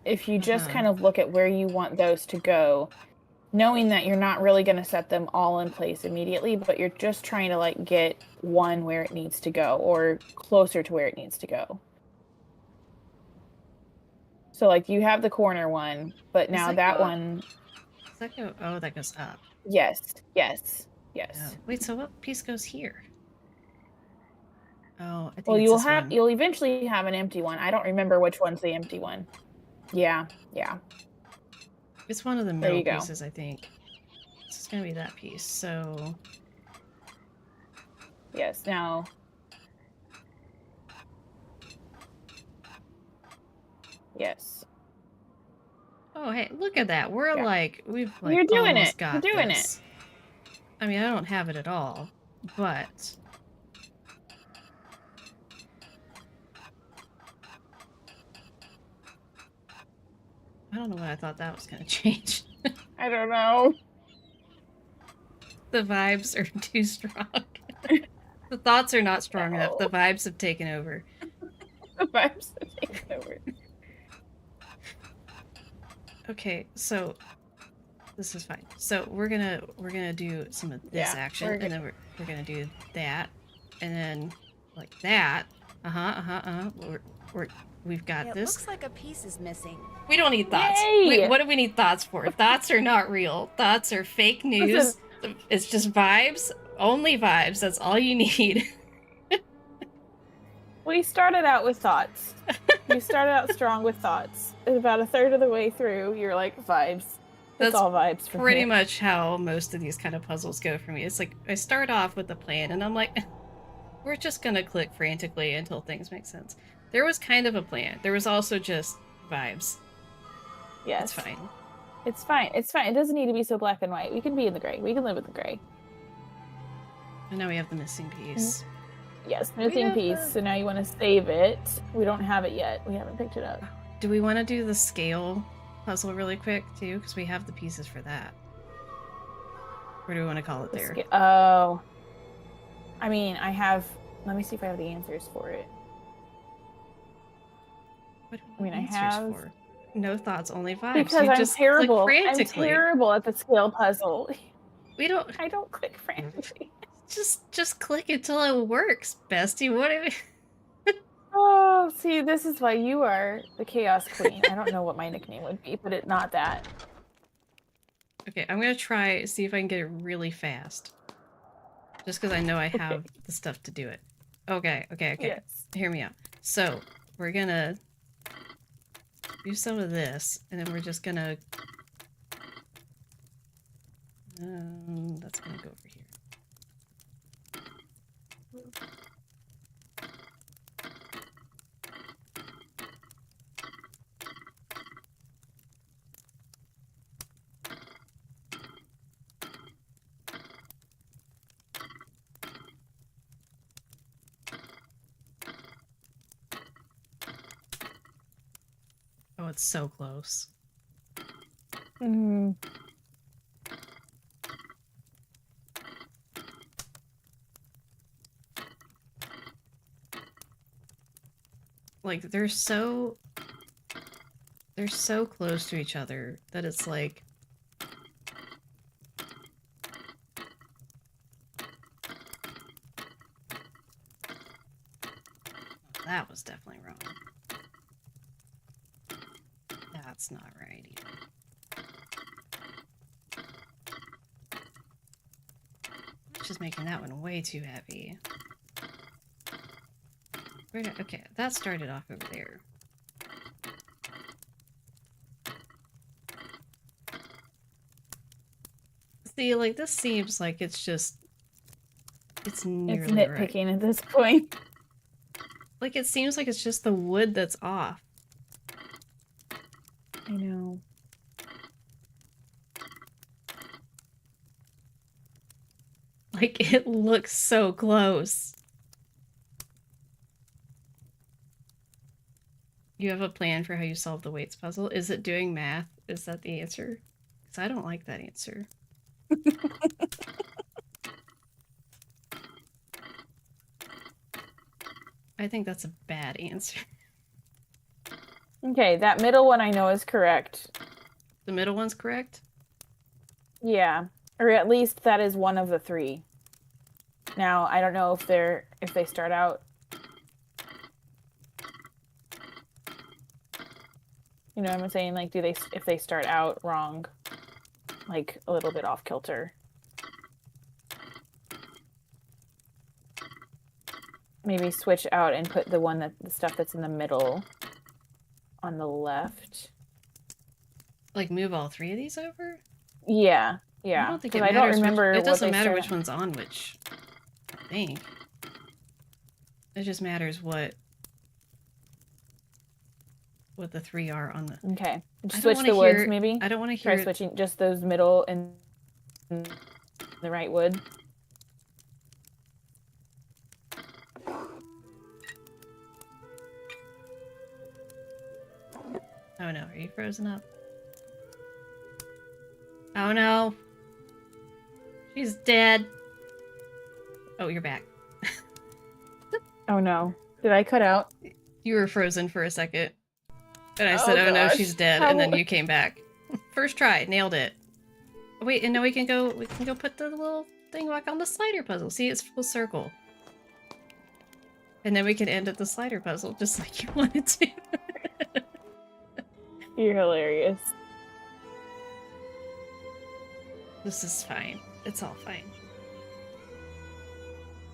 if you just kind of look at where you want those to go, knowing that you're not really going to set them all in place immediately, but you're just trying to, like, get one where it needs to go, or closer to where it needs to go. So, like, you have the corner one, but now that one... Does that go... Oh, that goes up. Yes. Oh. Wait, so what piece goes here? Oh, I think well, you'll eventually have an empty one. I don't remember which one's the empty one. Yeah. It's one of the There middle you go. pieces, I think. This is gonna be that piece, so... Yes, now... Yes. Oh, hey, look at that. We're we've You're doing almost it. got You're doing this. I mean, I don't have it at all, but... I don't know why I thought that was gonna change. I don't know. The vibes are too strong. The thoughts are not strong enough. The vibes have taken over. The vibes have taken over. Okay, so this is fine. So we're gonna do some of this action, and then we're gonna do that, and then like that. We've got this. It looks like a piece is missing. We don't need thoughts. What do we need thoughts for? Thoughts are not real. Thoughts are fake news. It's just vibes. Only vibes. That's all you need. We started out with thoughts. You started out strong with thoughts. And about a third of the way through, you're like, vibes. That's all vibes for pretty me. much how most of these kind of puzzles go for me. It's like, I start off with a plan, and I'm like, we're just gonna click frantically until things make sense. There was kind of a plan. There was also just vibes. Yes. It's fine. It's fine. It's fine. It doesn't need to be so black and white. We can be in the gray. We can live with the gray. And now we have the missing piece. Yes, missing piece. So now you want to save it. We don't have it yet. We haven't picked it up. Do we want to do the scale puzzle really quick, too? Because we have the pieces for that. Or do we want to call it there? Oh. I mean, I have... Let me see if I have the answers for it. What do we need answers for? No thoughts, only vibes. Because you I'm just terrible. Click frantically. I'm terrible at the scale puzzle. I don't click frantically. Just click until it works, bestie. What do we... Oh, see, this is why you are the Chaos Queen. I don't know what my nickname would be, but it's not that. Okay, I'm gonna try, see if I can get it really fast. Just because I know I have the stuff to do it. Okay. Yes. Hear me out. So, we're gonna do some of this, and then we're just gonna... that's gonna go over here. Oh, it's so close. Like, they're so close to each other that it's like... That was definitely wrong. That's not right either. Just making that one way too heavy. Okay, that started off over there. See, like, this seems like it's just... It's nearly nitpicking right. At this point. Like, it seems like it's just the wood that's off. I know. Like, it looks so close. You have a plan for how you solve the weights puzzle? Is it doing math? Is that the answer? Because I don't like that answer. I think that's a bad answer. Okay, that middle one I know is correct. The middle one's correct? Yeah, or at least that is one of the three. Now, I don't know if they start out... You know what I'm saying? Like, if they start out wrong, like a little bit off kilter. Maybe switch out and put the stuff that's in the middle on the left. Like move all 3 of these over? Yeah, I yeah. don't think Because it I don't matters remember it what doesn't they matter start which one's on which, I think. It just matters what the 3 are on the... Okay. I don't Switch wanna the woods, hear... maybe? I don't wanna Try hear... switching just those middle and the right wood. Oh no, are you frozen up? Oh no! She's dead! Oh, you're back. Oh no. Did I cut out? You were frozen for a second. And I said, Oh oh no, gosh. she's dead, and then you came back. First try, nailed it. Wait, and now we can go put the little thing back on the slider puzzle. See, it's full circle. And then we can end at the slider puzzle, just like you wanted to. You're hilarious. This is fine. It's all fine.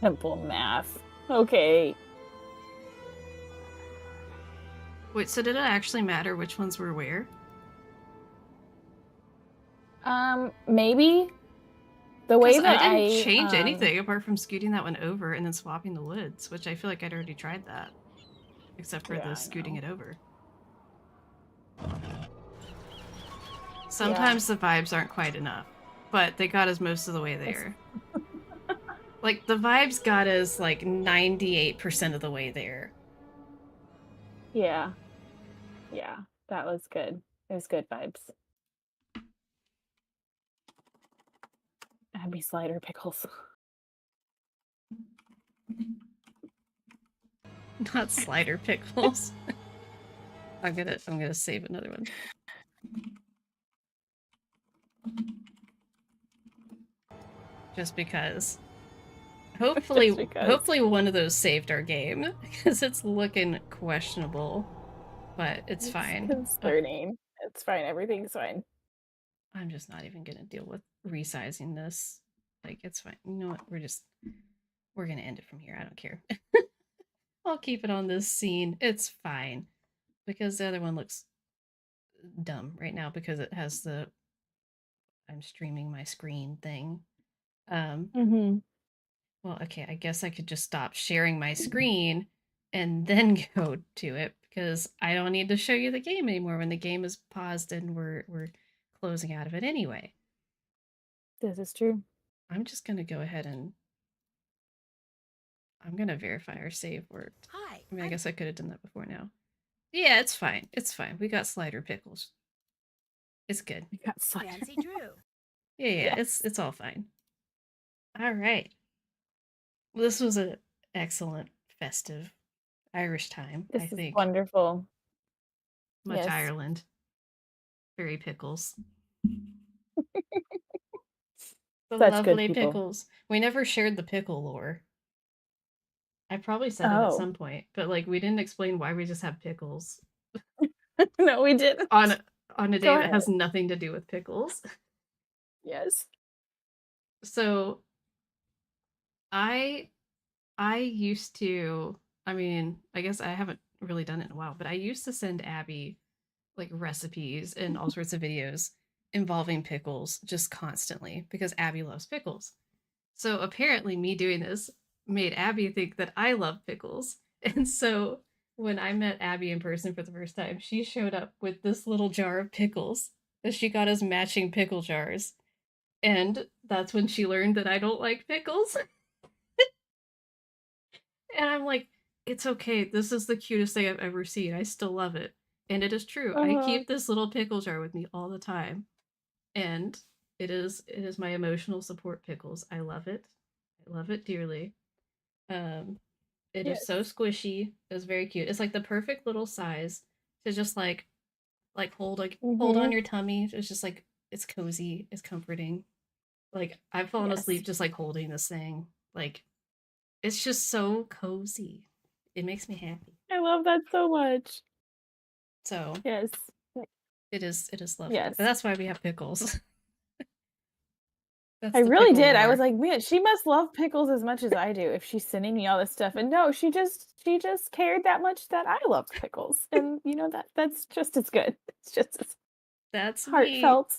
Simple math. Okay. Wait, so did it actually matter which ones were where? Maybe. The way that I didn't change anything apart from scooting that one over and then swapping the woods, which I feel like I'd already tried that. Except for the scooting it over. Sometimes the vibes aren't quite enough, but they got us most of the way there. Like, the vibes got us, like, 98% of the way there. Yeah. Yeah, that was good. It was good vibes. Abby slider pickles. Not slider pickles. I'm gonna save another one. Just because. Hopefully, hopefully one of those saved our game, because it's looking questionable, but it's fine. Concerning. It's fine. Everything's fine. I'm just not even gonna deal with resizing this. Like, it's fine. You know what? We're gonna end it from here. I don't care. I'll keep it on this scene. It's fine. Because the other one looks dumb right now because it has the I'm streaming my screen thing. Well, okay, I guess I could just stop sharing my screen and then go to it because I don't need to show you the game anymore when the game is paused and we're closing out of it anyway. This is true. I'm just gonna go ahead and I'm gonna verify our save worked. Hi. I mean, I guess I could have done that before now. Yeah, it's fine. It's fine. We got slider pickles. It's good. We got slider. Nancy Drew. Yeah, it's all fine. All right. Well, this was an excellent festive Irish time, I think. Wonderful. Much Ireland. Very pickles. The Such lovely good people. pickles. We never shared the pickle lore. I probably said it at some point, but like we didn't explain why we just have pickles. No, we didn't. On a day that has nothing to do with pickles. Yes. So I used to, I mean, I guess I haven't really done it in a while, but I used to send Abby like recipes and all sorts of videos involving pickles just constantly because Abby loves pickles. So apparently me doing this made Abby think that I love pickles. And so when I met Abby in person for the first time, she showed up with this little jar of pickles that she got as matching pickle jars. And that's when she learned that I don't like pickles. And I'm like, it's okay. This is the cutest thing I've ever seen. I still love it. And it is true. I keep this little pickle jar with me all the time. And it is my emotional support pickles. I love it. I love it dearly. It is so squishy. It's very cute. It's like the perfect little size to just like hold on your tummy. It's just like it's cozy, it's comforting. Like I've fallen asleep just like holding this thing. Like it's just so cozy. It makes me happy. I love that so much. So yes, it is lovely. Yes, but that's why we have pickles. I really did. I was like, man, she must love pickles as much as I do if she's sending me all this stuff. And no, she just cared that much that I love pickles. And you know that's just as good. It's just as That's heartfelt.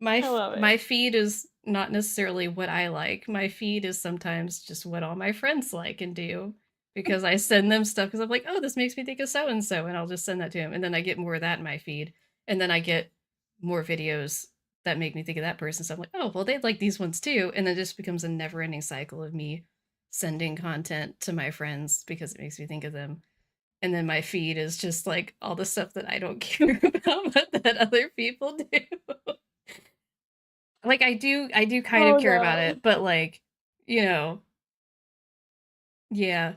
Me. My feed is not necessarily what I like. My feed is sometimes just what all my friends like and do. Because I send them stuff because I'm like, oh, this makes me think of so and so, and I'll just send that to him. And then I get more of that in my feed. And then I get more videos that make me think of that person. So I'm like, oh, well, they like these ones too. And then it just becomes a never ending cycle of me sending content to my friends because it makes me think of them. And then my feed is just like all the stuff that I don't care about, but that other people do. Like I do kind of care about it, but like, you know, yeah.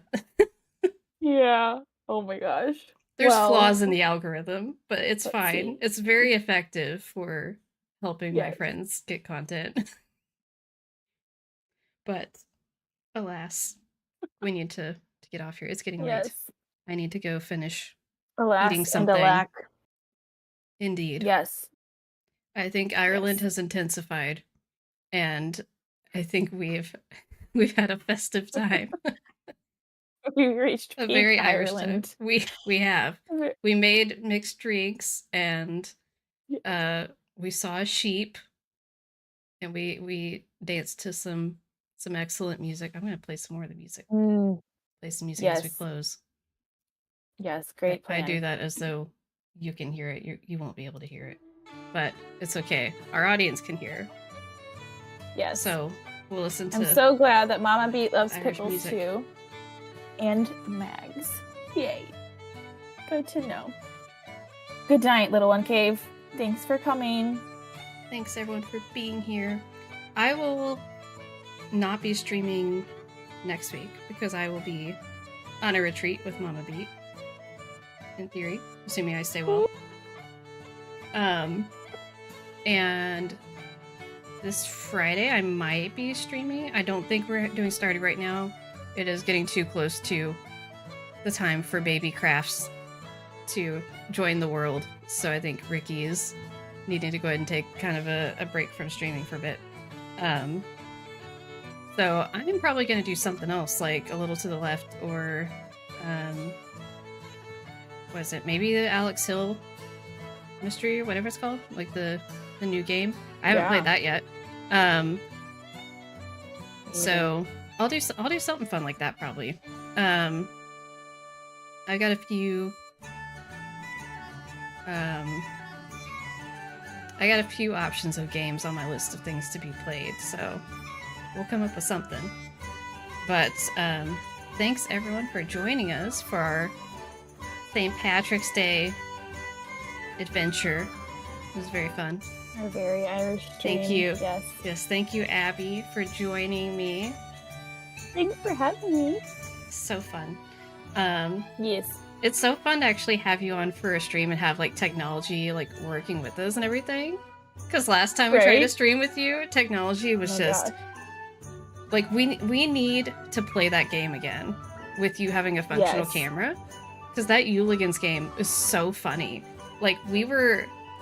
Yeah. Oh my gosh. There's flaws in the algorithm, but it's fine. See. It's very effective for helping my friends get content. But alas, we need to get off here. It's getting late. I need to go finish eating something. And alack. Indeed. Yes. I think Ireland has intensified, and I think we've had a festive time. We reached a peak very Ireland. Irish time. We have. We made mixed drinks, and we saw a sheep, and we danced to some excellent music. I'm gonna play some more of the music. Play some music as we close. Yes, great plan. I do that as though you can hear it. You won't be able to hear it, but it's okay. Our audience can hear. Yes. So we'll listen to. I'm so glad that Mama Beat loves Irish pickles music. too. And Mags. Yay. Good to know. Good night, little one cave. Thanks for coming. Thanks everyone for being here. I will not be streaming next week because I will be on a retreat with Mama Beat. In theory, assuming I stay well. And this Friday I might be streaming. I don't think we're doing Stardew right now. It is getting too close to the time for baby crafts to join the world. So I think Ricky is needing to go ahead and take kind of a break from streaming for a bit. So I'm probably going to do something else, like a little to the left, or what is it? Maybe the Alex Hill mystery or whatever it's called, like the new game. I haven't played that yet. So I'll do something fun like that probably. I got a few options of games on my list of things to be played, so we'll come up with something. But thanks everyone for joining us for our St. Patrick's Day adventure. It was very fun. A very Irish dream. Thank you. Yes, thank you, Abby, for joining me. Thanks for having me. So fun. Yes. It's so fun to actually have you on for a stream and have like technology like working with us and everything. Because last time we tried to stream with you, technology was just like we need to play that game again with you having a functional camera. Because that Euligans game is so funny. Like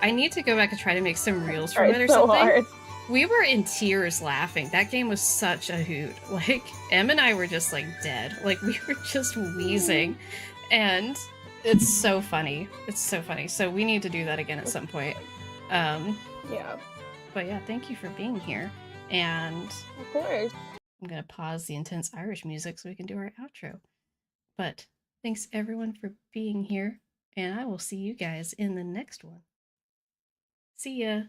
I need to go back and try to make some reels from it or something. Hard. We were in tears laughing. That game was such a hoot. Like, Em and I were just like dead. Like, we were just wheezing. And it's so funny. It's so funny. So we need to do that again at some point. Yeah. But yeah, thank you for being here. And of course. I'm going to pause the intense Irish music so we can do our outro. But thanks everyone for being here. And I will see you guys in the next one. See ya.